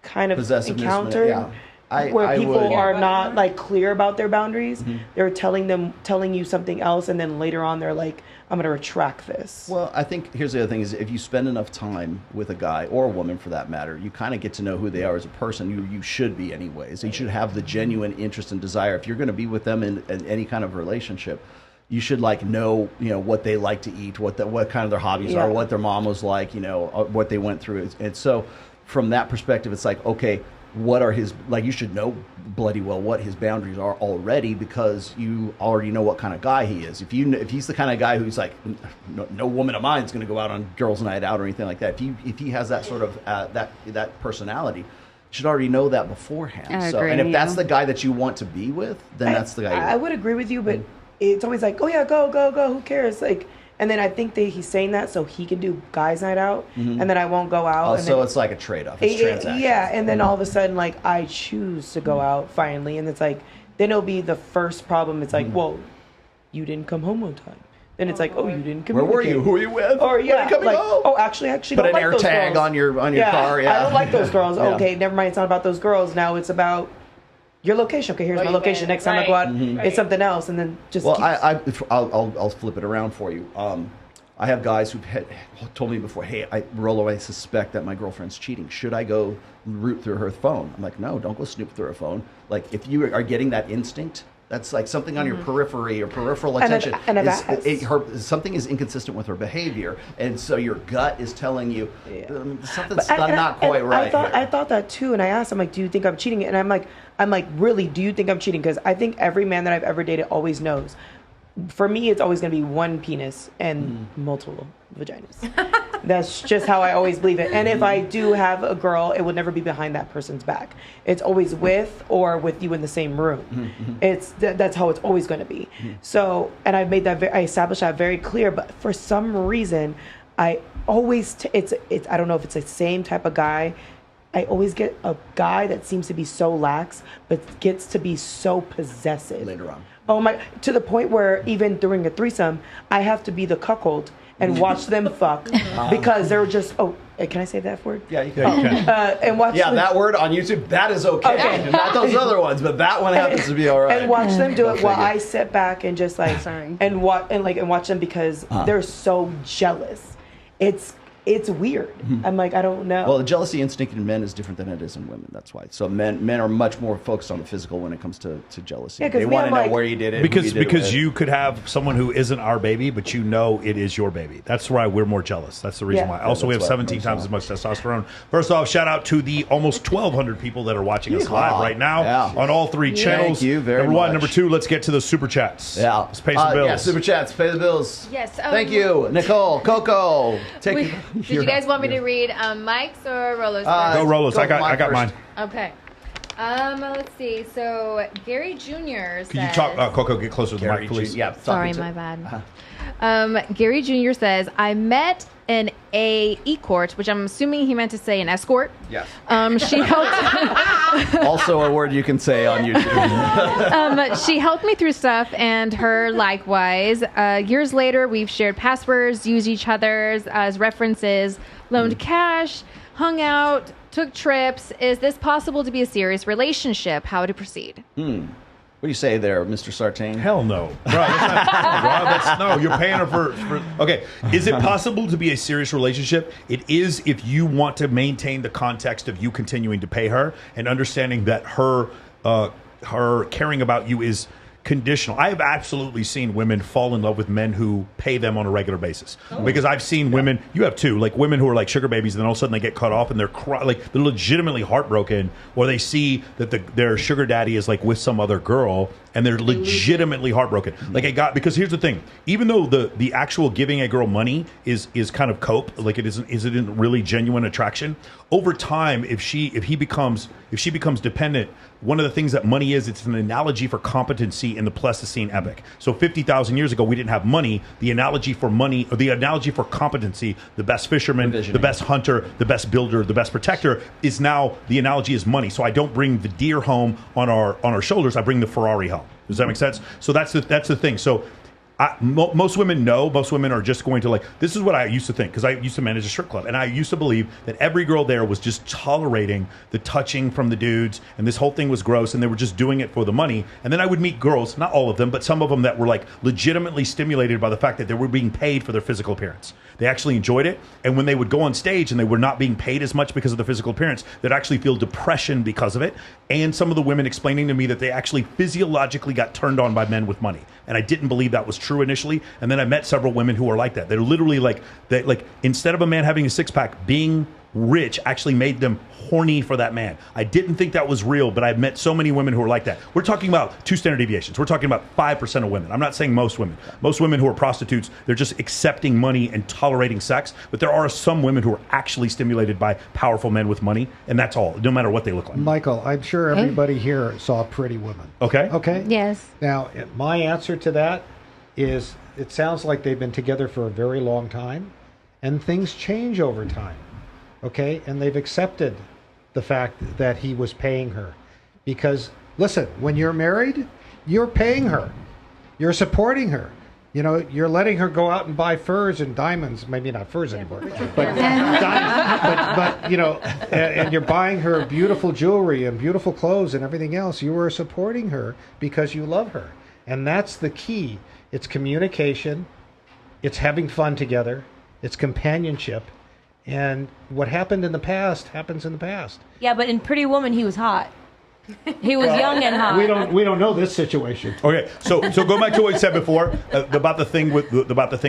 kind of encountered, where people are not like clear about their boundaries. They're telling you something else, and then later on they're like, I'm going to retract this. Well, I think here's the other thing is if you spend enough time with a guy or a woman for that matter, you kind of get to know who they are as a person. You should be anyways. You should have the genuine interest and desire. If you're going to be with them in any kind of relationship, you should know what they like to eat, what kind of their hobbies are, what their mom was like, what they went through. And so from that perspective, it's like, okay, what are his, you should know bloody well what his boundaries are already, because you already know what kind of guy he is. If he's the kind of guy who's like, no woman of mine is going to go out on girls' night out or anything like that. If he has that sort of that personality, you should already know that beforehand. And if that's the guy that you want to be with, then that's the guy. I would agree with you, but it's always like, oh yeah, go, who cares? Like. And then I think that he's saying that so he can do guys' night out, and then I won't go out. So it's like a trade-off. It's transactional. Yeah, and then all of a sudden, like, I choose to go out finally, and it's like, then it'll be the first problem. It's like, well, you didn't come home on time. Then it's like, oh, you didn't communicate. Where were you? Who were you with? Or yeah, like, home? Oh, actually, put an air tag on your car. Yeah, I don't like those girls. Okay, never mind. It's not about those girls. Now it's about your location. Okay, here's my location. Next time I go out, it's something else, and then just. Well, I'll flip it around for you. I have guys who've told me before, hey, Rolo, I suspect that my girlfriend's cheating. Should I go root through her phone? I'm like, no, don't go snoop through her phone. Like, if you are getting that instinct, that's like something on your periphery or peripheral attention. Something is inconsistent with her behavior, and so your gut is telling you something's not quite right. I thought that too, and I asked him, like, do you think I'm cheating? And I'm like, really, do you think I'm cheating? Because I think every man that I've ever dated always knows. For me, it's always going to be one penis and multiple vaginas. That's just how I always believe it. And if I do have a girl, it would never be behind that person's back. It's always with you in the same room. That's how it's always going to be. So, and I established that very clear. But for some reason, I always I don't know if it's the same type of guy. I always get a guy that seems to be so lax, but gets to be so possessive later on. Oh my! To the point where even during a threesome, I have to be the cuckold and watch them fuck because they're just. Oh, can I say that word? Yeah, you can. And watch. Yeah, that word on YouTube, that is okay. Not those other ones, but that one happens to be all right. And watch them do it while I sit back and just and watch them because they're so jealous. It's weird. I'm like, I don't know. Well, the jealousy instinct in men is different than it is in women. That's why. So men are much more focused on the physical when it comes to jealousy. Yeah, they want to know where you did it. Because you could have someone who isn't our baby, but you know it is your baby. That's why we're more jealous. That's the reason why. Also, we have 17 times as much testosterone. First off, shout out to the almost 1,200 people that are watching us live right now on all three channels. Thank you very much. Number one. Number two, let's get to the super chats. Yeah. Let's pay some bills. Yeah, super chats. Pay the bills. Yes. Thank you, Nicole, Coco. Did you guys want me to read Mike's or Rolo's? Go Rolo's. I got mine. Okay. Let's see. So Gary Jr. says. Can you talk, Coco? Get closer to the mic, please. Yeah. Sorry, my bad. Gary Jr. says, I met an Escort, which I'm assuming he meant to say an escort. Yes. She helped. Also a word you can say on YouTube. She helped me through stuff, and her likewise. Years later, we've shared passwords, used each other's as references, loaned cash, hung out, took trips. Is this possible to be a serious relationship? How to proceed? What do you say there, Mr. Sartain? Hell no. Bro, no, you're paying her for... Okay, is it possible to be a serious relationship? It is if you want to maintain the context of you continuing to pay her and understanding that her caring about you is conditional. I have absolutely seen women fall in love with men who pay them on a regular basis. Because I've seen women, you have too, like women who are like sugar babies, and then all of a sudden they get cut off and they're they're legitimately heartbroken, or they see that their sugar daddy is like with some other girl and they're legitimately heartbroken. Like because here's the thing, even though the actual giving a girl money is kind of cope, like it isn't really genuine attraction, over time if she becomes dependent, one of the things that money is, it's an analogy for competency in the Pleistocene epoch. So 50,000 years ago, we didn't have money. The analogy for money, or the analogy for competency, the best fisherman, the best hunter, the best builder, the best protector, is now the analogy is money. So I don't bring the deer home on our shoulders. I bring the Ferrari home. Does that make sense? So that's the thing. So most women know, most women are just going to this is what I used to think, because I used to manage a strip club, and I used to believe that every girl there was just tolerating the touching from the dudes, and this whole thing was gross, and they were just doing it for the money. And then I would meet girls, not all of them, but some of them that were legitimately stimulated by the fact that they were being paid for their physical appearance. They actually enjoyed it, and when they would go on stage and they were not being paid as much because of the physical appearance, they'd actually feel depression because of it. And some of the women explaining to me that they actually physiologically got turned on by men with money. And I didn't believe that was true initially. And then I met several women who are like that. They're literally instead of a man having a six-pack, being rich actually made them horny for that man. I didn't think that was real, but I've met so many women who are like that. We're talking about 2 standard deviations. We're talking about 5% of women. I'm not saying most women. Most women who are prostitutes, they're just accepting money and tolerating sex. But there are some women who are actually stimulated by powerful men with money, and that's all, no matter what they look like. Michael, I'm sure everybody here saw Pretty Woman. Okay. Okay? Yes. Now, my answer to that is it sounds like they've been together for a very long time, and things change over time. Okay, and they've accepted the fact that he was paying her. Because, listen, when you're married, you're paying her. You're supporting her. You know, you're letting her go out and buy furs and diamonds. Maybe not furs anymore. But diamonds. But you know, and you're buying her beautiful jewelry and beautiful clothes and everything else. You are supporting her because you love her. And that's the key. It's communication. It's having fun together. It's companionship. And what happened in the past happens in the past. Yeah, but in Pretty Woman, he was hot. He was young and hot. We don't know this situation. Okay, so go back to what you said before about the thing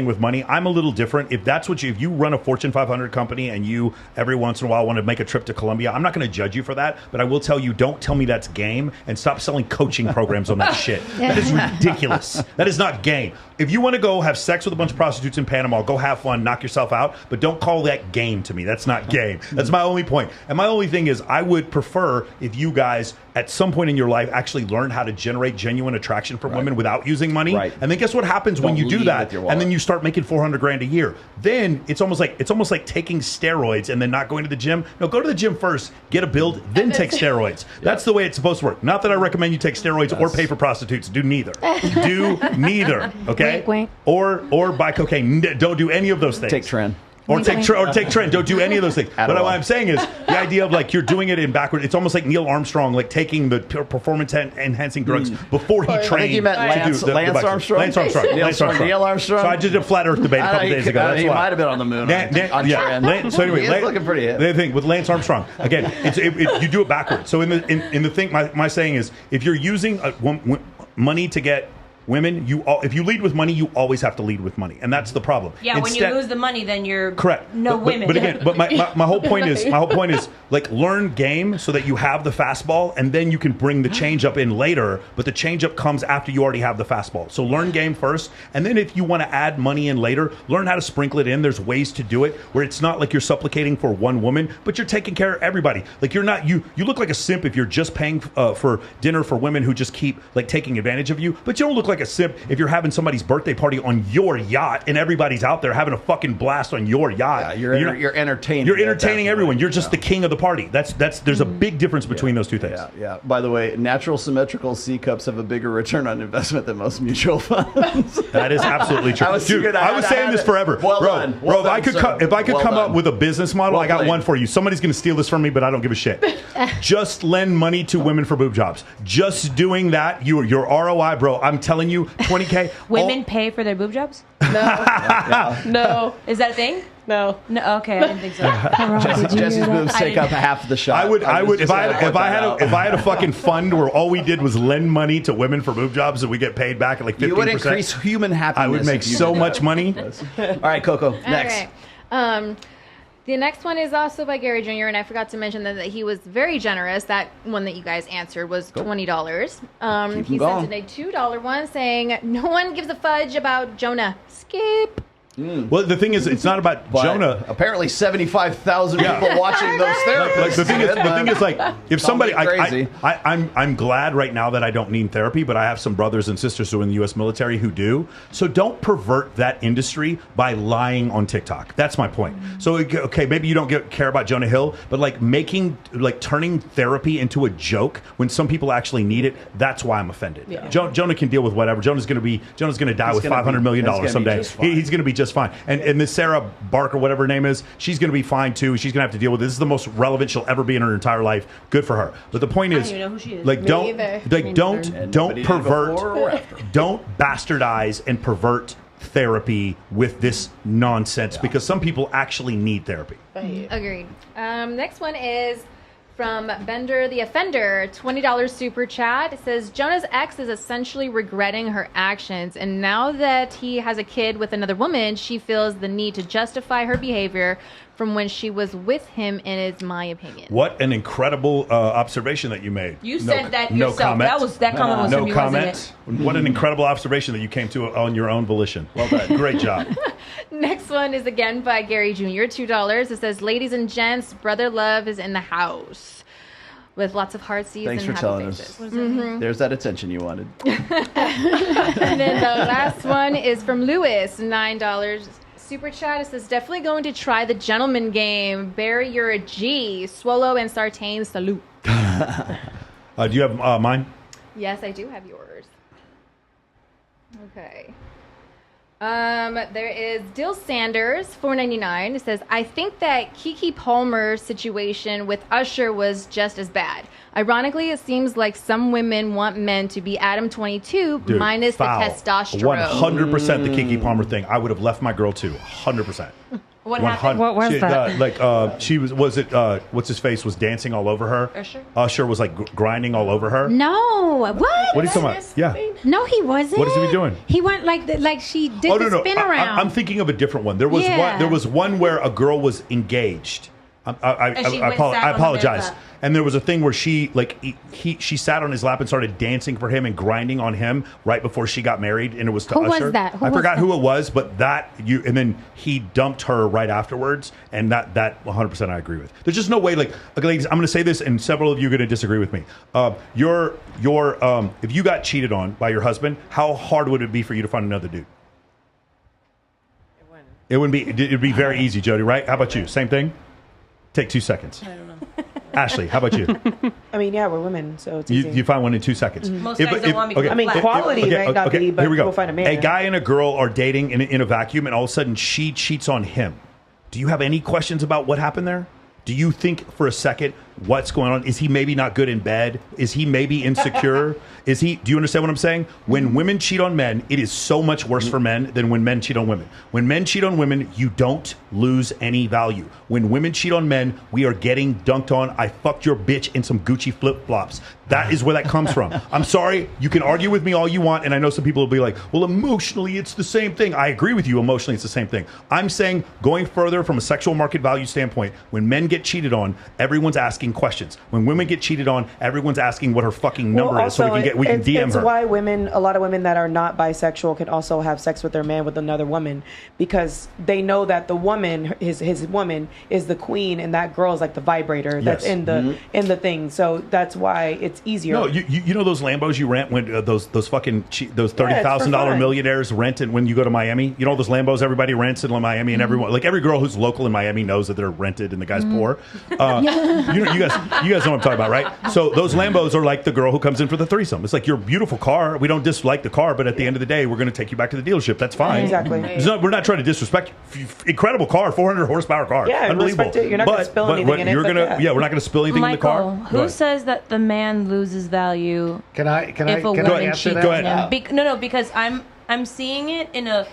with money. I'm a little different. If you run a Fortune 500 company and you every once in a while want to make a trip to Colombia, I'm not going to judge you for that. But I will tell you, don't tell me that's game, and stop selling coaching programs on that shit. That is ridiculous. That is not game. If you want to go have sex with a bunch of prostitutes in Panama, go have fun, knock yourself out. But don't call that game to me. That's not game. That's my only point. And my only thing is, I would prefer if you guys at some point in your life actually learn how to generate genuine attraction from women without using money. Right. And then guess what happens when you do that? And then you start making $400,000 a year. Then it's almost like taking steroids and then not going to the gym. No, go to the gym first, get a build, then take steroids. That's the way it's supposed to work. Not that I recommend you take steroids or pay for prostitutes. Do neither. Do neither. Okay? Wink, wink. Or buy cocaine. Don't do any of those things. Take Tren. Or take Trent. Don't do any of those things. But what I'm saying is the idea of you're doing it in backward. It's almost like Neil Armstrong, taking the performance enhancing drugs before he trained. I think you meant Lance Armstrong. Lance Armstrong. Neil Armstrong. So I just did a flat Earth debate a couple days ago. That's he why. might have been on the moon. So anyway, he's looking pretty hip. The thing with Lance Armstrong again, you do it backwards. So in the thing, my saying is, if you're using money to get women, if you lead with money, you always have to lead with money, and that's the problem. Yeah, when you lose the money, then you're correct. women. But again, my whole point is like learn game so that you have the fastball, and then you can bring the changeup in later. But the changeup comes after you already have the fastball. So learn game first, and then if you want to add money in later, learn how to sprinkle it in. There's ways to do it where it's not like you're supplicating for one woman, but you're taking care of everybody. Like you're not you look like a simp if you're just paying for dinner for women who just keep like taking advantage of you, but you don't look like a simp if you're having somebody's birthday party on your yacht and everybody's out there having a fucking blast on your yacht. Yeah, you're entertaining. You're entertaining everyone. You're just the king of the party. There's a big difference between those two things. Yeah. By the way, natural symmetrical C cups have a bigger return on investment than most mutual funds. That is absolutely true. I was saying this forever. Well done. Bro, if I could come up with a business model, I got one for you. Somebody's going to steal this from me, but I don't give a shit. Just lend money to women for boob jobs. Just doing that, your ROI, bro. I'm telling you, 20K. Women pay for their boob jobs? No. No. Is that a thing? No. Okay, I didn't think so. Jesse's boobs take up half the shot. I would if I had a fucking fund where all we did was lend money to women for boob jobs and we get paid back at like 15%. You would increase human happiness. I would make so much money. All right, Coco, next. Okay. The next one is also by Gary Jr., and I forgot to mention that he was very generous. That one that you guys answered was $20. He sent in a $2 one saying, no one gives a fudge about Jonah. Skip. Well, the thing is, it's not about Jonah. Apparently, 75,000 people watching those therapists. Like, the thing is, like, if somebody, I'm glad right now that I don't need therapy, but I have some brothers and sisters who are in the U.S. military who do. So don't pervert that industry by lying on TikTok. That's my point. So okay, maybe you don't care about Jonah Hill, but like turning therapy into a joke when some people actually need it. That's why I'm offended. Yeah. Jonah can deal with whatever. Jonah's going to die with $500 million someday. He's going to be just fine. And Miss Sarah Barker, whatever her name is, she's going to be fine too. She's going to have to deal with it. This is the most relevant she'll ever be in her entire life. Good for her. But the point is, I don't even know who she is. like, don't pervert, don't bastardize and pervert therapy with this nonsense because some people actually need therapy. Agreed. Next one is from Bender the Offender, $20 super chat. It says, Jonah's ex is essentially regretting her actions, and now that he has a kid with another woman, she feels the need to justify her behavior from when she was with him, in is my opinion. What an incredible observation that you made. You said that no yourself. Comment. That comment was from you, comment. Wasn't it? What an incredible observation that you came to on your own volition. Well done. Great job. Next one is again by Gary Jr., $2. It says, ladies and gents, brother love is in the house. With lots of heartsies and happy faces. Us. There's that attention you wanted. And then the last one is from Lewis, $9. Super chat. It says, definitely going to try the gentleman game. Barry, you're a G. Swallow and Sartain, salute. Do you have mine? Yes, I do have yours. Okay. There is Dill Sanders, $4.99. It says, I think that Keke Palmer's situation with Usher was just as bad. Ironically, it seems like some women want men to be Adam 22 minus foul. The testosterone. 100% the Keke Palmer thing. I would have left my girl too. 100%. What happened? What was that? She was it what's his face was dancing all over her. Usher was like grinding all over her. No, what? What are you talking about? Yeah. No, he wasn't. What is he doing? He went like she did the spin around. I'm thinking of a different one. There was one where a girl was engaged. I apologize. And there was a thing where she she sat on his lap and started dancing for him and grinding on him right before she got married, and it was to Usher. Who was that? I forgot who it was, but and then he dumped her right afterwards, and that 100% I agree with. There's just no way. Like, ladies, I'm going to say this, and several of you are going to disagree with me. If you got cheated on by your husband, how hard would it be for you to find another dude? It wouldn't be. It'd be very easy, Jody. Right? How about you? Same thing. Take 2 seconds. I don't know. Ashley, how about you? I mean, yeah, we're women, so it's easy. You find one in 2 seconds. Most guys don't want me to I mean, quality might not be, but we'll find a man. A guy and a girl are dating in a vacuum, and all of a sudden she cheats on him. Do you have any questions about what happened there? Do you think for a second what's going on? Is he maybe not good in bed? Is he maybe insecure? Do you understand what I'm saying? When women cheat on men, it is so much worse for men than when men cheat on women. When men cheat on women, you don't lose any value. When women cheat on men, we are getting dunked on. I fucked your bitch in some Gucci flip-flops. That is where that comes from. I'm sorry. You can argue with me all you want, and I know some people will be like, well, emotionally, it's the same thing. I agree with you. Emotionally, it's the same thing. I'm saying going further from a sexual market value standpoint, when men get cheated on, everyone's asking questions. When women get cheated on, everyone's asking what her fucking number is so we can DM her. It's why a lot of women that are not bisexual can also have sex with their man with another woman, because they know that the woman, his woman, is the queen, and that girl is like the vibrator that's in the thing. So that's why it's easier. No, you know those Lambos you rent when those $30,000 millionaires rent it when you go to Miami. You know those Lambos everybody rents in Miami, and everyone, like every girl who's local in Miami knows that they're rented and the guy's poor. You guys know what I'm talking about, right? So those Lambos are like the girl who comes in for the threesome. It's like your beautiful car. We don't dislike the car, but at the end of the day, we're going to take you back to the dealership. That's fine. Exactly. We're not trying to disrespect. Incredible car, 400 horsepower car. Yeah, unbelievable. respect it. You're not going to spill anything in it. We're not going to spill anything in the car. Who says that the man loses value? Can I if a woman cheats Go on ahead. him? No, because I'm seeing it in a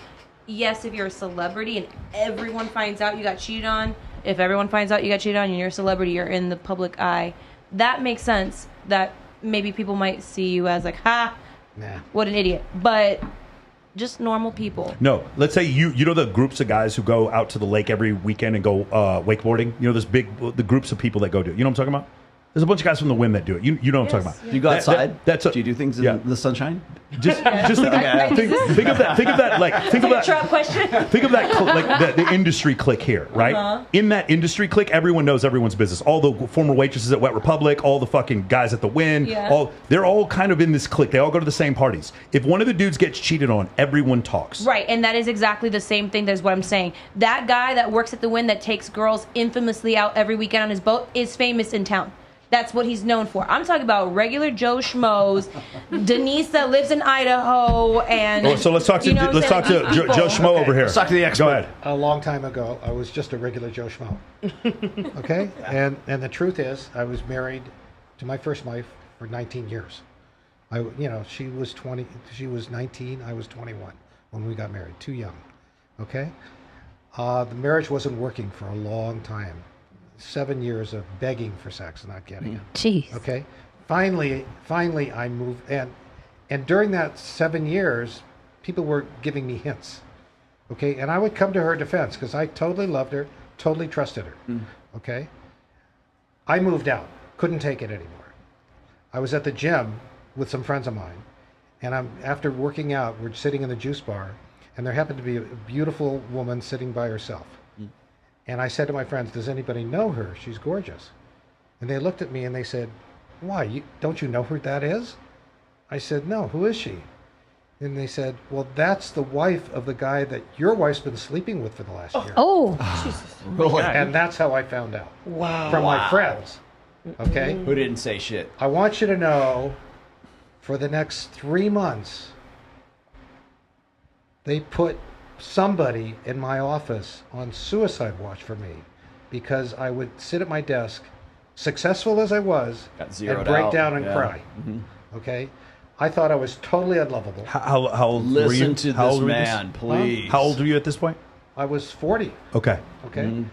yes. If you're a celebrity and everyone finds out you got cheated on, if everyone finds out you got cheated on and you're a celebrity, you're in the public eye. That makes sense. That maybe people might see you as like, what an idiot. But just normal people. No, let's say you know the groups of guys who go out to the lake every weekend and go wakeboarding. You know the groups of people that go do it. You know what I'm talking about? There's a bunch of guys from the Wim that do it. You know what I'm talking about. Do you go outside? Do you do things in the sunshine? Just think of that. Trump question. Think of that like the industry clique here, right? In that industry clique, everyone knows everyone's business. All the former waitresses at Wet Republic, all the fucking guys at the Win, they're all kind of in this clique. They all go to the same parties. If one of the dudes gets cheated on, everyone talks. Right, and that is exactly the same thing as what I'm saying. That guy that works at the Win that takes girls infamously out every weekend on his boat is famous in town. That's what he's known for. I'm talking about regular Joe Schmoes, Denise that lives in Idaho, and so let's talk to Joe Schmo over here. Let's talk to the expert. Go ahead. A long time ago, I was just a regular Joe Schmo. Okay, and the truth is, I was married to my first wife for 19 years. She was 20, she was 19, I was 21 when we got married. Too young. Okay, the marriage wasn't working for a long time. 7 years of begging for sex and not getting it. Jeez. Okay. Finally, I moved, and during that 7 years, people were giving me hints. Okay, and I would come to her defense because I totally loved her, totally trusted her. Okay. I moved out, couldn't take it anymore. I was at the gym with some friends of mine, and after working out, we're sitting in the juice bar, and there happened to be a beautiful woman sitting by herself. And I said to my friends, does anybody know her? She's gorgeous. And they looked at me and they said, why? Don't you know who that is? I said, no, who is she? And they said, well, that's the wife of the guy that your wife's been sleeping with for the last year. Oh. Jesus. Really? And that's how I found out. Wow. From my friends. Okay? Who didn't say shit. I want you to know, for the next 3 months, they put somebody in my office on suicide watch for me because I would sit at my desk, successful as I was, and break down and cry. Okay? I thought I was totally unlovable. How old were you? Listen to this man, please. How old were you at this point? I was 40. Okay. Okay?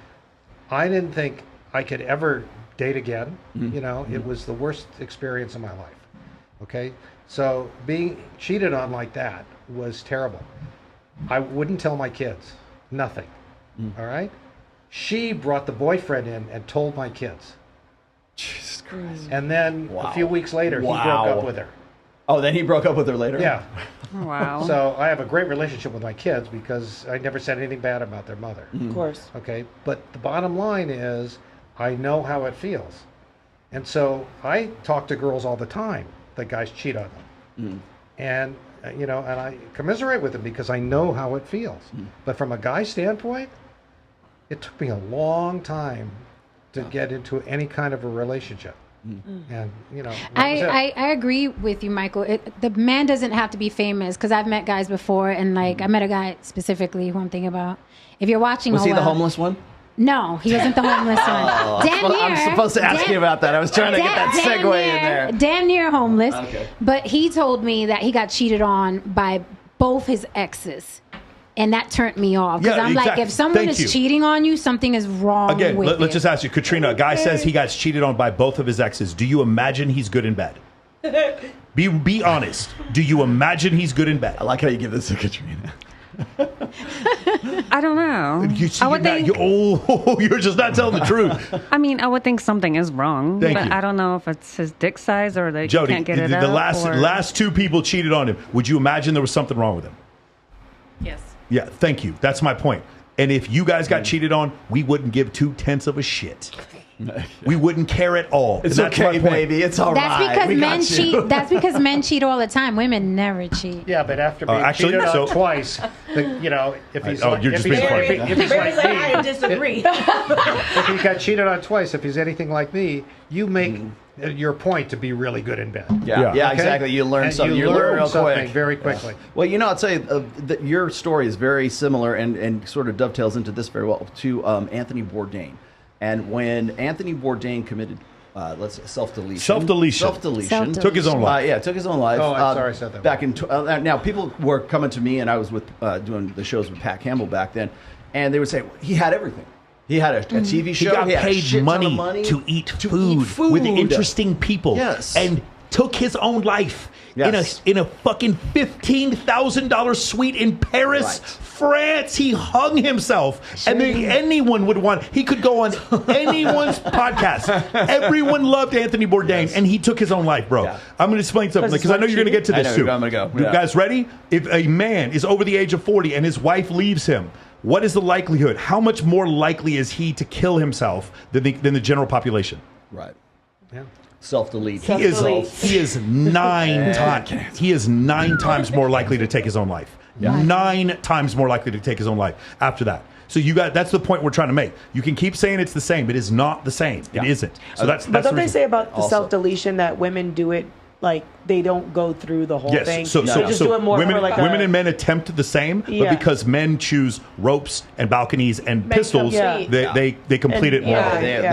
I didn't think I could ever date again. It was the worst experience of my life. Okay? So being cheated on like that was terrible. I wouldn't tell my kids. Nothing. All right? She brought the boyfriend in and told my kids. Jesus Christ. And then a few weeks later, he broke up with her. Oh, then he broke up with her later? Yeah. Wow. So I have a great relationship with my kids because I never said anything bad about their mother. Of course. Okay? But the bottom line is I know how it feels. And so I talk to girls all the time that guys cheat on them. And and I commiserate with them because I know how it feels. But from a guy's standpoint, it took me a long time to get into any kind of a relationship. And I agree with you, Michael. The man doesn't have to be famous because I've met guys before, and I met a guy specifically who I'm thinking about. If you're watching, was he the homeless one? No, he wasn't the homeless one. I'm supposed to ask you about that. I was trying to get that segue in there. Damn near homeless. Okay. But he told me that he got cheated on by both his exes. And that turned me off. Because I'm like, if someone is cheating on you, something is wrong with you. Let's just ask you. Katrina, a guy says he got cheated on by both of his exes. Do you imagine he's good in bed? Be honest. Do you imagine he's good in bed? I like how you give this to Katrina. I don't know. I would think. You're just not telling the truth. I mean, I would think something is wrong, Thank but you. I don't know if it's his dick size or that Jody, he can't get it the up. last two people cheated on him. Would you imagine there was something wrong with him? Yes. Yeah, thank you. That's my point. And if you guys got cheated on, we wouldn't give 2/10 of a shit. We wouldn't care at all. It's okay, baby. It's all That's right. because men cheat. That's because men cheat all the time. Women never cheat. Yeah, but after being cheated on twice, if he's you're just being funny. if he's like me, I disagree. if he got cheated on twice, if he's anything like me, you make your point to be really good in bed. Yeah, exactly. You learn something. You learn real something quick. very quickly. Well, I'll tell you, that your story is very similar and sort of dovetails into this very well to Anthony Bourdain. And when Anthony Bourdain committed, self-deletion, took his own life. Took his own life. Oh, I'm sorry, I said that. Back in now, people were coming to me, and I was with doing the shows with Pat Campbell back then, and they would say he had everything. He had a TV show. He got had a paid shit ton of money to eat food with interesting people. Yes. And took his own life in a fucking $15,000 suite in Paris, France. He hung himself, and then anyone would want. He could go on anyone's podcast. Everyone loved Anthony Bourdain, and he took his own life, bro. I'm going to explain something because I know you're going to get to this too. I'm going to go. You guys ready? If a man is over the age of 40 and his wife leaves him, what is the likelihood? How much more likely is he to kill himself than the general population? Right. Yeah. Self-delete. He is 9 times. He is 9 times more likely to take his own life. 9 times more likely to take his own life after that. So that's the point we're trying to make. You can keep saying it's the same. It is not the same. It isn't. So that's But don't the they say about the self-deletion that women do it like they don't go through the whole thing? So just do it more women, for like women and men attempt the same, but because men choose ropes and balconies and pistols, they complete it more.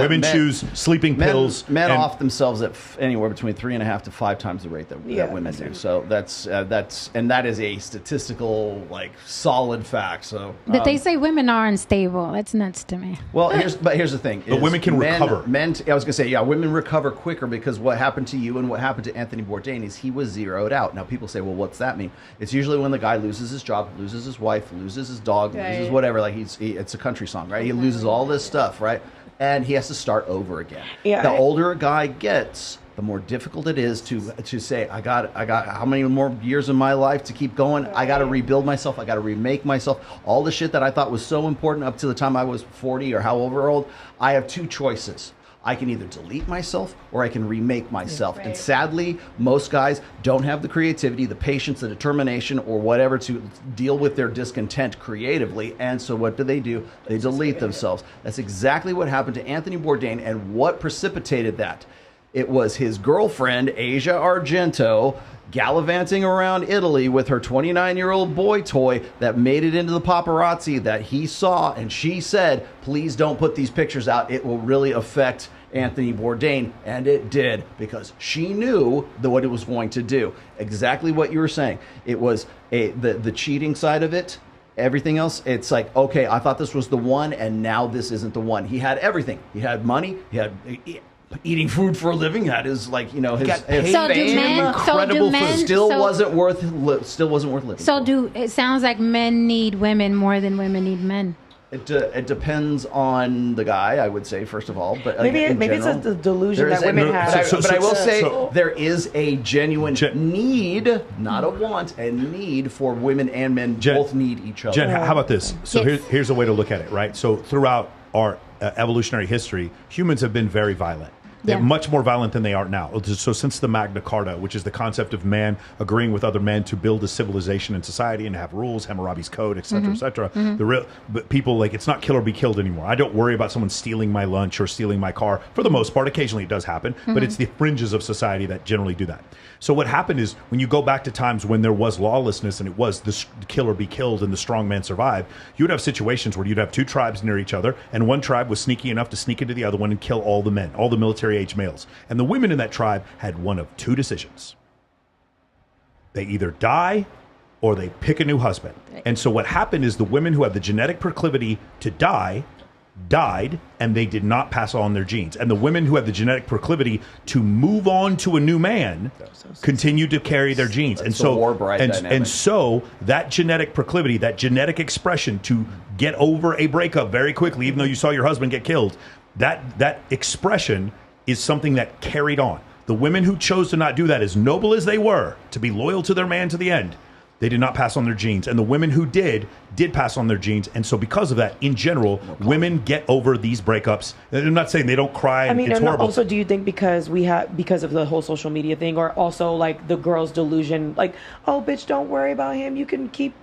Women choose sleeping pills. Men off themselves at anywhere between 3.5 to 5 times the rate that women do. So that is a statistical solid fact. So that they say women are unstable. That's nuts to me. Well, here's the thing. But women can recover. I was going to say, women recover quicker because what happened to you and what happened to Anthony Bourdain is he was zeroed out. Now people say, well, what's that mean? It's usually when the guy loses his job, loses his wife, loses his dog, loses whatever. It's a country song, right? He loses all this stuff, right? And he has to start over again. The older a guy gets, the more difficult it is to say, I got how many more years in my life to keep going? I got to rebuild myself. I got to remake myself. All the shit that I thought was so important up to the time I was 40 or however old, I have 2 choices. I can either delete myself or I can remake myself. And sadly, most guys don't have the creativity, the patience, the determination, or whatever to deal with their discontent creatively. And so what do? They delete themselves. That's exactly what happened to Anthony Bourdain. And what precipitated that? It was his girlfriend, Asia Argento, gallivanting around Italy with her 29-year-old boy toy that made it into the paparazzi that he saw. And she said, please don't put these pictures out. It will really affect Anthony Bourdain. And it did, because she knew what it was going to do. Exactly what you were saying. It was the cheating side of it. Everything else, it's like, okay, I thought this was the one, and now this isn't the one. He had everything. He had money. He had eating food for a living. Had his his incredible food. Still wasn't worth living. So it sounds like men need women more than women need men. It depends on the guy, I would say, first of all. But maybe it's a delusion that women have. But I will say there is a genuine need, not a want, a need for women and men both need each other. Jen, how about this? So here's a way to look at it, right? So throughout our evolutionary history, humans have been very violent. They're much more violent than they are now. So since the Magna Carta, which is the concept of man agreeing with other men to build a civilization and society and have rules, Hammurabi's code, etc., etc., the real people, like, it's not kill or be killed anymore. I don't worry about someone stealing my lunch or stealing my car. For the most part, occasionally it does happen, but it's the fringes of society that generally do that. So what happened is, when you go back to times when there was lawlessness and it was the kill or be killed and the strong man survive, you would have situations where you'd have two tribes near each other, and one tribe was sneaky enough to sneak into the other one and kill all the men, all the military-age males. And the women in that tribe had one of two decisions. They either die or they pick a new husband. And so what happened is, the women who had the genetic proclivity to die died, and they did not pass on their genes. And the women who had the genetic proclivity to move on to a new man continued to carry their genes. And so that genetic proclivity, that genetic expression to get over a breakup very quickly, even though you saw your husband get killed, that expression is something that carried on. The women who chose to not do that, as noble as they were, to be loyal to their man to the end, they did not pass on their genes. And the women who did pass on their genes. And so because of that, in general, women get over these breakups. I'm not saying they don't cry. I mean, it's horrible. Also, do you think because of the whole social media thing, or also like the girl's delusion, like, oh, bitch, don't worry about him. You can keep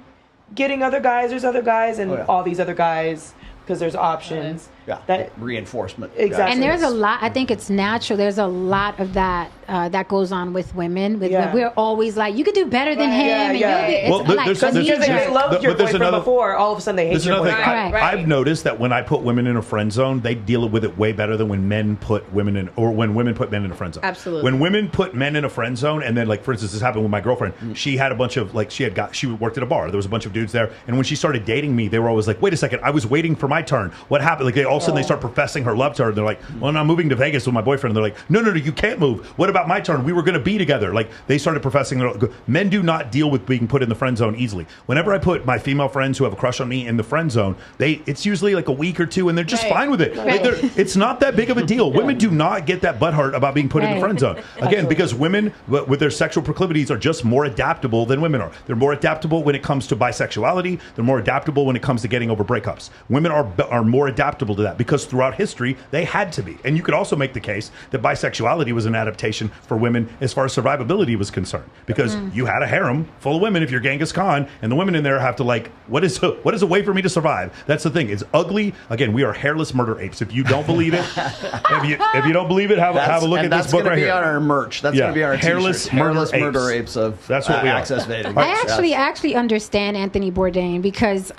getting other guys. There's other guys, and all these other guys, because there's options. That reinforcement. Exactly. And there's a lot, I think it's natural. There's a lot of that that goes on with women. We're always like, you could do better than him. Because they loved your boyfriend before, all of a sudden they hate your boyfriend. I've noticed that when I put women in a friend zone, they deal with it way better than when men put women in, or when women put men in a friend zone. Absolutely. When women put men in a friend zone, and then, like, for instance, this happened with my girlfriend. She had a bunch of, like, she worked at a bar. There was a bunch of dudes there. And when she started dating me, they were always like, wait a second, I was waiting for my turn. What happened? Like, all of a sudden they start professing her love to her. They're like, well, I'm moving to Vegas with my boyfriend. And they're like, no, you can't move. What about my turn? We were going to be together. Like, they started professing men do not deal with being put in the friend zone easily. Whenever I put my female friends who have a crush on me in the friend zone, it's usually like a week or two, and they're just fine with it. Like, it's not that big of a deal. Women do not get that butthurt about being put in the friend zone. Again, because women with their sexual proclivities are just more adaptable than women are. They're more adaptable when it comes to bisexuality. They're more adaptable when it comes to getting over breakups. Women are more adaptable to that, because throughout history, they had to be. And you could also make the case that bisexuality was an adaptation for women as far as survivability was concerned, because you had a harem full of women if you're Genghis Khan, and the women in there have to, like, what is a way for me to survive? That's the thing. It's ugly. Again, we are hairless murder apes. If you don't believe it, if you don't believe it, have a look at this book right here. That's going to be on our merch. That's going to be our hairless murder apes of that's what we are. Access Dating. I actually understand Anthony Bourdain, because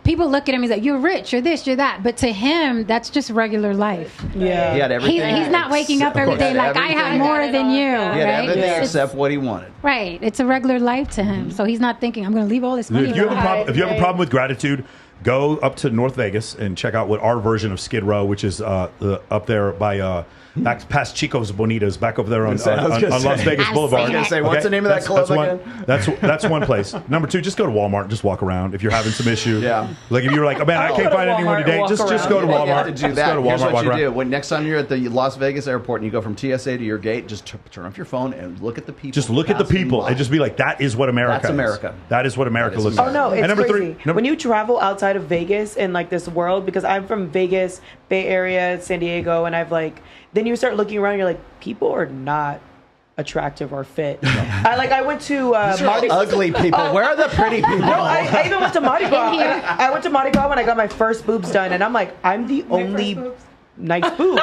people look at him, he's like, you're rich, you're this, you're that, but to him, that's just regular life. He had everything. He's not waking up every day like, I have more than you. He had everything except what he wanted. Right. It's a regular life to him. So he's not thinking, I'm going to leave all this money. If you have a problem with gratitude, go up to North Vegas and check out what our version of Skid Row, which is up there by back past Chico's Bonitas, back over there on Las Vegas Boulevard. I was going to say, what's the name of that club again? That's one place. Number two, just go to Walmart and just walk around if you're having some issue. Like, if you're like, oh man, I can't find anyone today, just go to Walmart. Just go to Walmart. Here's what you do. When next time you're at the Las Vegas airport and you go from TSA to your gate, just turn off your phone and look at the people. Just look at the people and just be like, that is what America is. That's America. That is what America looks like. Oh no, it's crazy. When you travel outside of Vegas and like this world, because I'm from Vegas, Bay Area, San Diego, and then you start looking around and you're like, people are not attractive or fit. I went to Mardi Gras. Ugly people. Where are the pretty people? No, I even went to Mardi Gras. I went to Mardi Gras when I got my first boobs done, and I'm like, I'm the only nice boobs.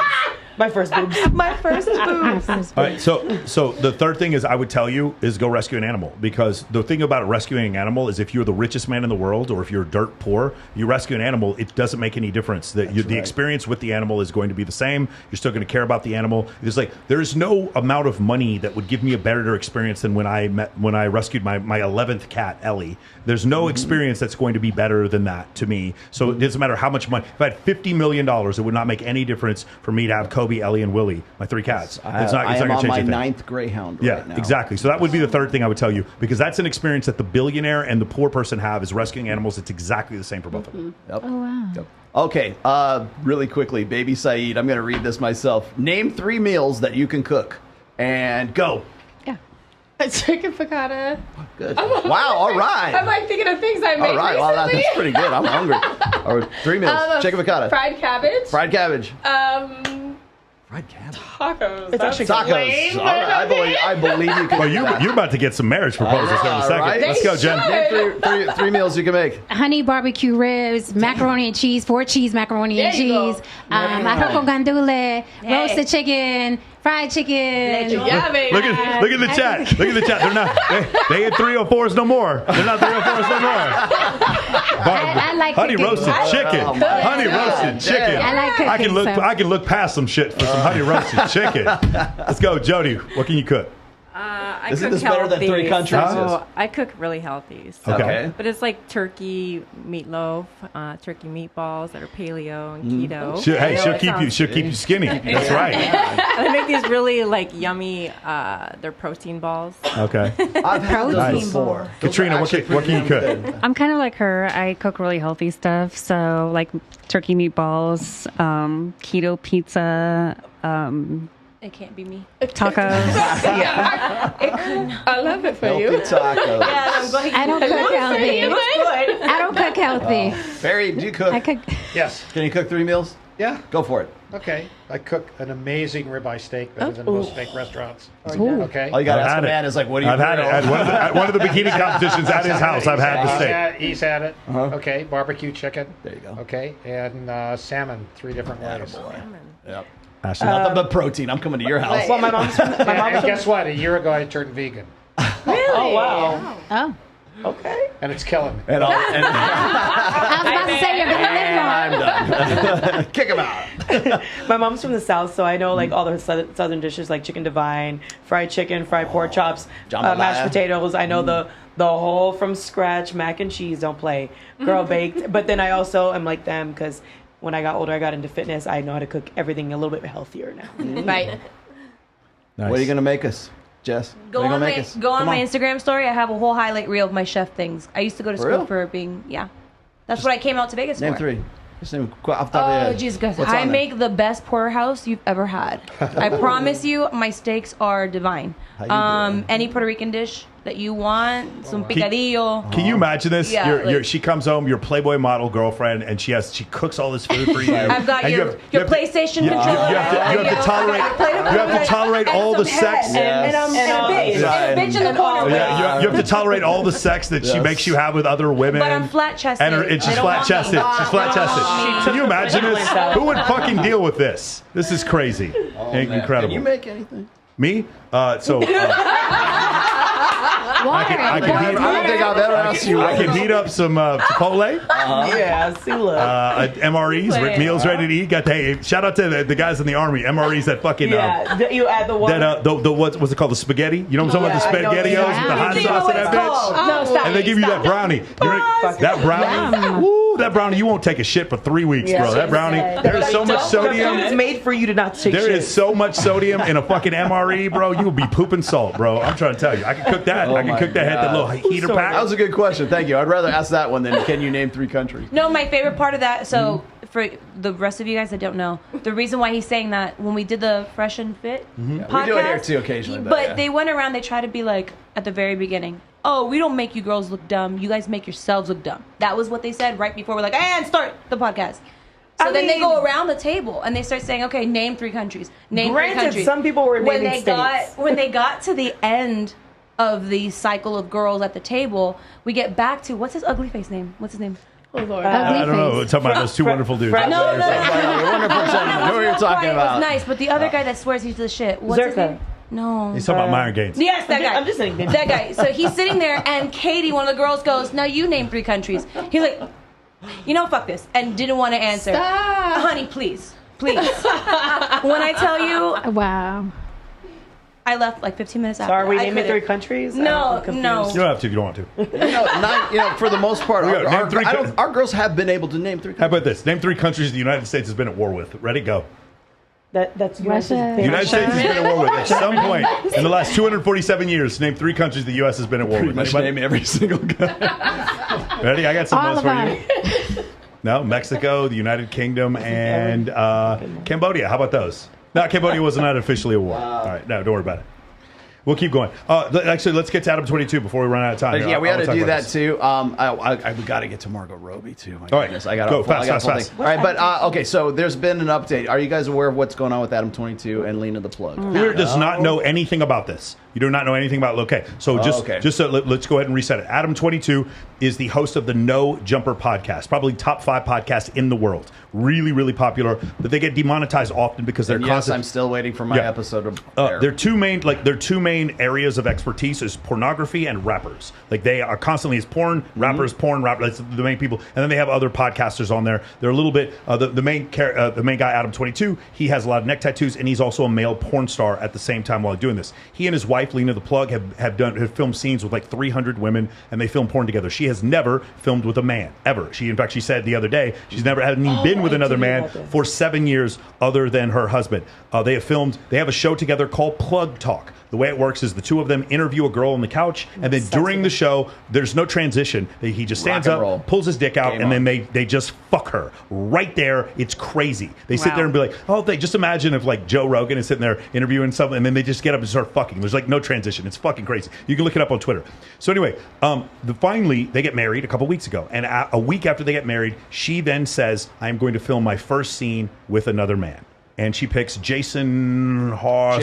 My first boobs. My first boobs. All right, so the third thing is I would tell you is go rescue an animal, because the thing about rescuing an animal is if you're the richest man in the world or if you're dirt poor, you rescue an animal, it doesn't make any difference. The experience with the animal is going to be the same. You're still going to care about the animal. There's no amount of money that would give me a better experience than when I rescued my 11th cat, Ellie. There's no experience that's going to be better than that to me. So it doesn't matter how much money. If I had $50 million, it would not make any difference for me to have Kobe, Ellie, and Willie, my 3 cats. It's not going to change anything. I'm on my 9th Greyhound right now. Exactly. So that would be the third thing I would tell you, because that's an experience that the billionaire and the poor person have, is rescuing animals. It's exactly the same for both of them. Yep. Oh, wow. Yep. Okay, really quickly, Baby Saeed, I'm going to read this myself. Name 3 meals that you can cook. And go. Chicken piccata. Good. Wow, all right. I'm like thinking of things I made All right, recently. well, that's pretty good. I'm hungry. All right, 3 meals. Chicken piccata. Fried cabbage. Fried cabbage. Fried Fried cabbage. Tacos. It's actually Tacos. lame. All right, I believe you can. Well, you're about to get some marriage proposals here in a second. Right? Let's go, Jen. Name three meals you can make. Honey barbecue ribs, macaroni and cheese, 4 cheese macaroni and cheese, arroz con gandules, roasted chicken, fried chicken. Look at the chat. Look at the chat. They're not. They ain't 304s no more. They're not 304s no more. I like honey cooking. roasted chicken. Honey roasted chicken. I like cooking. I can look past some shit for some honey roasted chicken. Let's go, Jody. What can you cook? I Isn't cook this better than 3 countries? So I cook really healthy. So. Okay. But it's like turkey meatloaf, turkey meatballs that are paleo and keto. She'll keep you skinny. That's right. I make these really like yummy. They're protein balls. Okay. I've had those before. Katrina, what can you cook? I'm kind of like her. I cook really healthy stuff. So like turkey meatballs, keto pizza. It can't be me. Tacos. I love it for you. Tacos. I don't cook healthy. I don't cook healthy. Barry, do you cook? I cook. Yes. Can you cook 3 meals? Yeah. Go for it. Okay. I cook an amazing ribeye steak better than most steak restaurants. Okay. All you got to ask I've the had man is like, what do you I've had it at one of the bikini competitions at his house. I've had the steak. He's had it. Okay. Barbecue chicken. There you go. Okay. And salmon 3 different ways. Yep. Ashley. But protein. I'm coming to your house. Well, my mom's from, And guess what? A year ago, I turned vegan. Really? Oh, wow. Oh. Okay. And it's killing me. And I was about to say you're gonna live long. I'm done. Kick him out. My mom's from the South, so I know like all the southern dishes like chicken divine, fried chicken, fried pork chops, mashed potatoes. I know the whole from scratch mac and cheese. Don't play, girl baked. But then I also am like them because when I got older, I got into fitness. I know how to cook everything a little bit healthier now. Right. Nice. What are you gonna make us, Jess? Go on my Instagram story. I have a whole highlight reel of my chef things. I used to go to school for being That's what I came out to Vegas Name for. 3. Just name off the top of your head. Jesus Christ. What's I on make the best porterhouse you've ever had. I promise you, my steaks are divine. Any Puerto Rican dish that you want, some picadillo. Can you imagine this? Yeah, she comes home, your Playboy model girlfriend, and she cooks all this food for you. I've got your PlayStation controller. You have to tolerate all the sex. And a bitch in the corner. You have to tolerate all the sex that she makes you have with other women. But I'm flat-chested. And she's flat-chested. She's flat-chested. Can you imagine this? Who would fucking deal with this? This is crazy. Incredible. Can you make anything? Me? I can heat up some Chipotle. Sula. MREs, meals ready to eat. Shout out to the guys in the army. MREs that fucking you add the one. what's it called? The spaghetti. You know what I'm talking about? The SpaghettiOs with the hot sauce and that bitch. No, stop. And they give you that brownie. That brownie. Woo, that brownie. You won't take a shit for 3 weeks, bro. That brownie. There is so much sodium. It's made for you to not take shit. There is so much sodium in a fucking MRE, bro. You will be pooping salt, bro. I'm trying to tell you. I can cook that. I can cook that. Had the little heater pack. That was a good question. Thank you. I'd rather ask that one than can you name 3 countries? No, my favorite part of that. So for the rest of you guys that don't know, the reason why he's saying that when we did the Fresh and Fit podcast, we do it here too occasionally. But they went around. They try to be like at the very beginning. Oh, we don't make you girls look dumb. You guys make yourselves look dumb. That was what they said right before we're like, and start the podcast. So then they go around the table and they start saying, okay, name 3 countries. Name 3 countries. Some people were naming states. When they got to the end of the cycle of girls at the table, we get back to, what's his ugly face name? What's his name? Oh, Lord. I don't know. We're talking about those 2 wonderful dudes. No. Wonderful gentlemen. Who are you talking about? It was nice, but the other guy that swears he's the shit. What's his name? No. He's talking about Myron Gaines. Yes, that guy. I'm just saying. That guy. So he's sitting there, and Katie, one of the girls, goes, now you name 3 countries. He's like, you know, fuck this, and didn't want to answer. Stop. Honey, please. When I tell you. Wow. I left like 15 minutes after. So are we naming 3 countries? No. You don't have to if you don't want to. For the most part, our girls have been able to name 3 countries. How about this? Name 3 countries the United States has been at war with. Ready? Go. That's Russia. The United States has been at war with at some point in the last 247 years. Name 3 countries the U.S. has been at war with. Pretty much name every single guy. Ready? I got some of those for you. No, Mexico, the United Kingdom, and Cambodia. How about those? No, Cambodia was not officially a war. All right, no, don't worry about it. We'll keep going. Actually, let's get to Adam 22 before we run out of time. Yeah, we had to do that too. We got to get to Margot Robbie too. My goodness. I got go fast. All right, but okay. So there's been an update. Are you guys aware of what's going on with Adam 22 and Lena the Plug? Clear does not know anything about this. You do not know anything about. Okay, so let's go ahead and reset it. Adam 22 is the host of the No Jumper podcast, probably top 5 podcast in the world. Really, really popular. But they get demonetized often because they're constant. I'm still waiting for my episode of their two main areas of expertise is pornography and rappers. Like they are constantly porn, rappers, that's the main people. And then they have other podcasters on there. They're a little bit the main guy, Adam 22. He has a lot of neck tattoos, and he's also a male porn star at the same time while doing this. He and his wife Lena the Plug have filmed scenes with like 300 women, and they film porn together. She has never filmed with a man ever. She said the other day she's never hadn't even been with another man for 7 years other than her husband. They have a show together called Plug Talk. The way it works is the two of them interview a girl on the couch, and then during the show, there's no transition. He just stands up, pulls his dick out, and then they just fuck her right there. It's crazy. They sit there and be like, they just imagine if like Joe Rogan is sitting there interviewing someone, and then they just get up and start fucking. There's like no transition. It's fucking crazy. You can look it up on Twitter. So anyway, finally they get married a couple weeks ago, and a week after they get married, she then says, "I'm going to film my first scene with another man." And she picks Jason Love,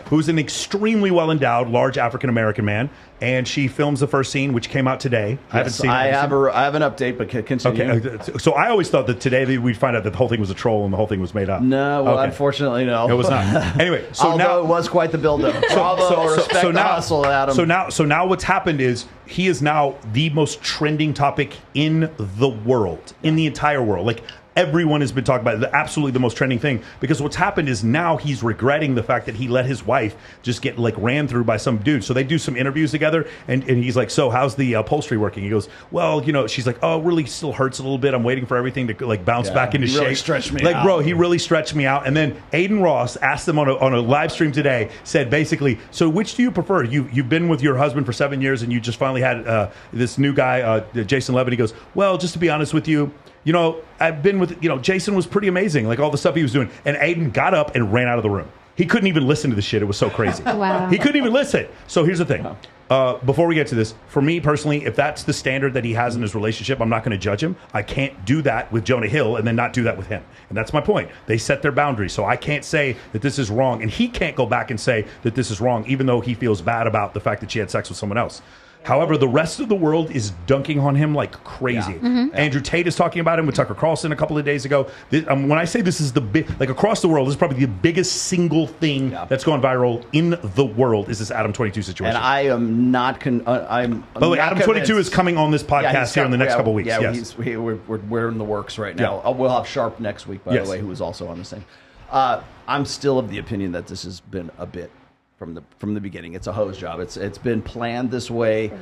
who's an extremely well-endowed, large African-American man. And she films the first scene, which came out today. Yes, I haven't seen it. I have an update, but continue. Okay, so I always thought that today we'd find out that the whole thing was a troll and the whole thing was made up. No, unfortunately, no. It was not. Anyway, so although it was quite the build-up. Respect the hustle, Adam. So now what's happened is he is now the most trending topic in the world, in the entire world. Like, everyone has been talking about it, absolutely the most trending thing, because what's happened is now he's regretting the fact that he let his wife just get like ran through by some dude. So they do some interviews together, and he's like, "So how's the upholstery working?" He goes, "Well, she's like, oh, it really still hurts a little bit. I'm waiting for everything to like bounce back into shape." Really stretched me out. Bro, he really stretched me out. And then Aiden Ross asked them on a live stream today, said basically, "So which do you prefer? You've been with your husband for 7 years, and you just finally had this new guy, Jason Levin." He goes, "Well, just to be honest with you, I've been with, Jason was pretty amazing, like all the stuff he was doing." And Aiden got up and ran out of the room. He couldn't even listen to the shit. It was so crazy. Wow. He couldn't even listen. So here's the thing. Before we get to this, for me personally, if that's the standard that he has in his relationship, I'm not going to judge him. I can't do that with Jonah Hill and then not do that with him. And that's my point. They set their boundaries. So I can't say that this is wrong. And he can't go back and say that this is wrong, even though he feels bad about the fact that she had sex with someone else. However, the rest of the world is dunking on him like crazy. Andrew Tate is talking about him with Tucker Carlson a couple of days ago. When I say this is the big, like across the world, this is probably the biggest single thing that's gone viral in the world is this Adam 22 situation. And I am not. By the way, Adam 22 is coming on this podcast here in the next couple of weeks. Yeah, we're in the works right now. Yeah. We'll have Sharp next week, by the way, who is also on this thing. I'm still of the opinion that this has been a bit. From the beginning, it's a hose job. It's been planned this way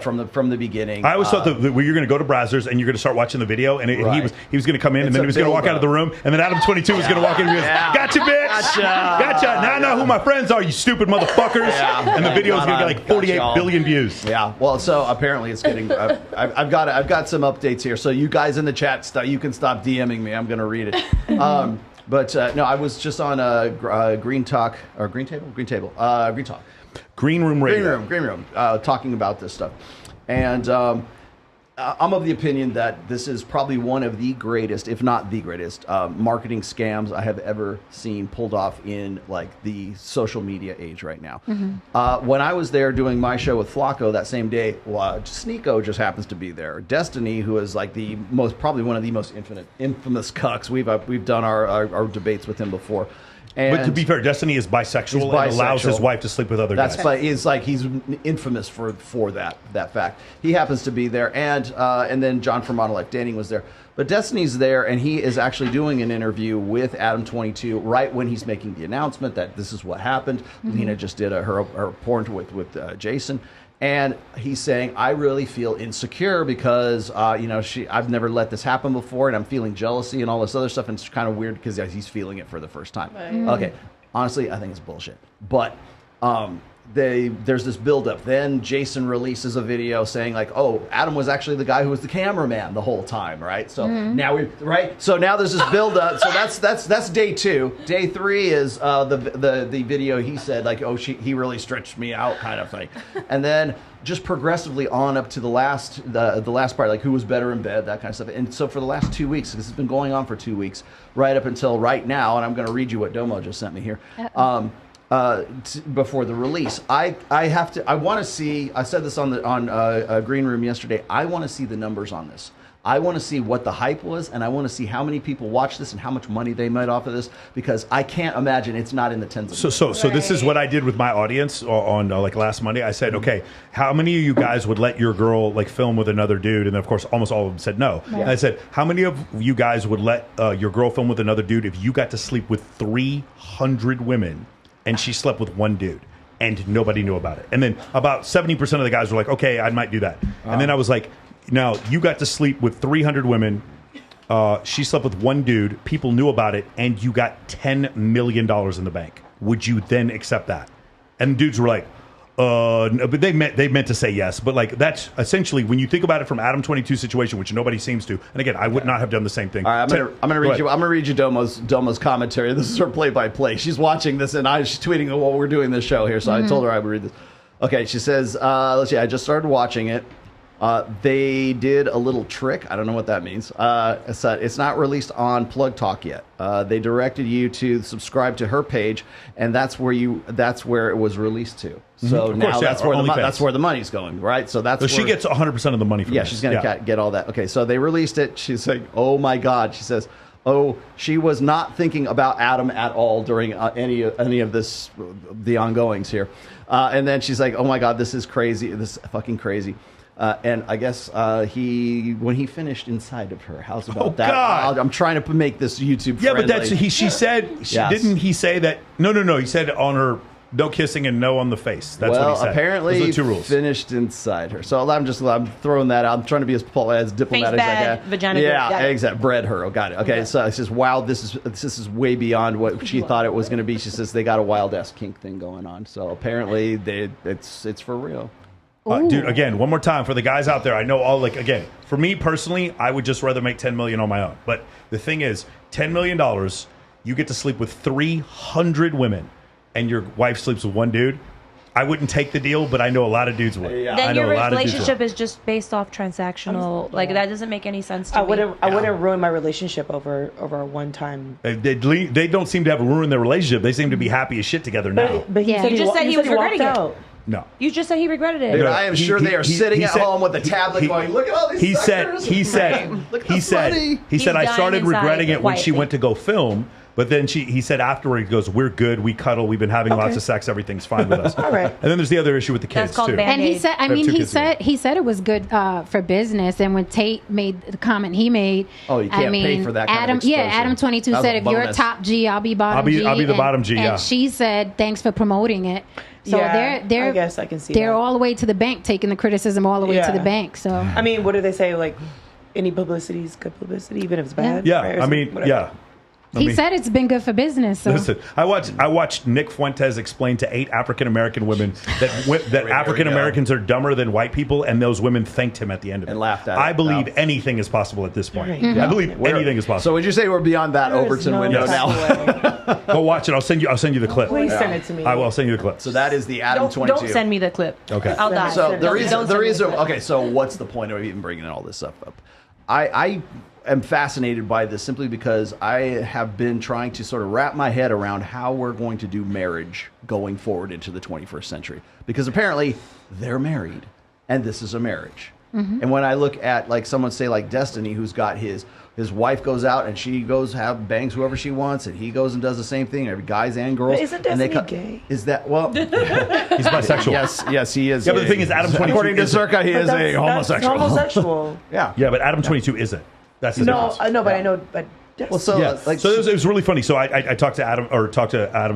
from the beginning. I always thought that you're going to go to Brazzers and you're going to start watching the video, and he was going to come in, and then he was going to walk out of the room, and then Adam 22 was going to walk in and he goes, "Gotcha, bitch, gotcha. Now I know who my friends are, you stupid motherfuckers." And the video is going to get like 48 billion views. Yeah. Well, so apparently it's getting. I've got some updates here, so you guys in the chat, you can stop DMing me. I'm going to read it. But no, I was just on Green Talk or Green Talk, Green Room Radio, Green Room, talking about this stuff, and I'm of the opinion that this is probably one of the greatest, if not the greatest, marketing scams I have ever seen pulled off in like the social media age right now. When I was there doing my show with Flacco that same day, Sneeko just happens to be there. Destiny, who is like probably one of the most infamous cucks. We've done our debates with him before. But to be fair, Destiny is bisexual and allows his wife to sleep with other guys. He's infamous for that fact. He happens to be there, and then John from Monolife Dating was there. But Destiny's there, and he is actually doing an interview with Adam 22 right when he's making the announcement that this is what happened. Lena just did her porn with Jason. And he's saying, "I really feel insecure because, I've never let this happen before, and I'm feeling jealousy and all this other stuff." And it's kind of weird because he's feeling it for the first time. Okay, honestly, I think it's bullshit. But there's this buildup. Then Jason releases a video saying like, "Oh, Adam was actually the guy who was the cameraman the whole time, right?" So now So now there's this buildup. So that's day 2. Day 3 is the video. He said like, "Oh, he really stretched me out," kind of thing, and then just progressively on up to the last part, like who was better in bed, that kind of stuff. And so for the last 2 weeks, this has been going on for 2 weeks, right up until right now, and I'm going to read you what Domo just sent me here. Before the release, I want to see. I said this on Green Room yesterday. I want to see the numbers on this. I want to see what the hype was, and I want to see how many people watch this and how much money they made off of this, because I can't imagine it's not in the tens of millions. So this is what I did with my audience on like last Monday. I said, okay, how many of you guys would let your girl like film with another dude? And of course, almost all of them said no. Right. And I said, how many of you guys would let your girl film with another dude if you got to sleep with 300 women and she slept with one dude? And nobody knew about it. And then about 70% of the guys were like, okay, I might do that. And then I was like, now, you got to sleep with 300 women. She slept with one dude. People knew about it, and you got $10 million in the bank. Would you then accept that? And dudes were like, no, but they meant to say yes. But like that's essentially, when you think about it from Adam 22 situation, which nobody seems to. And again, I would not have done the same thing. All right, I'm gonna read you Domo's commentary. This is her play-by-play. She's watching this, and she's tweeting while we're doing this show here. So I told her I would read this. Okay, she says, let's see. I just started watching it. They did a little trick. I don't know what that means. It's not released on Plug Talk yet. They directed you to subscribe to her page, and that's where it was released to. So now that's where the money's going, right? So she gets 100% of the money from this. She's going to get all that. Okay, so they released it. She's like, "Oh my God," she says. "Oh, she was not thinking about Adam at all during any of this, the ongoings here." And then she's like, "Oh my God, this is crazy. This is fucking crazy." And I guess when he finished inside of her, how's about that? God. I'm trying to make this YouTube friendly. Yeah, but that's she said. Didn't he say that? No. He said on her, no kissing and no on the face. That's what he said. Apparently, those are the 2 rules. Finished inside her. So I'm throwing that out. I'm trying to be as diplomatic face as bad, I can. Vagina yeah, good. exactly. Bred her. Oh, got it. Okay, so it says, "Wow, this is way beyond what she thought it was going to be." She says they got a wild ass kink thing going on. So apparently, it's for real. Dude, again, one more time for the guys out there. I know again, for me personally, I would just rather make $10 million on my own. But the thing is, $10 million, you get to sleep with 300 women, and your wife sleeps with one dude. I wouldn't take the deal, but I know a lot of dudes would. Yeah. Then your relationship is just based off transactional. Like that doesn't make any sense to me. I wouldn't ruin my relationship over a one-time. They don't seem to have ruined their relationship. They seem to be happy as shit together now. But he said he was regretting it. No. You just said he regretted it. Dude, I am sure they are sitting at home with a tablet going, "Look at all these suckers." He said, "I started regretting it when she went to go film." But then he said afterward, he goes, "We're good. We cuddle. We've been having lots of sex. Everything's fine with us." All right. And then there's the other issue with the kids too. And he said, he said it was good for business. And when Tate made the comment he made, you can't pay for that kind of exposure. Adam 22 said, "If you're a top G, I'll be bottom G." I'll be the bottom G. And she said, "Thanks for promoting it." So I guess I can see they're that. all the way to the bank, taking the criticism all the way to the bank. So I mean, what do they say? Like, any publicity is good publicity, even if it's bad. Yeah, right? I mean, yeah. He said it's been good for business. So. Listen, I watched Nick Fuentes explain to 8 African American women that African Americans are dumber than white people, and those women thanked him at the end of it and laughed at it. I believe anything is possible at this point. Right. Mm-hmm. I believe anything is possible. So would you say we're beyond that Overton window now? Go watch it. I'll send you the clip. Please send it to me. I will send you the clip. So that is the Adam 22. Don't send me the clip. Okay. I'll die. So so what's the point of even bringing all this stuff up? I am fascinated by this simply because I have been trying to sort of wrap my head around how we're going to do marriage going forward into the 21st century. Because apparently they're married and this is a marriage. Mm-hmm. And when I look at like someone say like Destiny, who's got his wife goes out and she goes bangs whoever she wants, and he goes and does the same thing, every guys and girls. But isn't Destiny gay? Is that he's bisexual? Yes, he is. Yeah, but the thing is, Adam 22 according to Circa, he is a homosexual. Homosexual. Yeah, but Adam 22 isn't. That's the difference. But I know, but Well, so so it was really funny. So I talked to Adam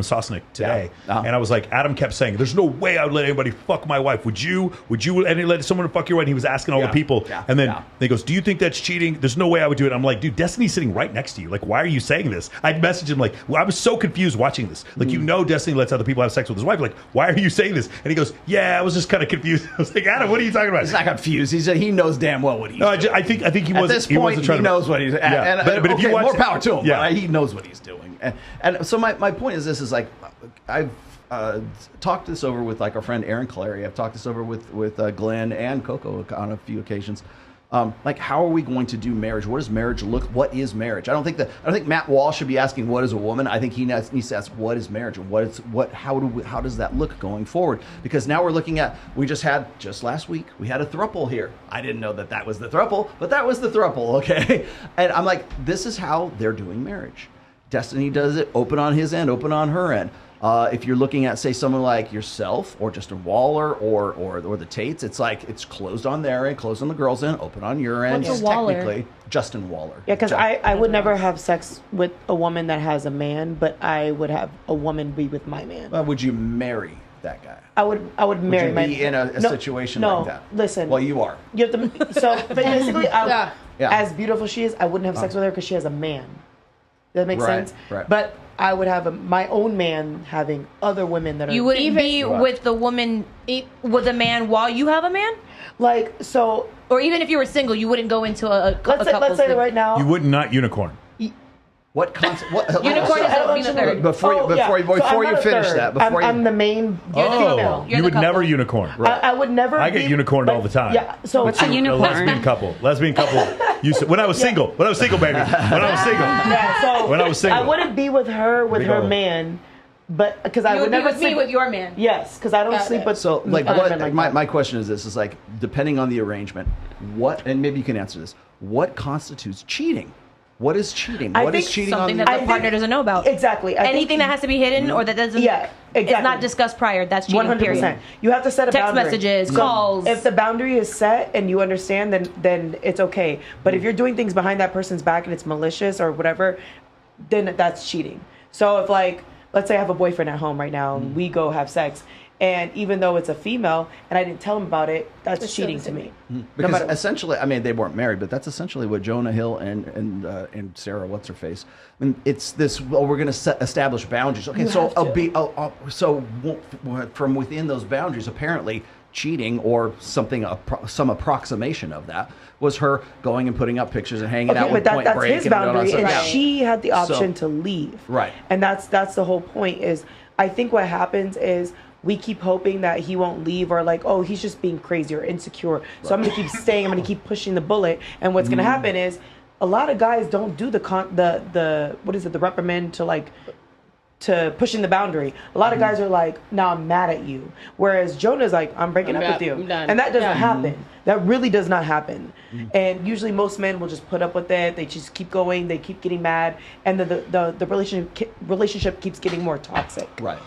Sosnick today, and I was like, Adam kept saying, "There's no way I would let anybody fuck my wife. Would you? And let someone fuck your wife?" And he was asking all the people, and then he goes, "Do you think that's cheating?" There's no way I would do it. I'm like, dude, Destiny's sitting right next to you. Like, why are you saying this? I messaged him like, well, I was so confused watching this. Like, Destiny lets other people have sex with his wife. Like, why are you saying this? And he goes, yeah, I was just kind of confused. I was like, Adam, what are you talking about? He's not confused. He knows damn well what he's doing. I think he was. At this point, he knows what he's. But if you watch, more power to him. Yeah. But he knows what he's doing. And so my point is this: is like I've talked this over with like our friend Aaron Clary. I've talked this over with Glenn and Coco on a few occasions. Like, how are we going to do marriage? What does marriage look? What is marriage? I don't think Matt Walsh should be asking what is a woman. I think he needs to ask what is marriage and how does that look going forward? Because now we're looking at just last week we had a throuple here. I didn't know that was the throuple, but that was the throuple. Okay, and I'm like, this is how they're doing marriage. Destiny does it open on his end, open on her end. If you're looking at, say, someone like yourself or Justin Waller or the Tates, it's like it's closed on their end, closed on the girls' end, open on your end. What's a Waller? Technically, Justin Waller. Yeah, because I would never have sex with a woman that has a man, but I would have a woman be with my man. Would you marry that guy? I would marry my. Would you be in a situation like that? No, listen. Well, you are. You have to. So basically, as beautiful she is, I wouldn't have sex with her because she has a man. Does that make sense? Right. But I would have my own man having other women that are. You wouldn't be with the woman with a man while you have a man, like so. Or even if you were single, you wouldn't go into a couple. Let's say that right now. You would not unicorn. What concept? Unicorn is a third. Before you finish that, I'm the main female. You would never unicorn. Right. I would never. I get unicorned all the time. Yeah. So what's a unicorn? Lesbian couple. When I was single, baby. When I was single. Yeah. So when I was single, I wouldn't be with her her man. But because I would never sleep sleep with your man. Yes, because I don't sleep with. So, like, my question is this: is like, depending on the arrangement, and maybe you can answer this. What constitutes cheating? What is cheating? What is cheating something that the partner doesn't know about? Exactly. Anything that has to be hidden or that doesn't. Yeah, exactly. It's not discussed prior. That's cheating. 100%. Period. You have to set a boundary. Text messages, calls. If the boundary is set and you understand, then it's okay. But if you're doing things behind that person's back and it's malicious or whatever, then that's cheating. So if let's say I have a boyfriend at home right now and we go have sex. And even though it's a female and I didn't tell him about it, that's cheating to me. Because essentially, I mean, they weren't married, but that's essentially what Jonah Hill and Sarah, what's her face? I mean, it's this. Well, we're going to establish boundaries. Okay, so from within those boundaries, apparently cheating or something, some approximation of that was her going and putting up pictures and hanging out with Point that's Break. His boundary, and right. She had the option to leave. Right. And that's the whole point. Is I think what happens is we keep hoping that he won't leave, or like, oh, he's just being crazy or insecure. So I'm gonna keep staying. I'm gonna keep pushing the bullet. And what's gonna happen is a lot of guys don't do the reprimand to pushing the boundary. A lot of guys are like, "Now I'm mad at you," whereas Jonah's like, "I'm breaking up with you," and that doesn't happen. That really does not happen. And usually most men will just put up with it. They just keep going. They keep getting mad, and the relationship keeps getting more toxic. Right.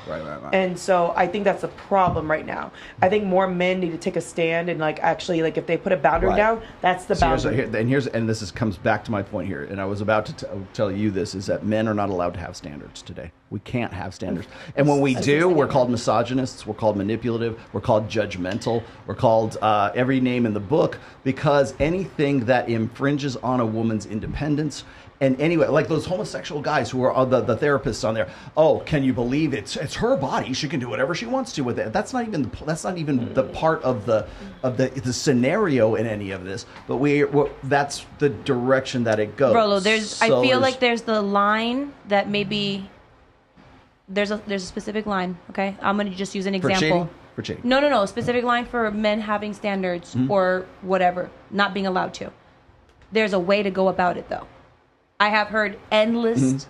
And so I think that's a problem right now. I think more men need to take a stand and actually if they put a boundary down, that's the boundary. And this comes back to my point here. And I was about to tell you this is that men are not allowed to have standards today. We can't have standards. And when we do, we're called misogynists. We're called manipulative. We're called judgmental. We're called every name in the book, because anything that infringes on a woman's independence. And anyway, like those homosexual guys who are the therapists on there. Oh, can you believe it's her body? She can do whatever she wants to with it. That's not even the part of the scenario in any of this. But that's the direction that it goes. Rolo, I feel like there's the line that maybe there's a specific line. Okay, I'm gonna just use an example. For cheating. No. A specific line for men having standards or whatever, not being allowed to. There's a way to go about it, though. I have heard endless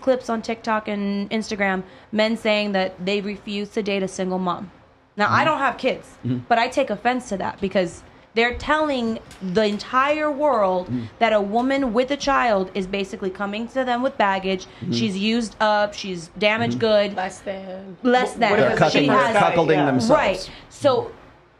clips on TikTok and Instagram, men saying that they refuse to date a single mom. Now, I don't have kids, but I take offense to that because they're telling the entire world that a woman with a child is basically coming to them with baggage. She's used up. She's damaged good. Less than. They're cuckolding themselves. Right. So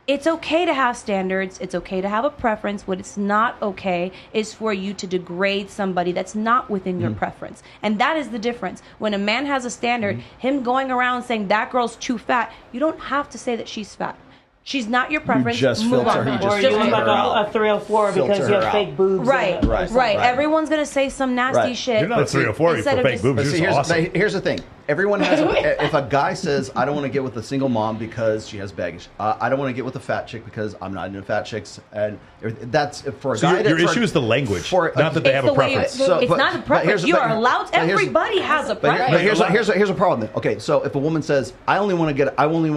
It's okay to have standards. It's okay to have a preference. What it's not okay is for you to degrade somebody that's not within your preference. And that is the difference. When a man has a standard, him going around saying that girl's too fat, you don't have to say that she's fat. She's not your preference. You just Move filter on. her. Or you look like a 304 because you have fake boobs. Right. Everyone's going to say some nasty shit. You're not a 304 for fake boobs. You're awesome. Here's the thing. Everyone has if a guy says, I don't want to get with a single mom because she has baggage. I don't want to get with a fat chick because I'm not into fat chicks. And that's for a guy. Your issue is the language, not that they have a preference. It's not a preference. You are allowed. Everybody has a preference. But here's a problem. Okay, so if a woman says, I only want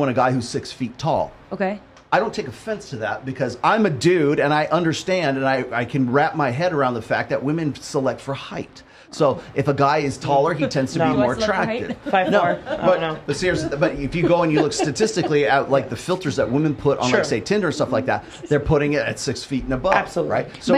a guy who's 6 feet tall. Okay. I don't take offense to that because I'm a dude and I understand and I can wrap my head around the fact that women select for height. So if a guy is taller, he tends to be more attractive. 5'4". But seriously, but if you go and you look statistically at like the filters that women put on, like say Tinder and stuff like that, they're putting it at 6 feet and above. Absolutely. Right. So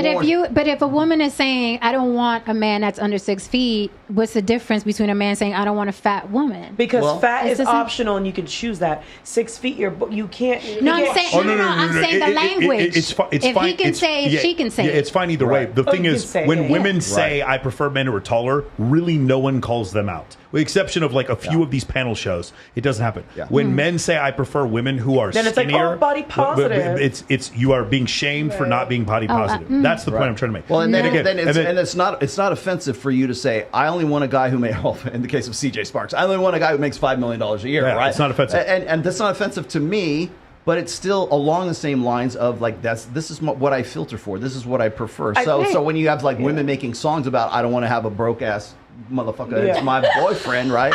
but if a woman is saying, I don't want a man that's under 6 feet, what's the difference between a man saying, I don't want a fat woman? Because fat is optional and you can choose that. 6 feet, you can't. No, I'm saying the language. It's fine. If he can say it, she can say it. It's fine either way. The thing is, when women say, I prefer men who are taller, really no one calls them out. With the exception of like a few of these panel shows, it doesn't happen. When men say, I prefer women who are then skinnier, it's like, body positive. It's you are being shamed for not being body positive. That's the point I'm trying to make. Well, and it's not offensive for you to say, I only want a guy who in the case of CJ Sparks, I only want a guy who makes $5 million a year. Right? It's not offensive, and that's not offensive to me. But it's still along the same lines of like this is what I filter for. This is what I prefer. So when you have like women making songs about I don't want to have a broke ass motherfucker. It's my boyfriend, right?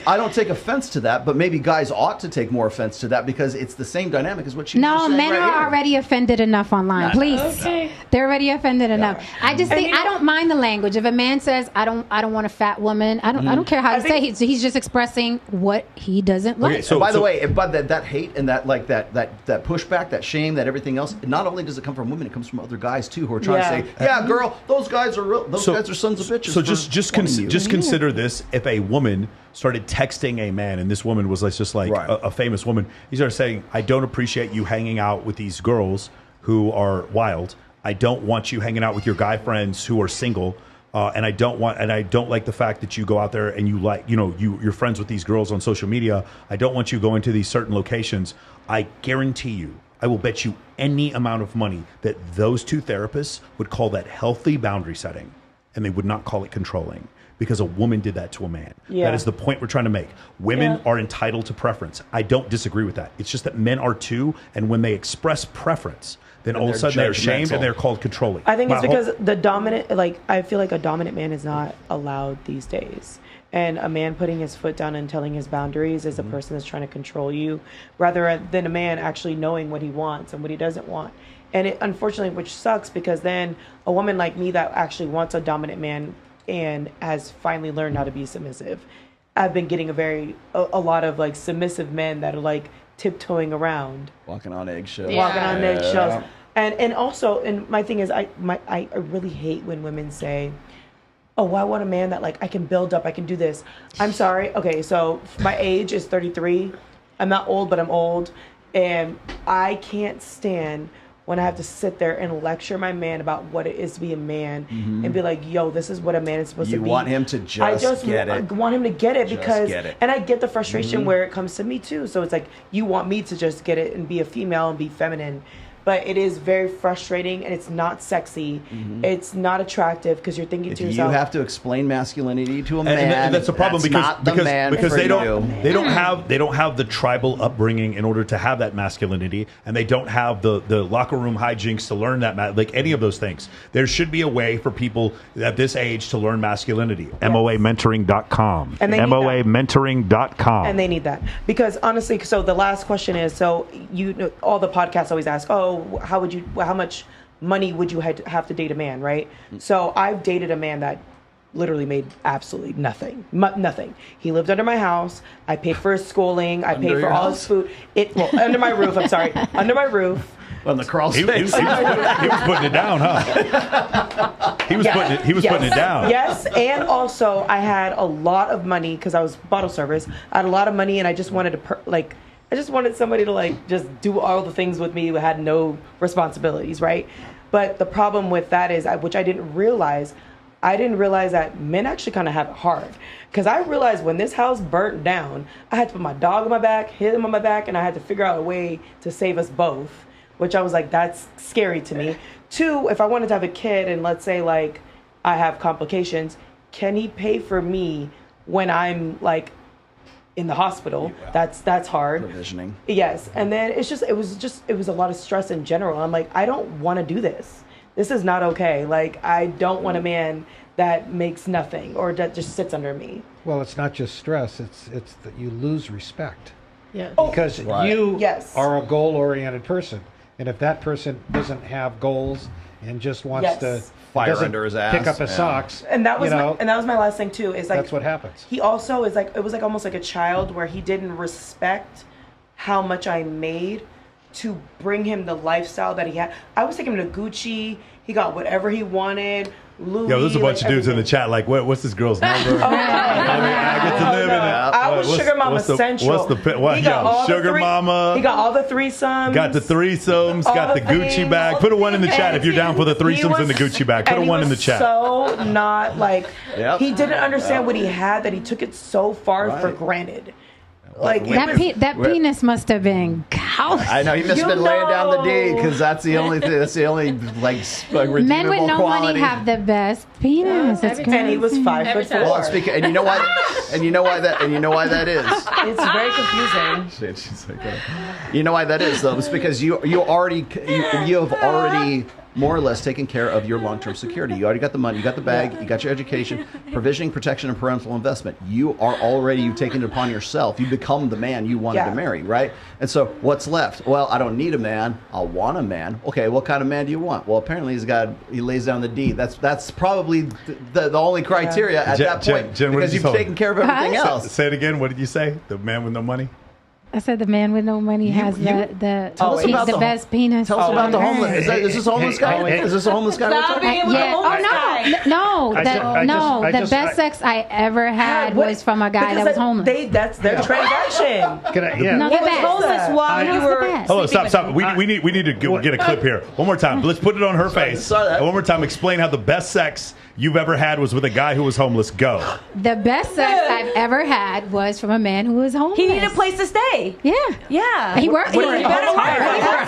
I don't take offense to that, but maybe guys ought to take more offense to that because it's the same dynamic as what you. No, men are already offended enough online. Please, they're already offended enough. I just think I don't mind the language. If a man says I don't want a fat woman, I don't care how you say it. He's just expressing what he doesn't like. So by the way, that hate and that pushback, that shame, that everything else, not only does it come from women, it comes from other guys too who are trying to say, yeah, girl, those guys are real. Those guys are sons of bitches. So just consider this: if a woman started texting a man, and this woman was just like a famous woman. He started saying, I don't appreciate you hanging out with these girls who are wild. I don't want you hanging out with your guy friends who are single. And I don't like the fact that you go out there and you're friends with these girls on social media. I don't want you going to these certain locations. I guarantee you, I will bet you any amount of money that those two therapists would call that healthy boundary setting, and they would not call it controlling. Because a woman did that to a man. That is the point we're trying to make. Women are entitled to preference. I don't disagree with that. It's just that men are too, and when they express preference, then all of a sudden they're shamed and they're called controlling. I think it's because I feel like a dominant man is not allowed these days. And a man putting his foot down and telling his boundaries is a person that's trying to control you, rather than a man actually knowing what he wants and what he doesn't want. And it, unfortunately, which sucks, because then a woman like me that actually wants a dominant man and has finally learned how to be submissive, I've been getting a lot of like submissive men that are like tiptoeing around, walking on eggshells. And also, and my thing is, I really hate when women say, oh, I want a man that like I can build up, I can do this. I'm sorry. Okay, so my age is 33. I'm not old, but I'm old, and I can't stand when I have to sit there and lecture my man about what it is to be a man, and be like, yo, this is what a man is supposed to be. You want him to get it. I want him to get it and I get the frustration where it comes to me too. So it's like, you want me to just get it and be a female and be feminine. But it is very frustrating, and it's not sexy. It's not attractive, because you're thinking to yourself, you have to explain masculinity to a man. And that's a problem because they don't have the tribal upbringing in order to have that masculinity, and they don't have the locker room hijinks to learn that like any of those things. There should be a way for people at this age to learn masculinity. MOAmentoring.com. And MOAmentoring.com. And they need that, because honestly, so the last question is, so all the podcasts always ask, how much money would you have to date a man, right? So I've dated a man that literally made absolutely nothing. Nothing. He lived under my house. I paid for his schooling. I paid for all his food. Under my roof. I'm sorry. Under my roof. On the crawl space. He was putting it down, huh? He was putting it down. Yes, and also I had a lot of money because I was bottle service. I had a lot of money, and I just wanted to I just wanted somebody to like just do all the things with me who had no responsibilities, right? But the problem with that is, which I didn't realize that men actually kind of have it hard. Because I realized when this house burnt down, I had to put my dog on my back, him on my back, and I had to figure out a way to save us both, which I was like, that's scary to me. 2, if I wanted to have a kid and let's say like I have complications, can he pay for me when I'm like in the hospital? Yeah. That's hard. Provisioning. Yes. And then it was a lot of stress in general. I'm like, I don't want to do this. This is not okay. Like, I don't want a man that makes nothing or that just sits under me. Well, it's not just stress. It's that you lose respect. Yeah. Because you are a goal-oriented person. And if that person doesn't have goals and just wants to fire under his ass, pick up his socks, and that was my last thing too. Is like that's what happens. He also is like, it was like almost like a child where he didn't respect how much I made to bring him the lifestyle that he had. I was taking him to Gucci. He got whatever he wanted. Louis, yo, there's a bunch of dudes in the chat like, what's this girl's number? I get to live in it. I was Sugar Mama Central. What? Yo, Sugar Mama. He got all the threesomes. Got the threesomes. Got the Gucci bag. Put a 1 in the chat if you're down for the threesomes and the Gucci bag. Put a 1 in the chat. So not like he didn't understand what he had, that he took it so far for granted. Like that penis must have been cow. I know he must have been laying down the D because that's the only thing. That's the only like redeemable men with no quality. money have the best penis. And he was 5'4". Well, and you know why? And you know why that is? It's very confusing. She's like, you know why that is though? It's because you have already more or less taken care of your long-term security. You already got the money, you got the bag, you got your education, provisioning, protection, and parental investment. You've taken it upon yourself. You become the man you wanted to marry, right? And so what's left? Well, I don't need a man. I want a man. Okay, what kind of man do you want? Well, apparently he lays down the D. That's probably the only criteria at that point. Jen, because you've taken care of everything else. Say it again. What did you say? The man with no money? I said the man with no money has the best penis. Tell us about the homeless. Is this a homeless guy? Is this a homeless guy? The best sex I ever had was from a guy that was homeless. That's their transaction. No, the best. Homeless while you were. Hold on, stop. We need to get a clip here. One more time. Let's put it on her face. And one more time, explain how the best sex you've ever had was with a guy who was homeless. Go. The best sex I've ever had was from a man who was homeless. He needed a place to stay. Yeah. He worked. He better work.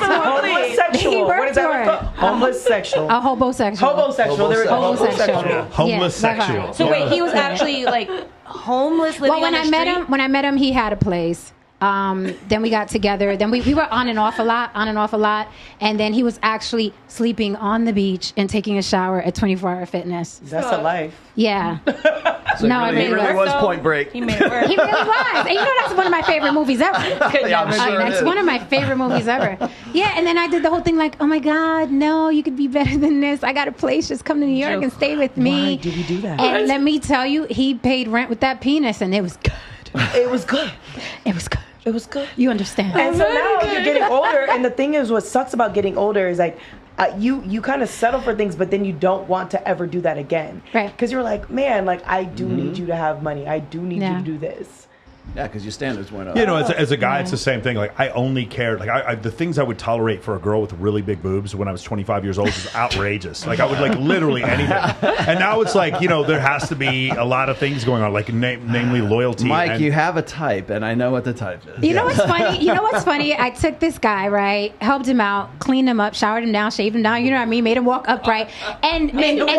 Homosexual. What is that? Homosexual. A hobosexual. Homosexual. There is homosexual. Homosexual. So wait, he was actually like homeless living on the street? When I met him, he had a place. Then we got together. Then we were on and off a lot. And then he was actually sleeping on the beach and taking a shower at 24 Hour Fitness. That's a life. Yeah. So he really was Point Break. He made it work. He really was. And you know that's one of my favorite movies ever. That's one of my favorite movies ever. Yeah, and then I did the whole thing like, oh my God, no, you could be better than this. I got a place. Just come to New York and stay with me. Why did you do that? And let me tell you, he paid rent with that penis, and it was good. It was good. It was good. It was good. You understand. And so now you're getting older, and the thing is, what sucks about getting older is like, you kind of settle for things, but then you don't want to ever do that again. Right. Because you're like, man, like I do need you to have money. I do need you to do this. Yeah, because your standards went up. You know, as a guy, it's the same thing. Like, I only cared. Like, the things I would tolerate for a girl with really big boobs when I was 25 years old was outrageous. Like, I would like literally anything. And now it's like, you know, there has to be a lot of things going on, like namely loyalty. Mike, you have a type, and I know what the type is. You know what's funny? I took this guy, right, helped him out, cleaned him up, showered him down, shaved him down. You know what I mean? Made him walk upright. And men, but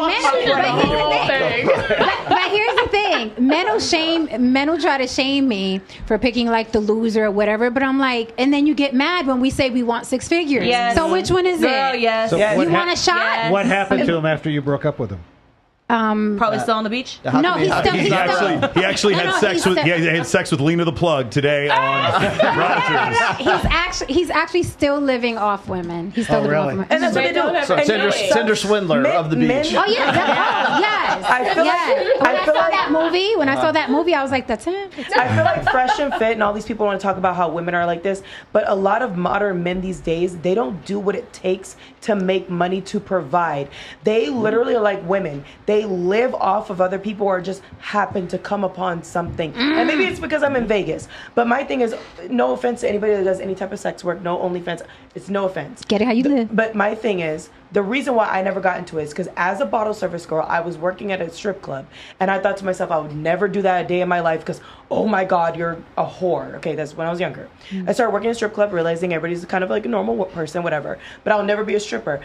here's the thing: men will try to shame me for picking like the loser or whatever, but I'm like, and then you get mad when we say we want 6 figures. Yes. So which one is it? Yes. So you want a shot? Yes. What happened to him after you broke up with him? Probably still on the beach. No, he actually had sex with Lena the Plug today on Rogers. He's actually still living off women. He's still living off women. And that's what they do. So Cinder Swindler of the beach. Oh yeah, yes. When I saw that movie, I was like, that's him. I feel like Fresh and Fit and all these people want to talk about how women are like this, but a lot of modern men these days, they don't do what it takes to make money to provide. They literally are like women. They they live off of other people or just happen to come upon something. And maybe it's because I'm in Vegas. But my thing is, no offense to anybody that does any type of sex work, no OnlyFans. It's no offense. Get it how you live. But my thing is, the reason why I never got into it is because as a bottle service girl, I was working at a strip club. And I thought to myself, I would never do that a day in my life because, oh my God, you're a whore. Okay, that's when I was younger. I started working in a strip club, realizing everybody's kind of like a normal person, whatever. But I'll never be a stripper.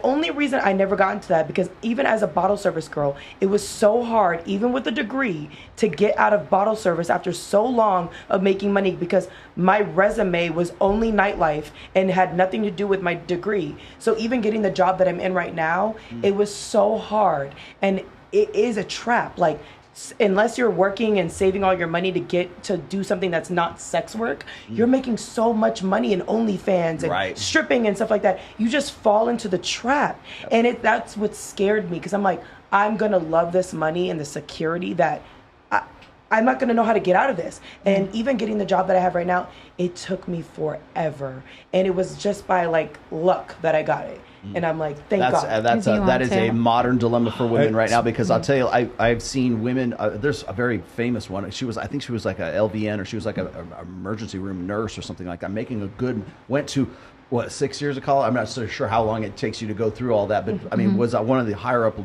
Only reason I never got into that, because even as a bottle service girl, it was so hard, even with a degree, to get out of bottle service after so long of making money, because my resume was only nightlife and had nothing to do with my degree. So even getting the job that I'm in right now, it was so hard. And it is a trap. Like, unless you're working and saving all your money to get to do something that's not sex work, you're making so much money in OnlyFans and stripping and stuff like that. You just fall into the trap. And that's what scared me, because I'm like, I'm going to love this money and the security that I'm not going to know how to get out of this. And even getting the job that I have right now, it took me forever. And it was just by like luck that I got it. And I'm like, thank God. That is a modern dilemma for women right now, because I'll tell you, I've seen women. There's a very famous one. I think she was like a LVN, or she was like a emergency room nurse or something like that. Went to 6 years of college. I'm not so sure how long it takes you to go through all that, but I mean, was one of the higher up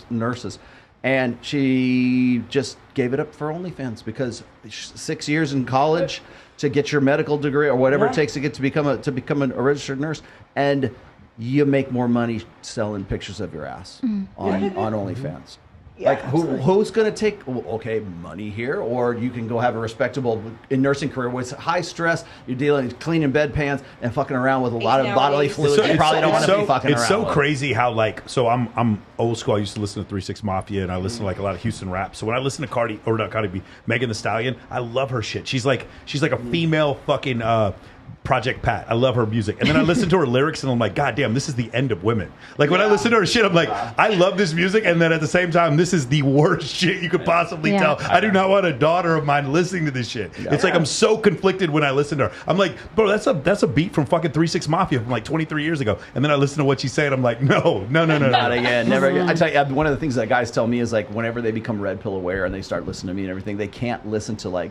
nurses. And she just gave it up for OnlyFans, because 6 years in college to get your medical degree or whatever it takes to become a registered nurse, and you make more money selling pictures of your ass on OnlyFans. Yeah, like who's going to take money here, or you can go have a respectable nursing career with high stress. You're dealing with cleaning bedpans and fucking around with a lot of bodily fluids. You probably don't want to be fucking around. It's so crazy how I'm old school. I used to listen to 3 6 Mafia, and I listen to like a lot of Houston rap. So when I listen to Megan Thee Stallion, I love her shit. She's like a female fucking Project Pat. I love her music. And then I listen to her lyrics and I'm like, God damn, this is the end of women. Like when I listen to her shit, I'm like, I love this music. And then at the same time, this is the worst shit you could possibly tell. I do not want a daughter of mine listening to this shit. It's like I'm so conflicted when I listen to her. I'm like, bro, that's a beat from fucking 3 6 Mafia from like 23 years ago. And then I listen to what she's saying. I'm like, no. Not again. Never again. I tell you, one of the things that guys tell me is like whenever they become red pill aware and they start listening to me and everything, they can't listen to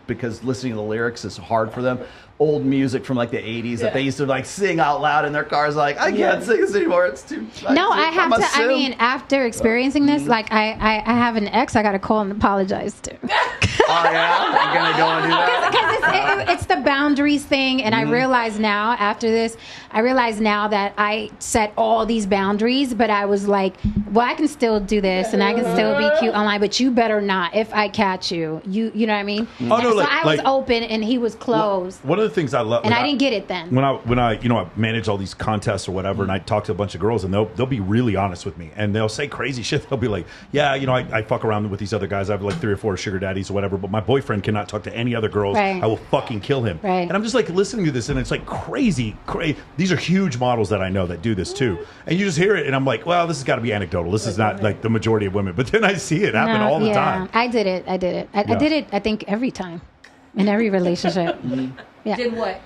because listening to the lyrics is hard for them. Old music from like the 80s that they used to like sing out loud in their cars, like I can't sing this anymore, it's too I have to I mean, after experiencing this, like I have an ex I gotta call and apologize to. Oh yeah? You're gonna go and do that? Because it's the boundaries thing, and I realize now after this, that I set all these boundaries, but I was like, well, I can still do this and I can still be cute online, but you better not. If I catch you know what I mean? Oh, no, so I was open and he was closed. One of the things I love, and I didn't get it then. When I I manage all these contests or whatever, and I talk to a bunch of girls, and they'll be really honest with me, and they'll say crazy shit. They'll be like, yeah, I fuck around with these other guys. I have like 3 or 4 sugar daddies or whatever, but my boyfriend cannot talk to any other girls. I will fucking kill him. And I'm just like listening to this, and it's like crazy. These are huge models that I know that do this too, and you just hear it, and I'm like, well, this has got to be anecdotal. This is not like the majority of women, but then I see it happen all the time. I did it. I did it. I think every time, in every relationship. Yeah. Did what?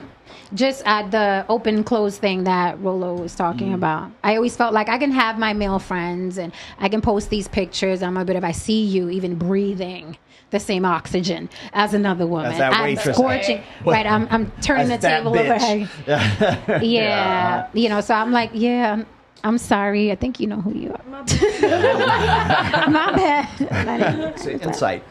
Just the open close thing that Rolo was talking about. I always felt like I can have my male friends and I can post these pictures. But if I see you even breathing the same oxygen as another woman, as that I'm waitress. Scorching. Right, I'm turning the table over. So I'm like, I'm sorry. I think you know who you are. My bad. Insight.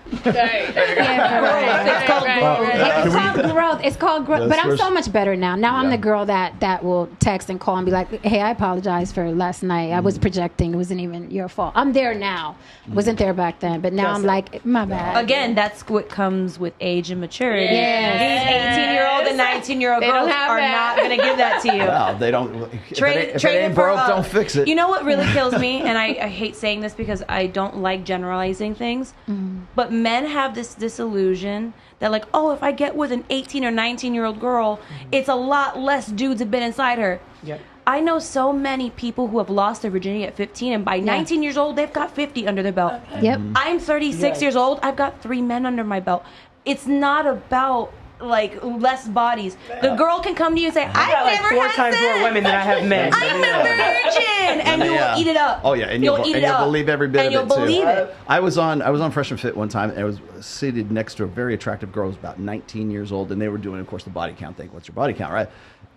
It's called growth. But I'm so much better now. Now I'm the girl that will text and call and be like, hey, I apologize for last night. I was projecting. It wasn't even your fault. I'm there now. Wasn't there back then. But now I'm like, my bad. Again, that's what comes with age and maturity. These 18-year-old and 19-year-old girls are not going to give that to you. Well, they don't. If it ain't broke, don't fix it. You know what really kills me, and I hate saying this because I don't like generalizing things, but men have this disillusion that like, oh, if I get with an 18 or 19-year-old girl, it's a lot less dudes have been inside her. Yep. I know so many people who have lost their virginity at 15, and by 19 years old, they've got 50 under their belt. Yep. I'm 36 years old. I've got 3 men under my belt. It's not about like less bodies. The girl can come to you and say, I've never four had times sex. more women than I have men. I'm a virgin, and you will eat it up. Oh yeah, and you'll eat it up. believe every bit and of it you'll believe too. it. I was on Fresh and Fit one time, and I was seated next to a very attractive girl who was about 19 years old, and they were doing, of course, the body count thing. What's your body count, right?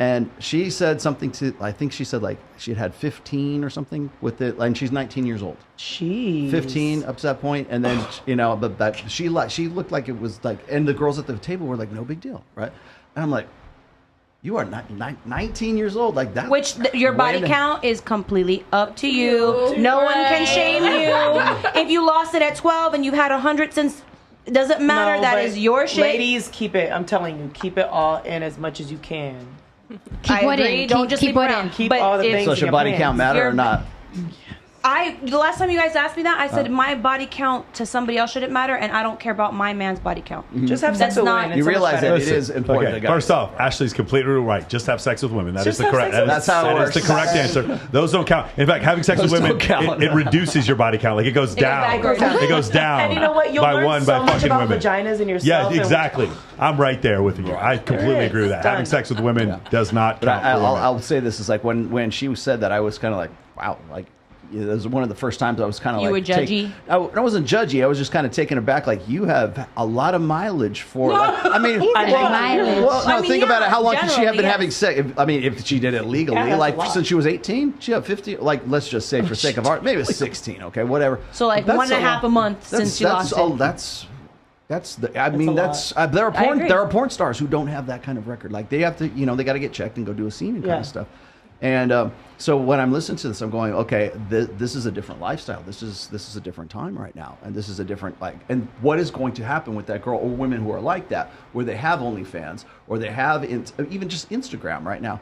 And she said something to, I think she said like she had 15 or something with it, and she's 19 years old. Jeez. 15 up to that point, and then but she looked like it was like, and the girls at the table were like, no big deal, right? And I'm like, you are 19 years old, like that. Which your body count is completely up to you. No one can shame you. If you lost it at 12 and you've had 100 since, it doesn't matter. No, that but is your shit. Ladies, keep it. I'm telling you, keep it all in as much as you can. Keep what agree. in. Don't just keep sleep what around. in. Keep But all the if- things So in should your body pants. count matter or Your- not? The last time you guys asked me that, I said my body count to somebody else shouldn't matter, and I don't care about my man's body count. Just have sex That's with not- women. You It's so much realize better. that it is important. to guys. First off, Ashley's completely right. Just have sex with women. That is Just the have correct. sex with That's how it that works. is the correct answer. Those don't count. In fact, having sex with Those women don't count. it reduces your body count. Like it goes down. It goes down. It goes down. And you know what? You'll by learn one so by much fucking about women. vaginas and yourself. Yeah, and- exactly. I'm right there with you. I completely agree with that. Done. Having sex with women does not But count. for women. I'll say this is like when she said that, I was kind of like, wow, like. It was one of the first times I was kind of You like were judgy? I wasn't judgy. I was just kind of taken aback. Like, you have a lot of mileage for. Like, I mean, mileage. well, no, I mean, think about it. How long could she have been generally, having yes. sex? If she did it legally, Yeah, that's like a lot. since she was 18, she had 50. Like, let's just say for sake of art, maybe it was 16. Okay, whatever. So like That's 1.5 a month since she lost it. That's the. I mean, a that's lot. there are I porn agree. there are porn stars who don't have that kind of record. Like they have to, they got to get checked and go do a scene and kind Yeah. of stuff. And so when I'm listening to this, I'm going, okay, this is a different lifestyle. This is a different time right now, and this is a different and what is going to happen with that girl or women who are like that, where they have OnlyFans or they have even just Instagram right now.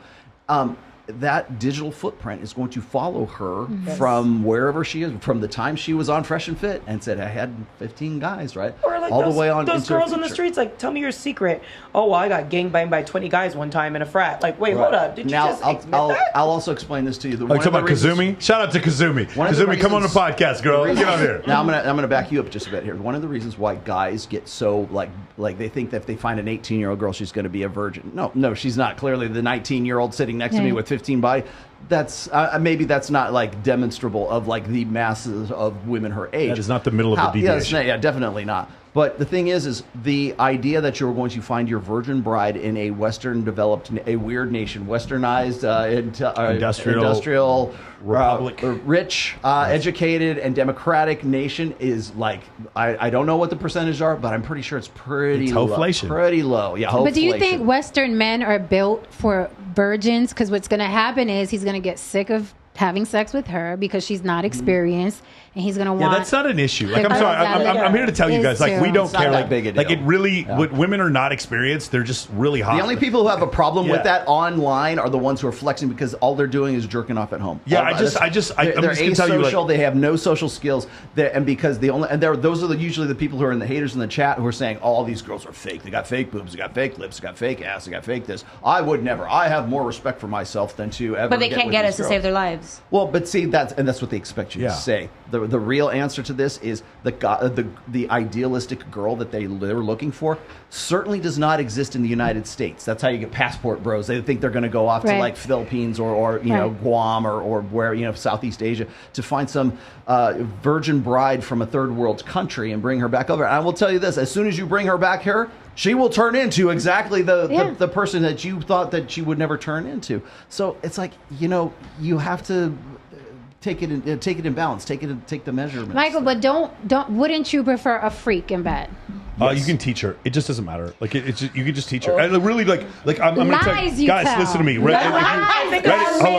That digital footprint is going to follow her from wherever she is, from the time she was on Fresh and Fit and said, I had 15 guys, right? Or like all those, the way on those into her girls on the future. streets, like, tell me your secret. Oh, well, I got gangbanged by 20 guys one time in a frat. Like, wait, hold up. Did you Now, just admit that? I'll also explain this to you. Are you talking about Kazumi? Shout out to Kazumi. One of the Kazumi, come on the reasons- podcast, girl. Get on here. Now I'm gonna back you up just a bit here. One of the reasons why guys get so like they think that if they find an 18-year-old girl, she's going to be a virgin. No, she's not. Clearly, the 19-year-old sitting next to me with 15 body. That's maybe that's not like demonstrable of like the masses of women her age. That is not the middle of the deviation. Yeah, definitely not. But the thing is the idea that you're going to find your virgin bride in a Western developed, a weird nation, Westernized, industrial republic, rich, educated, and democratic nation is like I don't know what the percentages are, but I'm pretty sure it's pretty low. Pretty low. Yeah. But do you hoflation. think Western men are built for virgins? Because what's going to happen is he's going to get sick of having sex with her because she's not experienced, and he's going to want. Yeah, that's not an issue. Like, I'm sorry, I'm here to tell you guys, like, we don't care. Like, it really, when women are not experienced, they're just really hot. The only people who have a problem with that online are the ones who are flexing because all they're doing is jerking off at home. Yeah, I'm they're just gonna asocial. tell you, like, they have no social skills, and because those are usually the people who are in the haters in the chat who are saying, all these girls are fake. They got fake boobs, they got fake lips, they got fake ass, they got fake this. I would never. I have more respect for myself than to ever. But they get can't with get these us to girls. save their lives. Well, but see, that's what they expect you to say. The real answer to this is the idealistic girl that they're looking for certainly does not exist in the United States. That's how you get passport bros. They think they're going to go off to like Philippines or Guam or where Southeast Asia to find some virgin bride from a third world country and bring her back over. And I will tell you this: as soon as you bring her back here, she will turn into exactly the person that you thought that she would never turn into. So it's like, you have to take it in balance, take the measurements. Michael, but wouldn't you prefer a freak in bed? You can teach her. It just doesn't matter. Like you can just teach her. And really, like I'm gonna tell you, guys, listen to me. Hold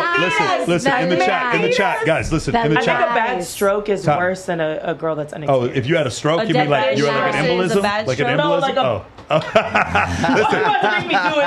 on, listen. In the chat, guys, listen. In the I chat, think a bad stroke is worse than a girl that's unexperienced. Oh, if you had a stroke, you mean like you had like an embolism, like an embolism.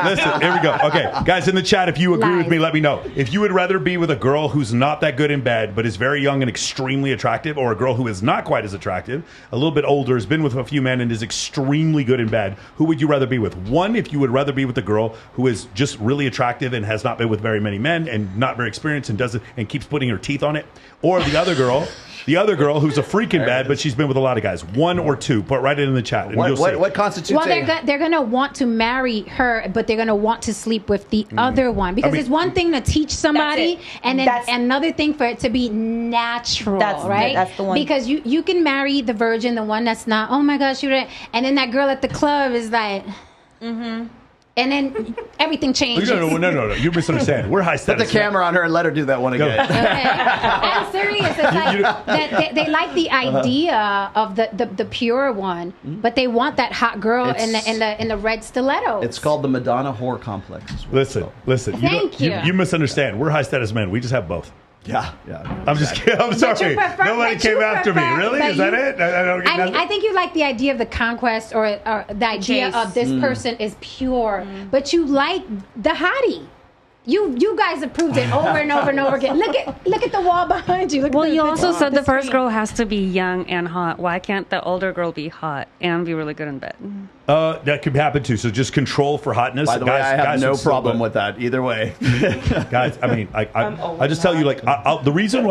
Listen, here we go. Okay, guys, in the chat, if you agree with me, let me know. If you would rather be with a girl who's not that good in bed, but is very young and extremely attractive, or a girl who is not quite as attractive, a little bit older, has been with a few men, and is extremely good in bed, who would you rather be with? One, if you would rather be with a girl who is just really attractive and has not been with very many men and not very experienced and keeps putting her teeth on it, or the other girl The other girl who's a freaking bad, but she's been with a lot of guys. 1 or 2. Put right in the chat, and you'll see. What constitutes? Well, they're gonna want to marry her, but they're gonna want to sleep with the other one because it's one thing to teach somebody, and then another thing for it to be natural, right? That's the one. Because you can marry the virgin, the one that's not. Oh my gosh, and then that girl at the club is like. And then everything changes. No. You misunderstand. We're high status. Put the camera on her and let her do that one again. Okay. I'm serious. It's like they like the idea of the pure one, but they want that hot girl in the red stilettos. It's called the Madonna whore complex. Listen. Thank you. You misunderstand. We're high status men. We just have both. Yeah. I'm just kidding. I'm sorry. Nobody came after me. Really? Is that it? I think you like the idea of the conquest or the idea of this person is pure, but you like the hottie. You guys have proved it over and over and over again. Look at the wall behind you. Well, you also said the first girl has to be young and hot. Why can't the older girl be hot and be really good in bed? That could happen too. So just control for hotness. By the way, I have no problem with that either way. Guys, I mean, I just tell you, like, the reason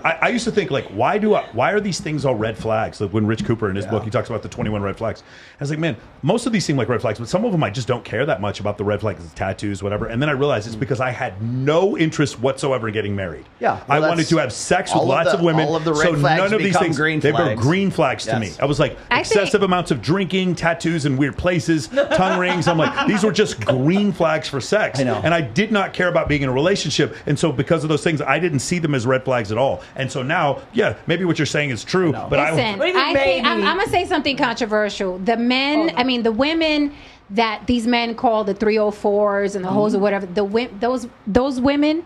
I used to think, like, why are these things all red flags? Like when Rich Cooper in his book, he talks about the 21 red flags. I was like, man, most of these seem like red flags, but some of them I just don't care that much about the red flags, tattoos, whatever. And then I realized it's because I had no interest whatsoever in getting married. Yeah, I wanted to have sex with lots of women. All of the red flags none of these things they were green flags to me. I was like, excessive amounts of drinking, tattoos in weird places, tongue rings. I'm like, these were just green flags for sex. I know. And I did not care about being in a relationship. And so because of those things, I didn't see them as red flags at all. And so now, yeah, maybe what you're saying is true. But listen, I'm going to say something controversial. The men, the women that these men call the 304s and the hoes or whatever, those women,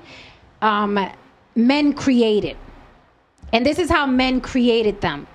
men created. And this is how men created them.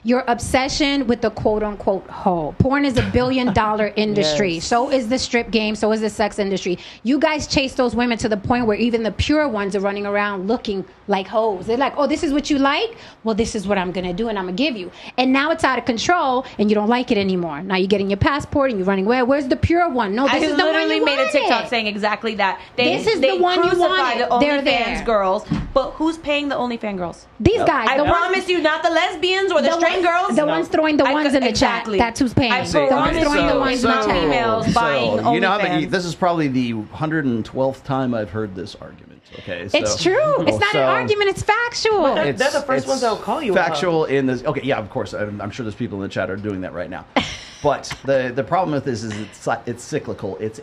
Your obsession with the quote-unquote hoe. Porn is $1 billion industry. Yes. So is the strip game. So is the sex industry. You guys chase those women to the point where even the pure ones are running around looking like hoes. They're like, oh, this is what you like? Well, this is what I'm going to do and I'm going to give you. And now it's out of control and you don't like it anymore. Now you're getting your passport and you're running, where's the pure one? No, this is the one you literally made a TikTok saying exactly that. This is the one you wanted. The OnlyFans girls. But who's paying the OnlyFans girls? These guys. I promise you, not the lesbians or the straight girls. The ones throwing the ones in the chat. That's who's paying. The ones throwing the ones in the chat. Females buying OnlyFans. This is probably the 112th time I've heard this argument. Okay, it's true. It's not an argument. It's factual. They're the first ones that will call you factual in this. Okay, yeah, of course. I'm sure there's people in the chat are doing that right now. But the problem with this is it's cyclical. It's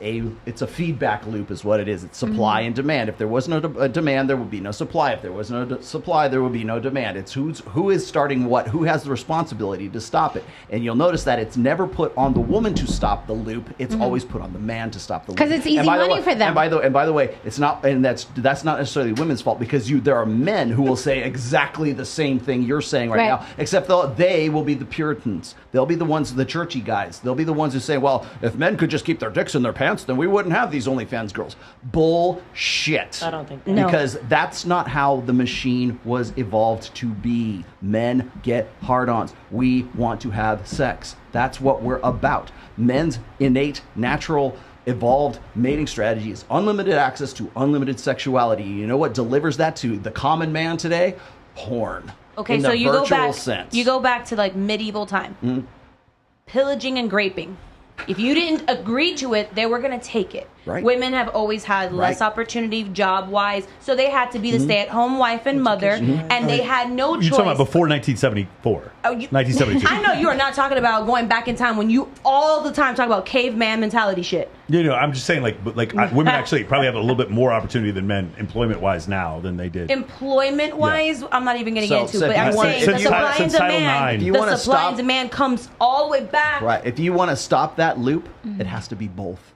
a feedback loop, is what it is. It's supply and demand. If there was no demand, there would be no supply. If there was no supply, there would be no demand. It's who is starting what, who has the responsibility to stop it. And you'll notice that it's never put on the woman to stop the loop. It's always put on the man to stop the loop. Because it's easy money for them. And by the way, it's not, and that's not necessarily women's fault, because there are men who will say exactly the same thing you're saying right now, except they will be the Puritans. They'll be the ones, the churchy guys. They'll be the ones who say, well, if men could just keep their dicks in their pants, then we wouldn't have these OnlyFans girls. Bullshit. I don't think that. Because that's not how the machine was evolved to be. Men get hard-ons. We want to have sex. That's what we're about. Men's innate, natural, evolved mating strategy is unlimited access to unlimited sexuality. You know what delivers that to the common man today? Porn. Okay, so you go back to like medieval time. Pillaging and raping. If you didn't agree to it, they were going to take it. Right. Women have always had less opportunity job-wise, so they had to be the stay-at-home wife and mother, and they had no choice. You're talking about before 1974. 1972. I know you are not talking about going back in time when you all the time talk about caveman mentality shit. I'm just saying, women actually probably have a little bit more opportunity than men, employment-wise, now than they did. Employment-wise, I'm not even getting into it, but I'm saying the supply and demand. The supply and demand comes all the way back. Right. If you want to stop that loop, it has to be both.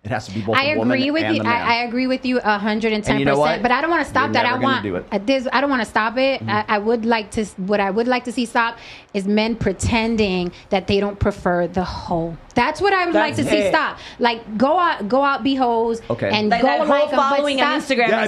It has to be both. I agree with you. I agree with you 110%. But I don't want to stop that. I don't want to stop it. I would like to. What I would like to see stop is men pretending that they don't prefer the hoe. That's what I would like to see stop. Like go out, be hoes, and like go that like whole following on Instagram. I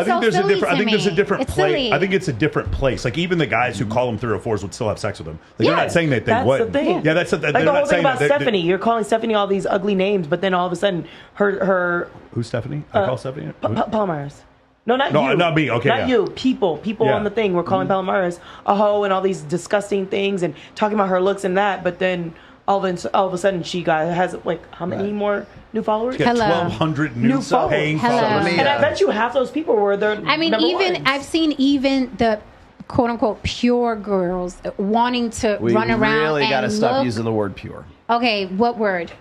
think there's a different. I think there's a different place. I think it's a different place. Like even the guys who call them 304s would still have sex with them. Like, they're not saying that they would. That's the thing. Yeah, that's the like the whole thing about Stephanie. You're calling Stephanie all these ugly names, but then all of a sudden her who's Stephanie? I call Stephanie Palmer's. No, not you. Not me. Okay, not you. People on the thing were calling Palomares a hoe and all these disgusting things and talking about her looks and that. But then all of a sudden she has like how many more new followers? She got 1,200 new paying followers. And I bet you half those people were there. I mean, I've seen even the quote unquote pure girls wanting to run around. We really got to stop using the word pure. Okay, what word?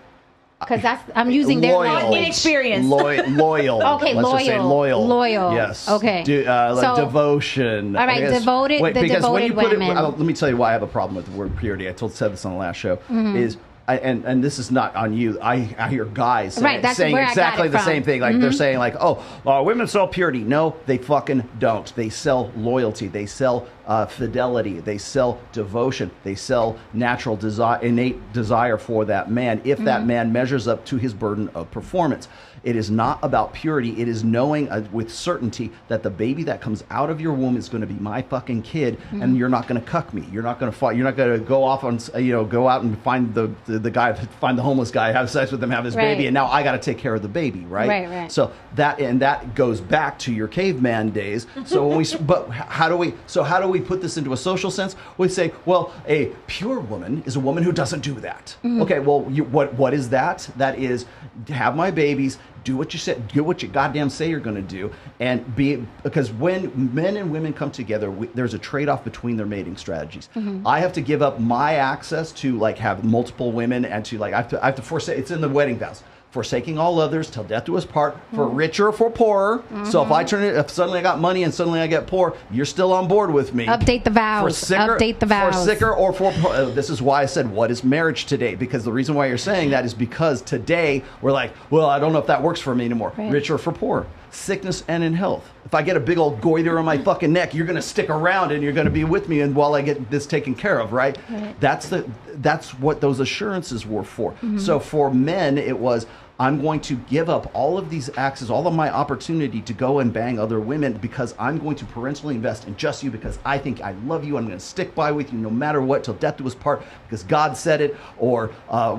Because I'm using their inexperience. Loyal. Okay, Let's just say loyal. Loyal. Yes. Okay. Like devotion. All right, devoted. Wait, the because devoted when you put women. let me tell you why I have a problem with the word purity. I said this on the last show. Is and this is not on you. I hear guys saying exactly the same thing. Like they're saying like, women sell purity. No, they fucking don't. They sell loyalty. They sell fidelity. They sell devotion. They sell natural innate desire for that man if that man measures up to his burden of performance. It is not about purity. It is knowing with certainty that the baby that comes out of your womb is going to be my fucking kid, and you're not going to cuck me. You're not going to fight. You're not going to go off on go out and find the guy, find the homeless guy, have sex with him, have his baby, and now I got to take care of the baby, right? Right. So that goes back to your caveman days. So how do we put this into a social sense? We say, well, a pure woman is a woman who doesn't do that. Okay, well, what is that? That is have my babies. Do what you said. Do what you goddamn say you're going to do, and because when men and women come together, there's a trade-off between their mating strategies. I have to give up my access to like have multiple women, and to like I have to forsake. It's in the wedding vows. Forsaking all others till death do us part, for richer or for poorer. So if suddenly I got money and suddenly I get poor, you're still on board with me. Update the vows. Update the vows. For sicker or for this is why I said, what is marriage today? Because the reason why you're saying that is because today we're like, well, I don't know if that works for me anymore. Right. Richer or for poor. Sickness and in health. If I get a big old goiter on my fucking neck, you're going to stick around and you're going to be with me and while I get this taken care of, right? That's what those assurances were for. So for men, it was, I'm going to give up all of these access, all of my opportunity to go and bang other women because I'm going to parentally invest in just you because I think I love you. I'm going to stick by with you no matter what till death do us part because God said it, or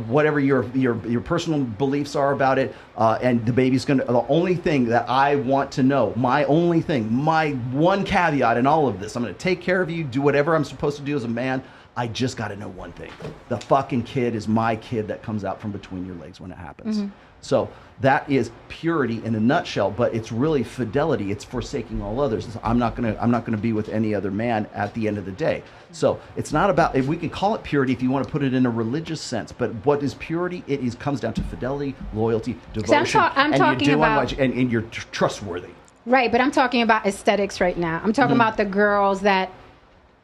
whatever your personal beliefs are about it. And the baby's going to, the only thing that I want to know, my only thing, my one caveat in all of this, I'm going to take care of you, do whatever I'm supposed to do as a man. I just got to know one thing. The fucking kid is my kid that comes out from between your legs when it happens. So that is purity in a nutshell, but it's really fidelity. It's forsaking all others. I'm not gonna be with any other man at the end of the day. So it's not about, if we can call it purity if you want to put it in a religious sense, but what is purity? It comes down to fidelity, loyalty, devotion, and you're trustworthy. Right, but I'm talking about aesthetics right now. I'm talking about the girls that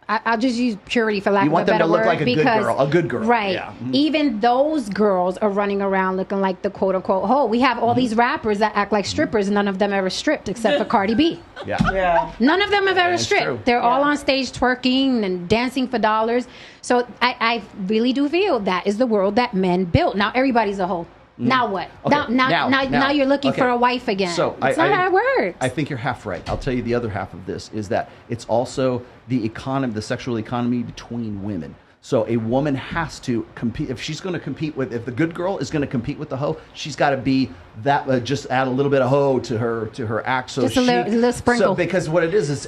I'll just use purity for lack of a better word. You want them to look like a good girl. Right. Yeah. Even those girls are running around looking like the quote-unquote hoe. We have all these rappers that act like strippers, and none of them ever stripped except for Cardi B. Yeah. None of them have ever stripped. True. They're all on stage twerking and dancing for dollars. So I really do feel that is the world that men built. Now everybody's a hoe. Now what? Okay. Now you're looking for a wife again. So it's not how it works. I think you're half right. I'll tell you the other half of this is that it's also the economy, the sexual economy between women. So a woman has to compete. If she's going to compete with, if the good girl is going to compete with the hoe, she's got to be that. Just add a little bit of hoe to her act. So just a little sprinkle. So because what it is it's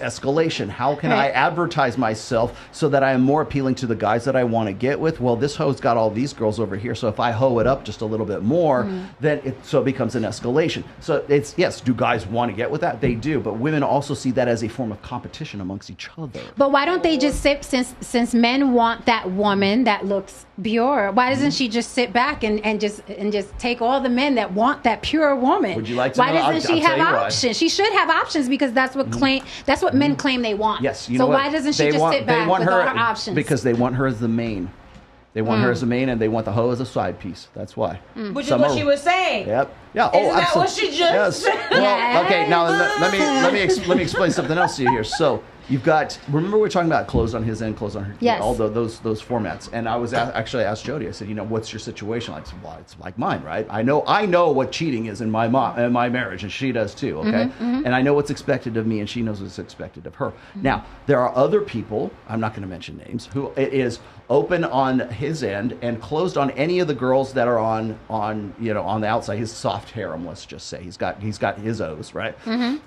escalation. How can I advertise myself so that I am more appealing to the guys that I want to get with? Well, this hoe's got all these girls over here. So if I hoe it up just a little bit more, then it becomes an escalation. So it's yes. Do guys want to get with that? They do. But women also see that as a form of competition amongst each other. But why don't they just sit since men want that woman that looks pure? Why doesn't she just sit back and just take all the men that want that pure woman? Would you like to why know? doesn't she have options? She should have options because that's what men claim they want. Yes. So why doesn't she just sit back with all her options? Because they want her as the main. They want her as the main, and they want the hoe as a side piece. That's why. Which is what she was saying. Yep. Yeah. Isn't that what she just said? Well, okay. Now let me explain something else to you here. So you've got. Remember we were talking about clothes on his end, clothes on her. Yes. All those formats. And I was actually asked Jody. I said, what's your situation like? Well, it's like mine, right? I know what cheating is in my marriage, and she does too. Okay. And I know what's expected of me, and she knows what's expected of her. Now there are other people. I'm not going to mention names. Who it is open on his end and closed on any of the girls that are on the outside, his soft soft harem, let's just say. He's got his O's, right?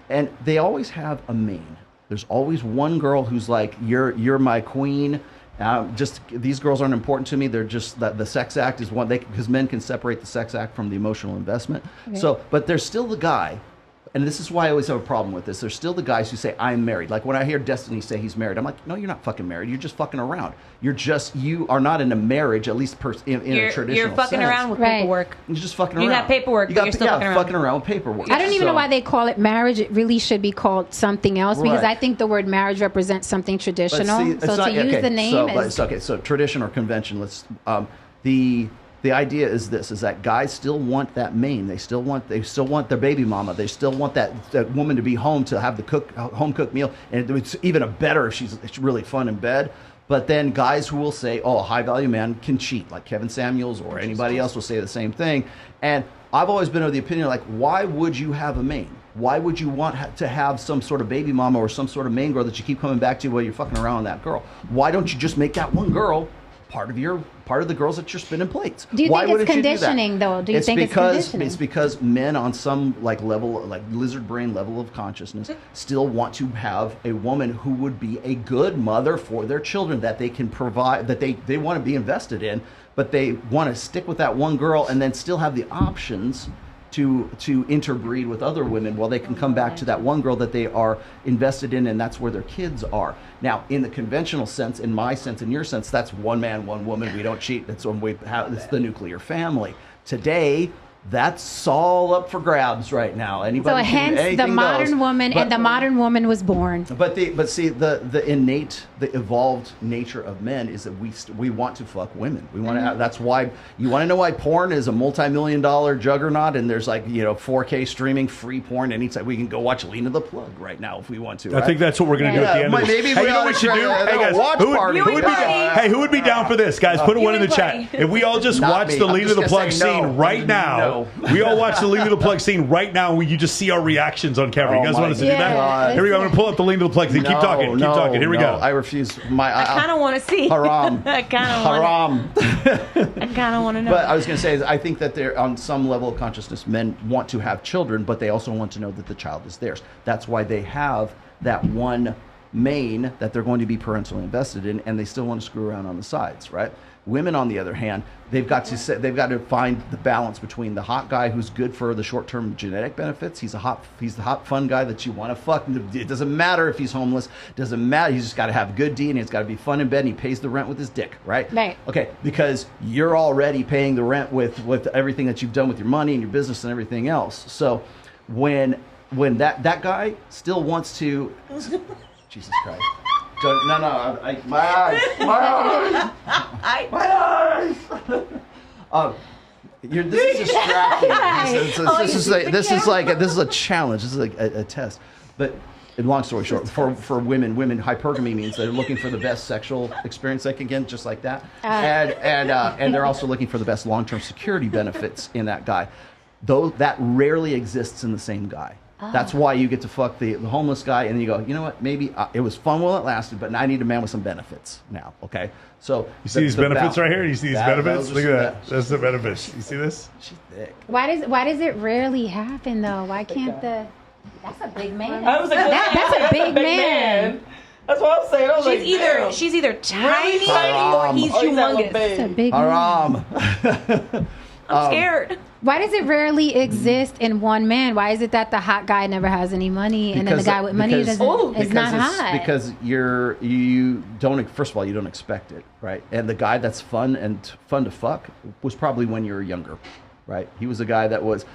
And they always have a main. There's always one girl who's like, you're my queen. Just these girls aren't important to me. They're just that the sex act is one, because men can separate the sex act from the emotional investment. Okay. So, but there's still the guy. And this is why I always have a problem with this. There's still the guys who say, I'm married. Like when I hear Destiny say he's married, I'm like, no, you're not fucking married. You're just fucking around. You are not in a marriage, at least in a traditional sense. You're fucking around with paperwork. You're just fucking around. You got paperwork, but you're still fucking around with paperwork. I don't even know why they call it marriage. It really should be called something else because I think the word marriage represents something traditional. So to use the name is... So tradition or convention, the idea is this: is that guys still want that main. They still want their baby mama. They still want that woman to be home to have the home cooked meal, and it's even better if she's really fun in bed. But then guys who will say, "Oh, a high value man can cheat," like Kevin Samuels or anybody else will say the same thing. And I've always been of the opinion, like, why would you have a main? Why would you want to have some sort of baby mama or some sort of main girl that you keep coming back to while you're fucking around with that girl? Why don't you just make that one girl part of the girls that you're spinning plates? Do you think it's conditioning, though? Do you think it's conditioning? It's because men on some level, like lizard brain level of consciousness, still want to have a woman who would be a good mother for their children, that they can provide, that they want to be invested in, but they want to stick with that one girl and then still have the options to interbreed with other women while they can come back to that one girl that they are invested in, and that's where their kids are. Now, in the conventional sense, in my sense, in your sense, that's one man, one woman. We don't cheat. That's when it's the nuclear family. Today, that's all up for grabs right now. Anybody so hence the modern woman, and the modern woman was born. But see, the innate, the evolved nature of men is that we want to fuck women. We want to. That's why you want to know why porn is a multi-million-dollar juggernaut, and there's 4K streaming free porn anytime. We can go watch Lena the Plug right now if we want to. I think that's what we're going to do at the end of this. Maybe hey, you know what we should do? Hey guys, who would be down for this? Guys, put a one in the chat. If we all just watch the Lena the Plug scene right now. We all watch the Lena the Plug scene right now. You just see our reactions on camera. You guys want us to do that? Here we go. I'm going to pull up the Lena the Plug scene. Keep talking. Here we go. I refuse. I kind of want to see. Haram. I kind of want to know. But I was going to say, I think that they're on some level of consciousness, men want to have children, but they also want to know that the child is theirs. That's why they have that one main that they're going to be parentally invested in, and they still want to screw around on the sides, right? Women, on the other hand, they've got to find the balance between the hot guy who's good for the short-term genetic benefits. He's the hot, fun guy that you want to fuck. It doesn't matter if he's homeless. It doesn't matter. He's just got to have good DNA. It's got to be fun in bed, and he pays the rent with his dick, right? Right. Okay, because you're already paying the rent with everything that you've done with your money and your business and everything else. So when that guy still wants to, Jesus Christ. No, my eyes. This is distracting. This is a challenge. This is a test. But long story short, for women, hypergamy means they're looking for the best sexual experience they can get, just like that, and they're also looking for the best long-term security benefits in that guy. Though that rarely exists in the same guy. That's why you get to fuck the homeless guy, and then you go, you know what? Maybe it was fun while it lasted, but now I need a man with some benefits now. Okay, so you see these benefits right here. You see these benefits? Look at that. That's the benefits. You see this? She's thick. Why does it rarely happen though? Why can't the? That's a big man. That's a big man. That's what I'm saying. She's either tiny or he's humongous. That's a big man. I'm scared. Why does it rarely exist in one man? Why is it that the hot guy never has any money, and then the guy with money is not hot? Because you don't. First of all, you don't expect it, right? And the guy that's fun to fuck was probably when you were younger, right? He was a guy that was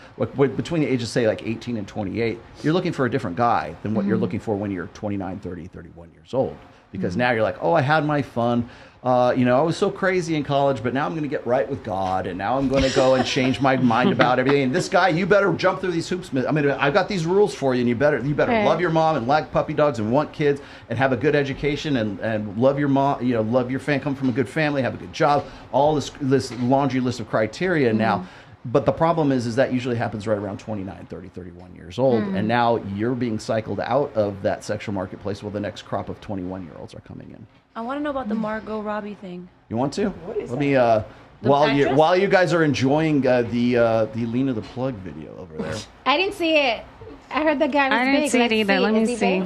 between the ages, say, like 18 and 28. You're looking for a different guy than what you're looking for when you're 29, 30, 31 years old. Because now you're like, oh, I had my fun. I was so crazy in college, but now I'm going to get right with God, and now I'm going to go and change my mind about everything. And this guy, you better jump through these hoops. I mean, I've got these rules for you, and you better love your mom and like puppy dogs and want kids and have a good education and love your mom, love your family, come from a good family, have a good job. All this laundry list of criteria now. But the problem is that usually happens right around 29, 30, 31 years old. And now you're being cycled out of that sexual marketplace while the next crop of 21-year-olds are coming in. I want to know about the Margot Robbie thing. You want to? What is Let that? While you guys are enjoying the Lena the Plug video over there. I didn't see it. I heard the guy was big. I didn't see it either. Let me see.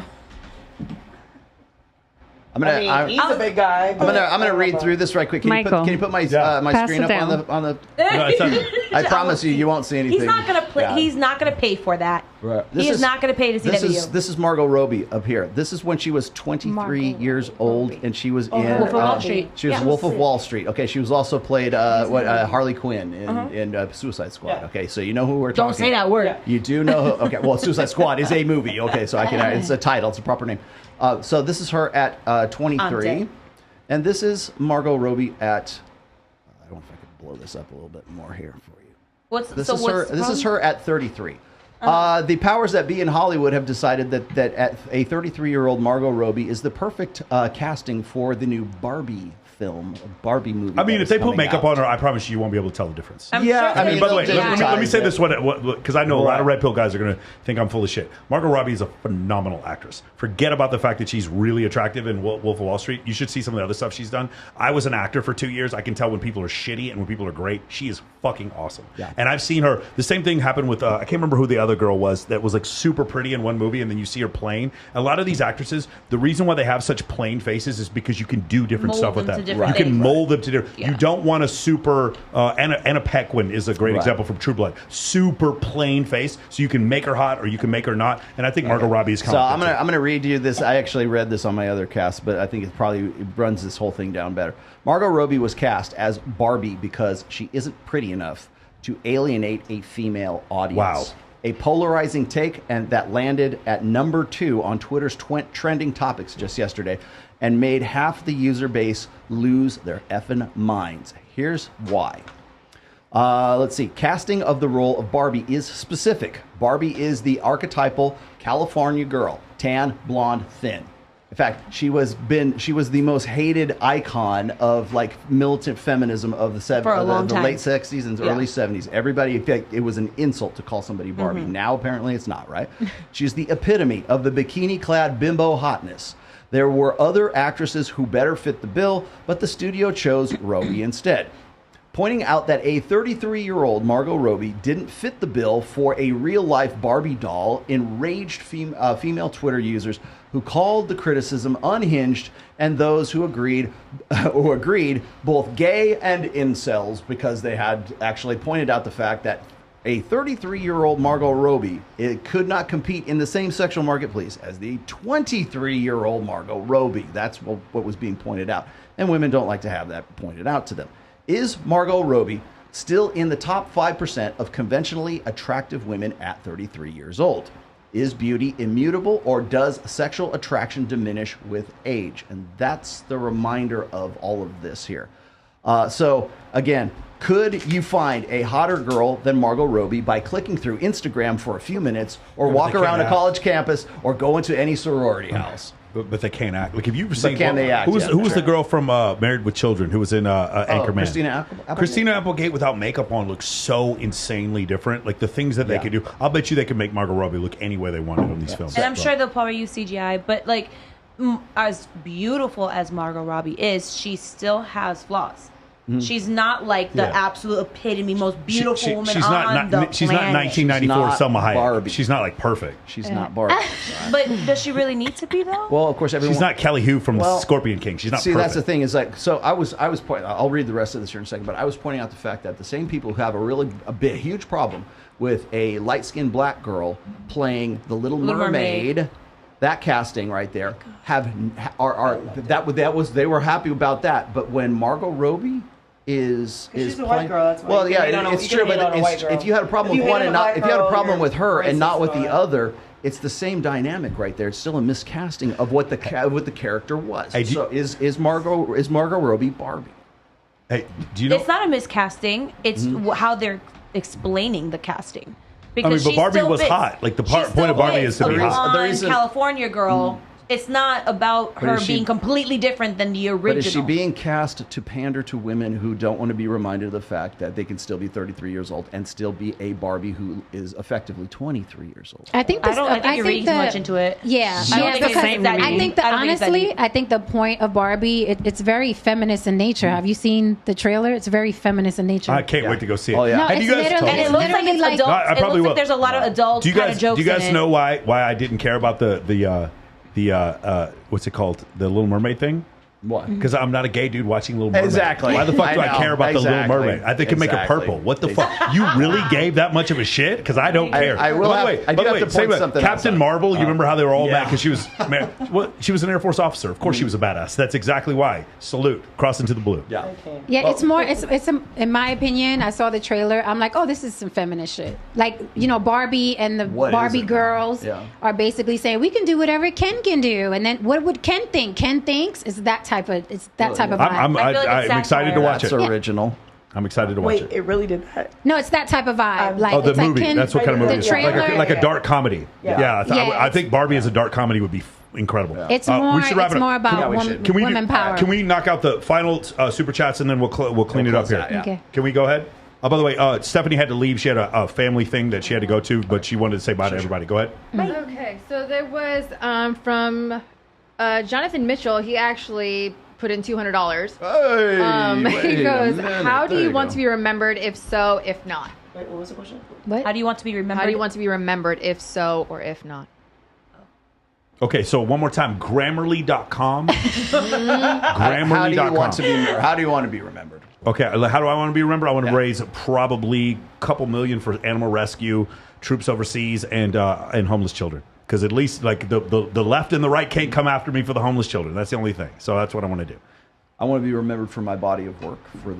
He's a big guy. I'm gonna read through this right quick. Can you put my screen up on the? I promise you won't see anything. He's not gonna play. Yeah. He's not gonna pay for that. Right. He is not gonna pay to see that video. This is Margot Robbie up here. This is when she was 23 years old, and she was in Wolf of Wall Street. She was Wolf of Wall Street. Okay, she was also played Harley Quinn in Suicide Squad. Yeah. Okay, so you know who we're talking. Don't say that word. You do know. Okay, well, Suicide Squad is a movie. Okay, so I can. It's a title. It's a proper name. So this is her at 23, and this is Margot Robbie at. I don't know if I can blow this up a little bit more here for you. This is her at 33. The powers that be in Hollywood have decided that at a 33-year-old Margot Robbie is the perfect casting for the new Barbie movie. I mean, if they put makeup on her, I promise you won't be able to tell the difference. I mean, by the way, let me say this one, because I know a lot of red pill guys are going to think I'm full of shit. Margot Robbie is a phenomenal actress. Forget about the fact that she's really attractive in Wolf of Wall Street. You should see some of the other stuff she's done. I was an actor for 2 years. I can tell when people are shitty and when people are great. She is fucking awesome. Yeah. And I've seen her. The same thing happened with, I can't remember who the other girl was that was like super pretty in one movie, and then you see her plain. A lot of these actresses, the reason why they have such plain faces is because you can do different stuff with them. You can mold them to different. Yeah. You don't want a super Anna Paquin is a great example from True Blood. Super plain face, so you can make her hot or you can make her not. And I think Margot Robbie is kind of. So I'm gonna read you this. I actually read this on my other cast, but I think it runs this whole thing down better. Margot Robbie was cast as Barbie because she isn't pretty enough to alienate a female audience. Wow. A polarizing take, and that landed at number 2 on Twitter's trending topics just yesterday, and made half the user base lose their effing minds. Here's why. Let's see. Casting of the role of Barbie is specific. Barbie is the archetypal California girl, tan, blonde, thin. In fact, she was the most hated icon of like militant feminism of the late 60s and early 70s. Everybody, in fact, it was an insult to call somebody Barbie. Now apparently it's not, right? She's the epitome of the bikini-clad bimbo hotness. There were other actresses who better fit the bill, but the studio chose Robbie instead, pointing out that a 33-year-old Margot Robbie didn't fit the bill for a real-life Barbie doll. Enraged female Twitter users who called the criticism unhinged, and those who agreed both gay and incels, because they had actually pointed out the fact that a 33-year-old Margot Robbie could not compete in the same sexual marketplace as the 23-year-old Margot Robbie. That's what was being pointed out, and women don't like to have that pointed out to them. Is Margot Robbie still in the top 5% of conventionally attractive women at 33 years old? Is beauty immutable, or does sexual attraction diminish with age? And that's the reminder of all of this here. So, again, could you find a hotter girl than Margot Robbie by clicking through Instagram for a few minutes, or walk around a college campus, or go into any sorority house? But they can't act. Like, if you've seen, can they act? Who was the girl from Married with Children who was in Anchorman? Christina Applegate. Christina Applegate without makeup on looks so insanely different. Like the things that they could do, I'll bet you they could make Margot Robbie look any way they wanted on these films. And I'm sure they'll probably use CGI, but like as beautiful as Margot Robbie is, she still has flaws. Mm-hmm. She's not like the absolute epitome, most beautiful woman she's on the planet. She's not 1994 Selma Hayek. Barbie. She's not like perfect. She's not Barbie. But does she really need to be though? Well, of course, everyone. She's not Kelly Hu from Scorpion King. She's not. See, perfect. That's the thing. Is like, so I was pointing. I'll read the rest of this here in a second. But I was pointing out the fact that the same people who have a huge problem with a light-skinned black girl playing the Little Mermaid. That casting right there they were happy about that. But when Margot Robbie is she's a white girl, that's why. Well, yeah, it's true. But if you had a problem with one and not, if you had a problem with her and not with the other, it's the same dynamic right there. It's still a miscasting of what the character was. Hey, so is Margot Robbie Barbie? Hey, do you know? It's not a miscasting. It's how they're explaining the casting. Because but Barbie was hot. Like the point of Barbie is to be hot. There is a California girl It's not about her being completely different than the original. But is she being cast to pander to women who don't want to be reminded of the fact that they can still be 33 years old and still be a Barbie who is effectively 23 years old? I think I think you're reading too much into it. Yeah, I don't think it's the same to me. I think that honestly, I think the point of Barbie, it's very feminist in nature. Have you seen the trailer? It's very feminist in nature. I can't wait to go see it. Oh yeah, No, it's literally, And it looks like it's adult. I probably will. Like there's a lot of adult kind of jokes. Do you guys in it. know why I didn't care about the what's it called, the Little Mermaid thing? What? Because I'm not a gay dude watching Little Mermaid. Exactly. Why the fuck do I know. care about the Little Mermaid? I think it could make her Exactly. purple. What the fuck? You really gave that much of a shit? Because I don't care. I will By the have- I do have to point something Captain else out. Marvel, you remember how they were all Yeah. mad because she was she was an Air Force officer. Of course she was a badass. That's exactly why. Salute. Cross into the blue. Yeah. Yeah, it's more. It's in my opinion. I saw the trailer. I'm like, oh, this is some feminist shit. Like, Barbie and the What is Barbie it? girls Yeah. are basically saying we can do whatever Ken can do, and then what would Ken think? Ken thinks it's that type of vibe. I'm excited to watch That's it. original. I'm excited to watch Wait, it. it really did that? No, it's that type of vibe. Like, Oh, the it's like movie. Ken, That's what kind of movie the it is. trailer. Like a dark comedy. Yeah. I think Barbie as a dark comedy would be incredible. It's We more. should wrap It's it up. more about Can we women power. Can we knock out the final super chats and then we'll clean it up here? Okay. Can we go ahead? Oh, by the way, Stephanie had to leave. She had a family thing that she had to go to, but she wanted to say bye to everybody. Go ahead. Okay, so there was from Jonathan Mitchell. He actually put in $200. Hey, He goes, minute. "How do There you you want go. to be remembered? If so, if not? Wait, what was the question? What? How do you want to be remembered? How do you want to be remembered? If so, or if not?" Okay, so one more time, Grammarly.com. Grammarly.com. How do you want to be remembered? Okay, how do I want to be remembered? I want to raise probably a couple million for animal rescue, troops overseas, and homeless children. Because at least like the left and the right can't come after me for the homeless children. That's the only thing. So that's what I want to do. I want to be remembered for my body of work, for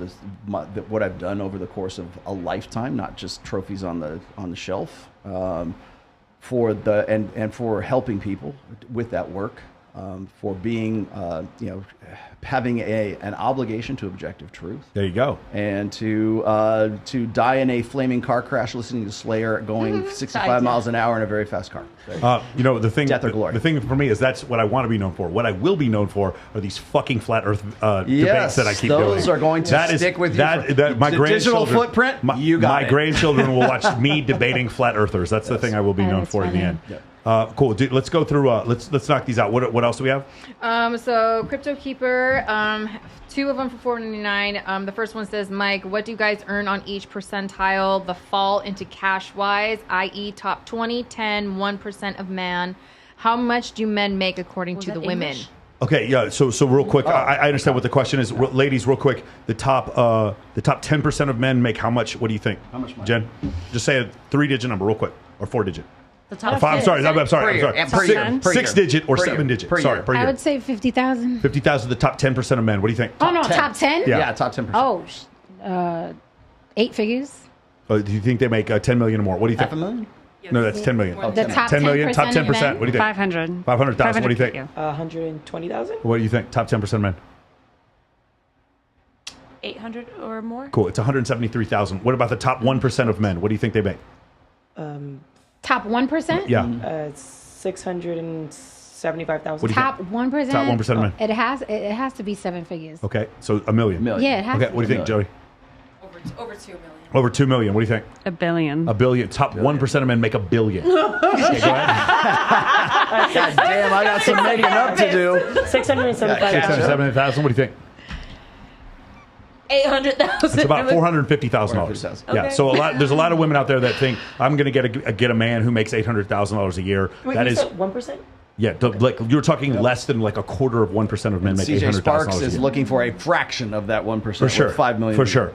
what I've done over the course of a lifetime, not just trophies on the shelf. For for helping people with that work, for being having an obligation to objective truth. There you go. And to die in a flaming car crash listening to Slayer going 65 miles an hour in a very fast car. The thing, Death or glory. The thing for me is that's what I want to be known for. What I will be known for are these fucking flat Earth debates Yes, that I keep doing. those are going to stick with you. That my The grandchildren, digital footprint, you got my it. grandchildren will watch me debating flat Earthers. That's the thing I will be known for in the end. Cool. Dude, let's go through. Let's knock these out. What else do we have? So Crypto Keeper, two of them for $4.99. The first one says, Mike, what do you guys earn on each percentile? The fall into cash wise, i.e., top 20, 10, 1% of man. How much do men make according to the women? Okay, yeah. So real quick, I understand what the question is. Ladies, real quick, the top 10% of men make how much? What do you think? How much money? Jen? Just say a 3-digit number, real quick, or 4-digit. The top I'm sorry. I'm sorry. Per year. 6-digit or Per year. 7-digit. Per Sorry, year. per year. I would say 50,000. 50,000, the top 10% of men. What do you think? Oh no, top 10. Yeah. Yeah, top 10%. Oh, 8 figures. Do you think they make 10 million or more? What do you think? $500,000? No, that's 10 million. The top 10 million, 10% top of 10%. men? What do you think? 500. 500,000. What do you think? 120,000. What do you think? Top 10% of men. 800 or more. Cool. It's 173,000. What about the top 1% of men? What do you think they make? Top 1%. Yeah. 675,000. What do you Top 1%. Top 1% of men. It has to be 7 figures. Okay, so $1 million. Yeah, it has Okay, to what do you think, Joey? Over 2 million. Over $2 million. What do you think? $1 billion. $1 billion. Top 1% of men make $1 billion. Okay, go ahead. God damn, I got some making up to do. 675,000. 670,000. What do you think? 800,000. It's about $450,000. Yeah. So there's a lot of women out there that think I'm going to get a man who makes $800,000 a year. Wait, That you is said 1%? Yeah, like you're talking less than like a quarter of 1% of men make CJ $800,000 Sparks a year. is looking for a fraction of that 1%. For sure, with $5 million. For sure.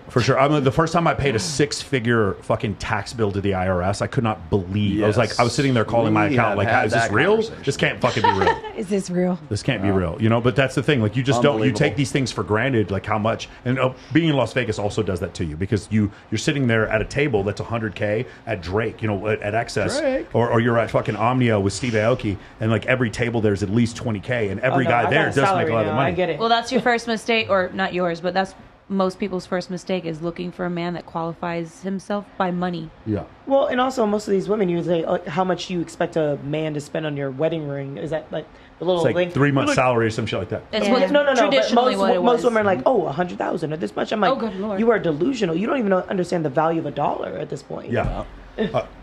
The first time I paid a 6-figure fucking tax bill to the IRS, I could not believe. Yes. I was sitting there calling my We account have like, had is this that real? conversation. This can't fucking be real. Is this real? This can't be real, But that's the thing. Like, you just don't. You take these things for granted, like how much. And being in Las Vegas also does that to you because you're sitting there at a table that's $100K at Drake, at Excess, or you're at fucking Omnia with Steve Aoki, and like every table there's at least $20K, and every guy there does make a lot of money. I get it. Well, that's your first mistake, or not yours, but that's most people's first mistake is looking for a man that qualifies himself by money. Yeah. Well, and also most of these women, you say, how much you expect a man to spend on your wedding ring? Is that like the little It's like 3 months salary or some shit like that. It's what No. traditionally But what it most was. women are like, 100,000 or this much. I'm like, Oh, good Lord. you are delusional. You don't even understand the value of a dollar at this point. Yeah.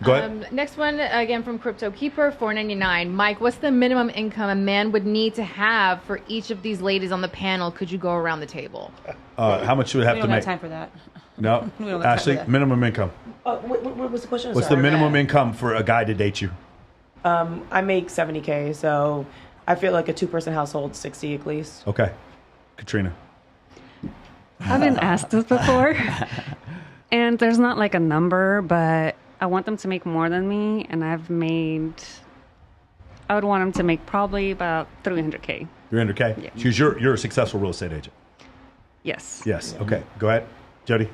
Go ahead. Next one, again from Crypto Keeper, $4.99. Mike, what's the minimum income a man would need to have for each of these ladies on the panel? Could you go around the table? How much would it have We to don't have make? time for that. No. We don't have time Ashley, for that. minimum income. What was the question? What's Sorry. the minimum income for a guy to date you? I make $70K, so I feel like a 2-person household, 60 at least. Okay. Katrina. I've been asked this before, and there's not like a number, but I want them to make more than me, and I would want them to make probably about $300K. 300K? Yeah. Because you're a successful real estate agent. Yes. Yes. Okay. Go ahead. Jody.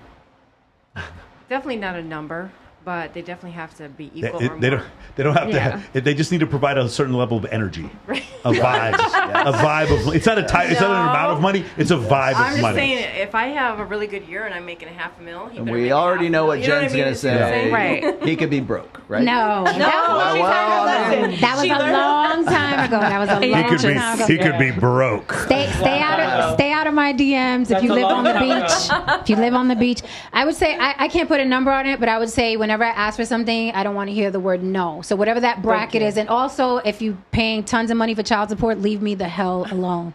Definitely not a number, but they definitely have to be equal or They more. don't have Yeah. to. They just need to provide a certain level of energy, a vibe, a vibe of. It's not a type. It's not an amount of money. It's a vibe I'm of just money. saying, if I have a really good year and I'm making $500,000, he better We make already know what $500,000. You know Jen's I mean? going to You see what I'm say. saying? Right. He could be broke, right? No, that was a long time ago. That was a long time ago. He could be broke. Stay out of my DMs if you live on the beach. If you live on the beach, I would say I can't put a number on it, but I would say whenever I ask for something, I don't want to hear the word no. So whatever that bracket is, and also if you paying tons of money for child support, leave me the hell alone.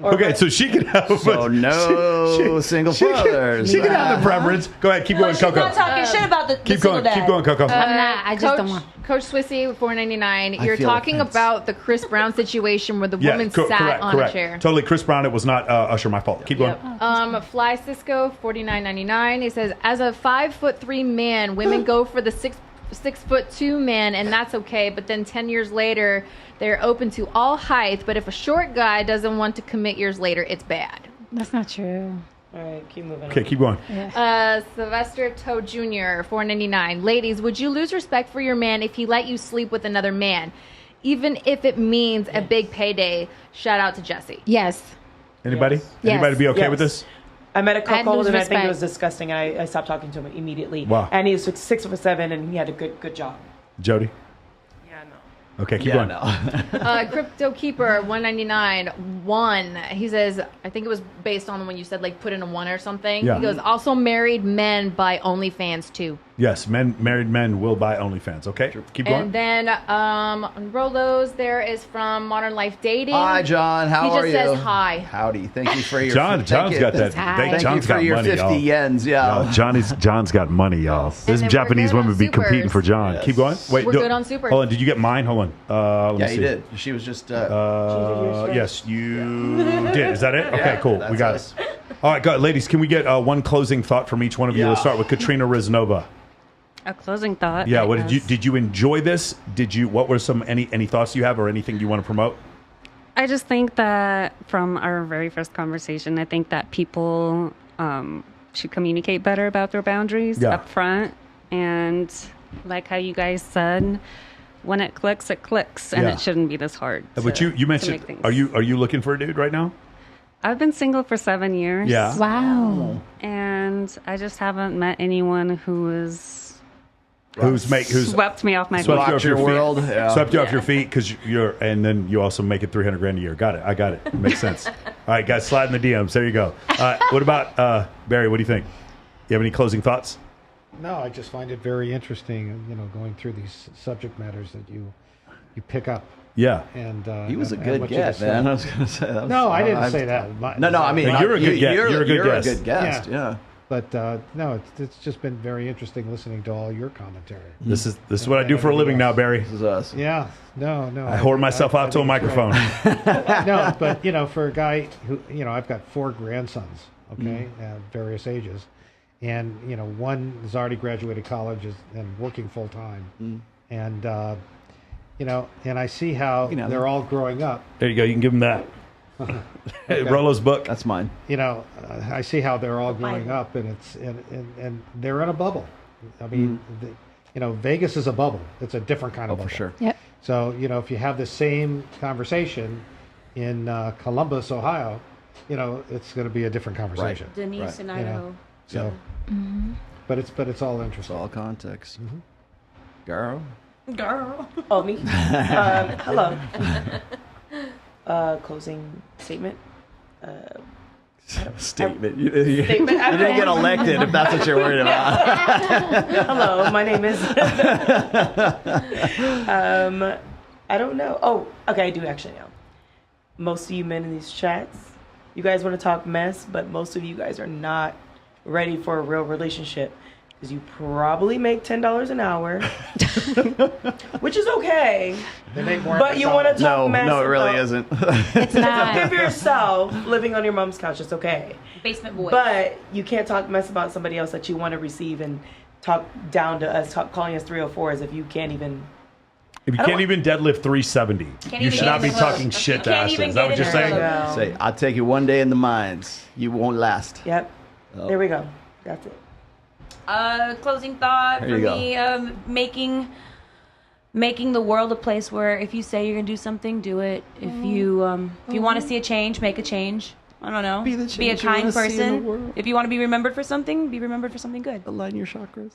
Okay, so she can have. So no single fathers. She can have the preference. Go ahead, keep going, She's Coco. not talking shit about the Keep single going, keep dad. going, Coco. I'm not. I just Coach, don't want. Coach Swissy, $4.99. I You're feel talking offense. about the Chris Brown situation where the woman sat on a chair. Totally, Chris Brown. It was not Usher. My fault. Keep going. Fly Cisco, $49.99. He says, as a 5'3" man, women go for the 6'2" man, and that's okay. But then 10 years later, they're open to all height. But if a short guy doesn't want to commit years later, it's bad. That's not true. All right, keep moving. Okay, keep going. Sylvester Toe Jr., $4.99. Ladies, would you lose respect for your man if he let you sleep with another man, even if it means a big payday? Shout out to Jesse. Yes. Anybody? Yes. Anybody be okay Yes. with this? I met a I'd couple lose and I think it respect. was disgusting, and I stopped talking to him immediately. Wow. And he was 6'7", and he had a good job. Jody. Yeah, no. Okay, keep going. Crypto Keeper, $1.99. One. He says, I think it was based on when you said like put in a one or something. Yeah. He goes, also married men buy OnlyFans too. Yes, married men will buy OnlyFans. Okay, keep going. And then Rolos, there is from Modern Life Dating. Hi, John. How are you? He just says hi. Howdy. Thank you for your. John's got that. Thank John's you for got your money, 50 y'all. yens. Yeah. John's got money, y'all. This then we're Japanese good on women be competing supers. for John. Yes. Keep going. Wait, We're good on supers. Hold on. Did you get mine? Hold on. Let me Yeah, see. you did. She was just. Yes, you did. Is that it? Okay, Yeah, cool. that's We got us. it. All right, go, ladies. Can we get one closing thought from each one of you? Yeah. Let's start with Katrina Riznova. A closing thought. Yeah. I What guess. did you enjoy this? What were any thoughts you have or anything you want to promote? I just think that from our very first conversation, I think that people should communicate better about their boundaries up front. And like how you guys said, when it clicks, and Yeah. it shouldn't be this hard. But you to mentioned, make things. are you looking for a dude right now? I've been single for 7 years. Yeah. Wow. And I just haven't met anyone who's Who's swept me off my swept feet. you off your world, feet, yeah. swept you off your feet because and then you also make it $300,000 a year. Got it. I got it. Makes sense. All right, guys, slide in the DMs. There you go. What about Barry? What do you think? You have any closing thoughts? No, I just find it very interesting, going through these subject matters that you pick up. Yeah. And He was a and good what you guest, just said. man. I was going to say that. No, I didn't say that. No, I mean, No, you're a good guest. You're a good guest. a good guest. Yeah. But no, it's just been very interesting listening to all your commentary. This is what I do for a living now, Barry. This is us. Yeah, no. I whore myself out to a microphone. No, but for a guy who I've got 4 grandsons, okay, at various ages, and one has already graduated college and working full time, and and I see how they're all growing up. There you go. You can give him that. Okay. Rolo's book. That's mine. I see how they're all growing up, and it's and they're in a bubble. I mean, Vegas is a bubble. It's a different kind of bubble. For sure. Yep. So if you have the same conversation in Columbus, Ohio, it's going to be a different conversation. Right. Denise and Idaho. So, but it's all interesting. It's all context. Girl. Oh, me. Hello. Closing statement. Statement. You didn't get elected if that's what you're worried about. Hello, my name is. I don't know. Oh, okay, I do actually know. Most of you men in these chats, you guys want to talk mess, but most of you guys are not ready for a real relationship because you probably make $10 an hour, which is okay. They make more. But you want to talk mess. No, it really isn't. It's not. If yourself living on your mom's couch, it's okay. Basement boy. But you can't talk mess about somebody else that you want to receive and talk down to us, calling us 304s if you can't even. If you can't even deadlift 370, you should not be talking shit to us. Is that what you're saying? Say, I'll take you one day in the mines. You won't last. Yep. Oh. There we go. That's it. Closing thought for me, making the world a place where if you say you're gonna do something, do it. If you want to see a change, make a change. I don't know. Be a kind person. If you want to be remembered for something, be remembered for something good. Align your chakras.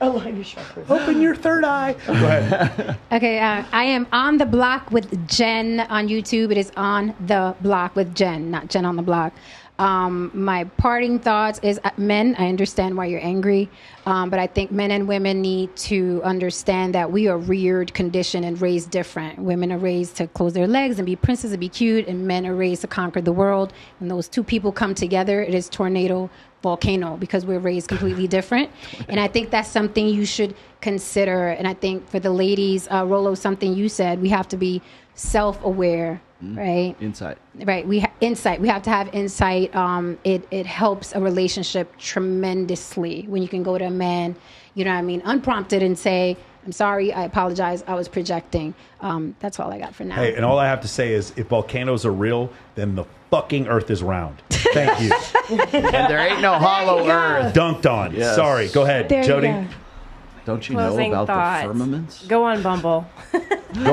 Align your chakras. Open your third eye. Go ahead. Okay, I am on the block with Jen on YouTube. It is on the block with Jen, not Jen on the block. My parting thoughts is men, I understand why you're angry, but I think men and women need to understand that we are reared, conditioned, and raised different. Women are raised to close their legs and be princesses and be cute, and men are raised to conquer the world. When those two people come together, it is tornado, volcano, because we're raised completely different. And I think that's something you should consider. And I think for the ladies, Rolo, something you said, we have to be self-aware. Right. Insight. Right. Insight. We have to have insight. It helps a relationship tremendously when you can go to a man, you know what I mean, unprompted and say, I'm sorry, I apologize, I was projecting. That's all I got for now. Hey, and all I have to say is if volcanoes are real, then the fucking earth is round. Thank you. And there ain't no hollow earth. Dunked on. Yes. Sorry. Go ahead, there Jody. Don't you know about the firmaments? Go on Bumble. Go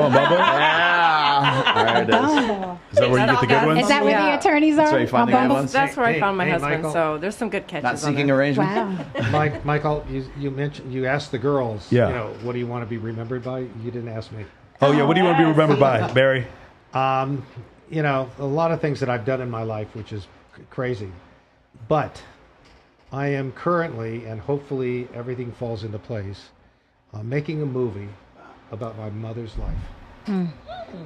on Bumble? Yeah. There it is. Is that where you get the good ones? Is that where the attorneys are? That's where you find the good ones? That's where I found my husband. Michael. So there's some good catches. Not seeking arrangement. Wow. Michael, you mentioned, you asked the girls, what do you want to be remembered by? You didn't ask me. Oh, yeah. What do you want to be remembered by, Barry? A lot of things that I've done in my life, which is crazy. But I am currently, and hopefully everything falls into place, making a movie about my mother's life.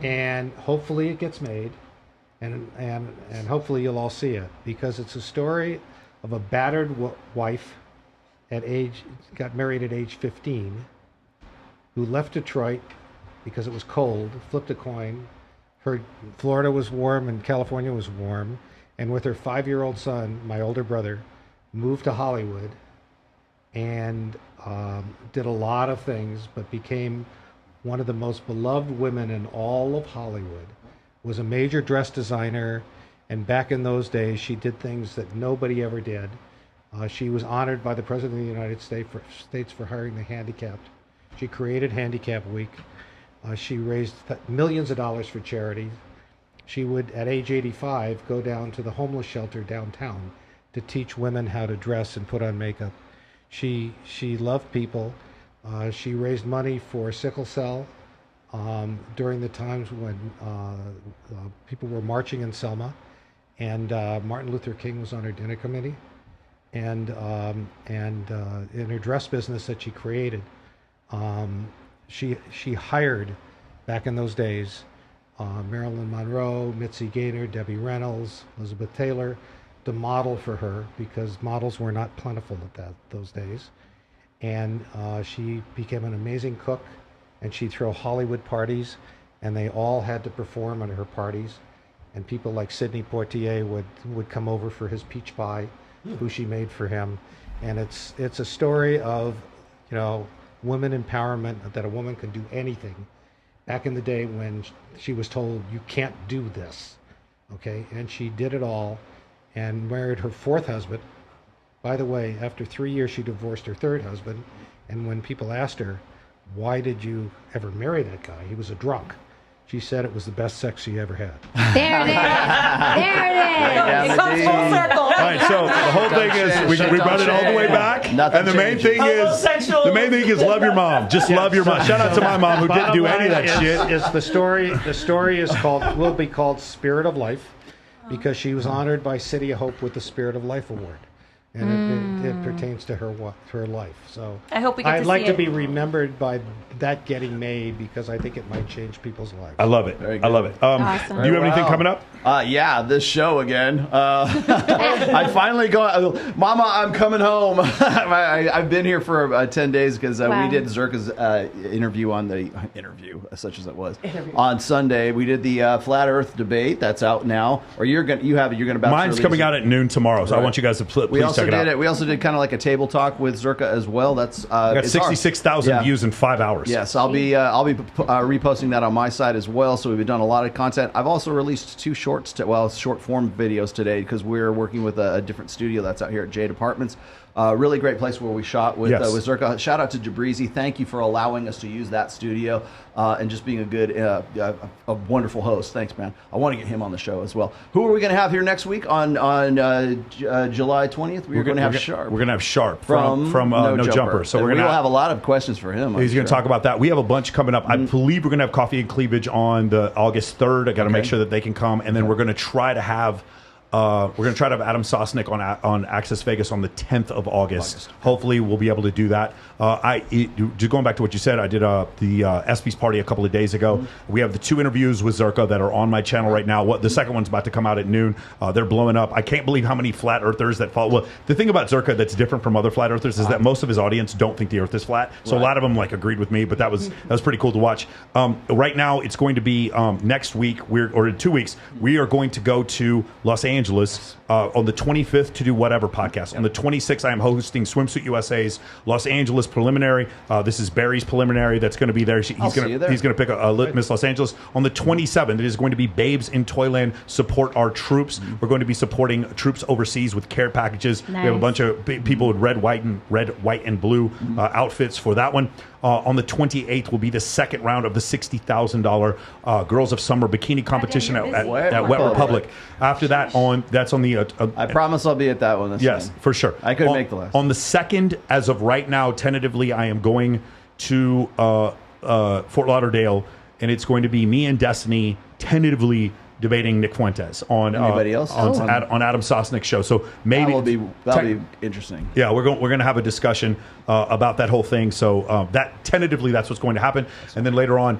And hopefully it gets made, and hopefully you'll all see it, because it's a story of a battered wife got married at age 15, who left Detroit because it was cold, flipped a coin, heard Florida was warm and California was warm, and with her 5-year-old son, my older brother, moved to Hollywood and did a lot of things, but became one of the most beloved women in all of Hollywood, was a major dress designer, and back in those days, she did things that nobody ever did. She was honored by the President of the United States for hiring the handicapped. She created Handicap Week. She raised millions of dollars for charity. She would, at age 85, go down to the homeless shelter downtown to teach women how to dress and put on makeup. She loved people. She raised money for sickle cell during the times when people were marching in Selma, and Martin Luther King was on her dinner committee. And in her dress business that she created, she hired, back in those days, Marilyn Monroe, Mitzi Gaynor, Debbie Reynolds, Elizabeth Taylor, to model for her, because models were not plentiful at those days. And she became an amazing cook, and she'd throw Hollywood parties, and they all had to perform at her parties. And people like Sidney Poitier would come over for his peach pie, who she made for him. And it's a story of, women empowerment, that a woman can do anything. Back in the day when she was told, you can't do this, okay? And she did it all, and married her 4th husband. By the way, after 3 years, she divorced her 3rd husband. And when people asked her, why did you ever marry that guy? He was a drunk. She said it was the best sex she ever had. There it is. There it is. It comes full circle. All right, so the whole thing is we brought it all the way back, and the main thing is love your mom. Just love your mom. Shout out to my mom who didn't do any of that shit. Is the story is will be called Spirit of Life, because she was honored by City of Hope with the Spirit of Life Award. And it pertains to her life. So I hope we get I'd to like see to it. be remembered by that getting made, because I think it might change people's lives. I love it. I love it. Awesome. Do you have anything coming up? Yeah, this show again. I finally go. Mama, I'm coming home. I've been here for 10 days because we did Zerka's interview on the interview, such as it was, on Sunday. We did the flat Earth debate. That's out now. Or you're gonna about. Mine's coming out at noon tomorrow, so I want you guys to please check it out. We also did kind of like a table talk with Zerka as well. That's I got 66,000 views in 5 hours. Yes, I'll be reposting that on my side as well. So we've done a lot of content. I've also released 2 short form videos today, because we're working with a different studio that's out here at Jade Apartments. Really great place where we shot with Zerka. Shout out to Jabrizi. Thank you for allowing us to use that studio and just being a good, a wonderful host. Thanks, man. I want to get him on the show as well. Who are we going to have here next week on July 20th? We're going to have Sharp. We're going to have Sharp from No Jumper. So we'll have a lot of questions for him. He's going to talk about that. We have a bunch coming up. I believe we're going to have Coffee and Cleavage on the August 3rd. I got to make sure that they can come, and then we're going to try to have. We're going to try to have Adam Sosnick on Access Vegas on the 10th of August. Hopefully, we'll be able to do that. Just going back to what you said, I did the ESPYs party a couple of days ago. We have the 2 interviews with Zerka that are on my channel right now. The second one's about to come out at noon. They're blowing up. I can't believe how many flat earthers that follow. Well, the thing about Zerka that's different from other flat earthers is that most of his audience don't think the Earth is flat. So a lot of them agreed with me, but that was pretty cool to watch. Right now, it's going to be next week or in 2 weeks. We are going to go to Los Angeles on the 25th to do whatever podcast. On the 26th, I am hosting Swimsuit USA's Los Angeles preliminary. This is Barry's preliminary that's going to be there. He's going to pick a Miss Los Angeles. On the 27th, it is going to be Babes in Toyland Support Our Troops. We're going to be supporting troops overseas with care packages. Nice. We have a bunch of people with red, white, and blue outfits for that one. On the 28th will be the second round of the $60,000 Girls of Summer bikini competition at Wet Republic. After that, that's on the. I promise I'll be at that one. Yes, for sure. I couldn't make the list. On the 2nd, as of right now, tentatively, I am going to Fort Lauderdale, and it's going to be me and Destiny tentatively debating Nick Fuentes on anybody else on Adam Sosnick's show. So maybe that'll be interesting. Yeah, we're going to have a discussion about that whole thing. So that tentatively, that's what's going to happen. And then later on,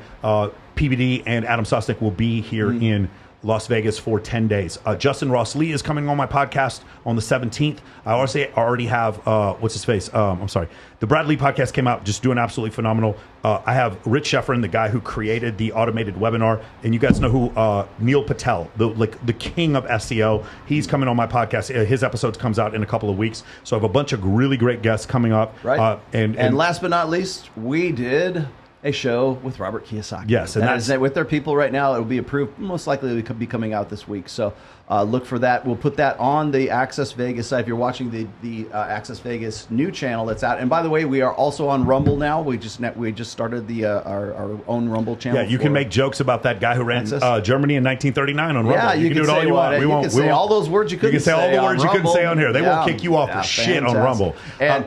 PBD and Adam Sosnick will be here in Las Vegas for 10 days. Justin Ross Lee is coming on my podcast on the 17th. I already have, what's his face? I'm sorry. The Brad Lee podcast came out, just doing absolutely phenomenal. I have Rich Sheffrin, the guy who created the automated webinar. And you guys know who Neil Patel, the king of SEO. He's coming on my podcast. His episode comes out in a couple of weeks. So I have a bunch of really great guests coming up. Right. And last but not least, we did a show with Robert Kiyosaki. Yes, and that's with their people right now. It will be approved. Most likely, it could be coming out this week. So look for that. We'll put that on the Access Vegas site. If you're watching the Access Vegas new channel that's out. And by the way, we are also on Rumble now. We just started our own Rumble channel. Yeah, you can make jokes about that guy who ran Germany in 1939 on Rumble. Yeah, you can do it all you want. You can say all those words you couldn't say. You can say all the words you couldn't say on here. They won't kick you off for shit on Rumble. And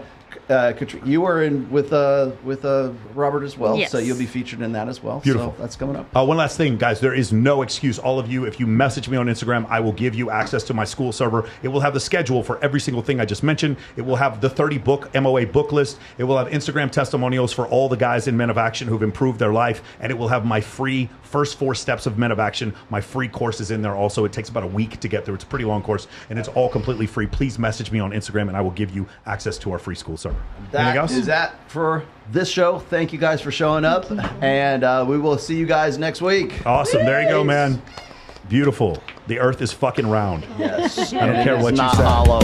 you were in with Robert as well, yes. So you'll be featured in that as well. Beautiful. So that's coming up. One last thing, guys. There is no excuse. All of you, if you message me on Instagram, I will give you access to my Skool server. It will have the schedule for every single thing I just mentioned. It will have the 30 book MOA book list. It will have Instagram testimonials for all the guys in Men of Action who've improved their life, and it will have my free first 4 steps of Men of Action. My free course is in there also. It takes about a week to get through. It's a pretty long course, and it's all completely free. Please message me on Instagram, and I will give you access to our free Skool server. Anything else? Is that for this show? Thank you guys for showing up, and we will see you guys next week. Awesome. There you go, man. Beautiful. The earth is fucking round. Yes. I don't care what you say. Hollow.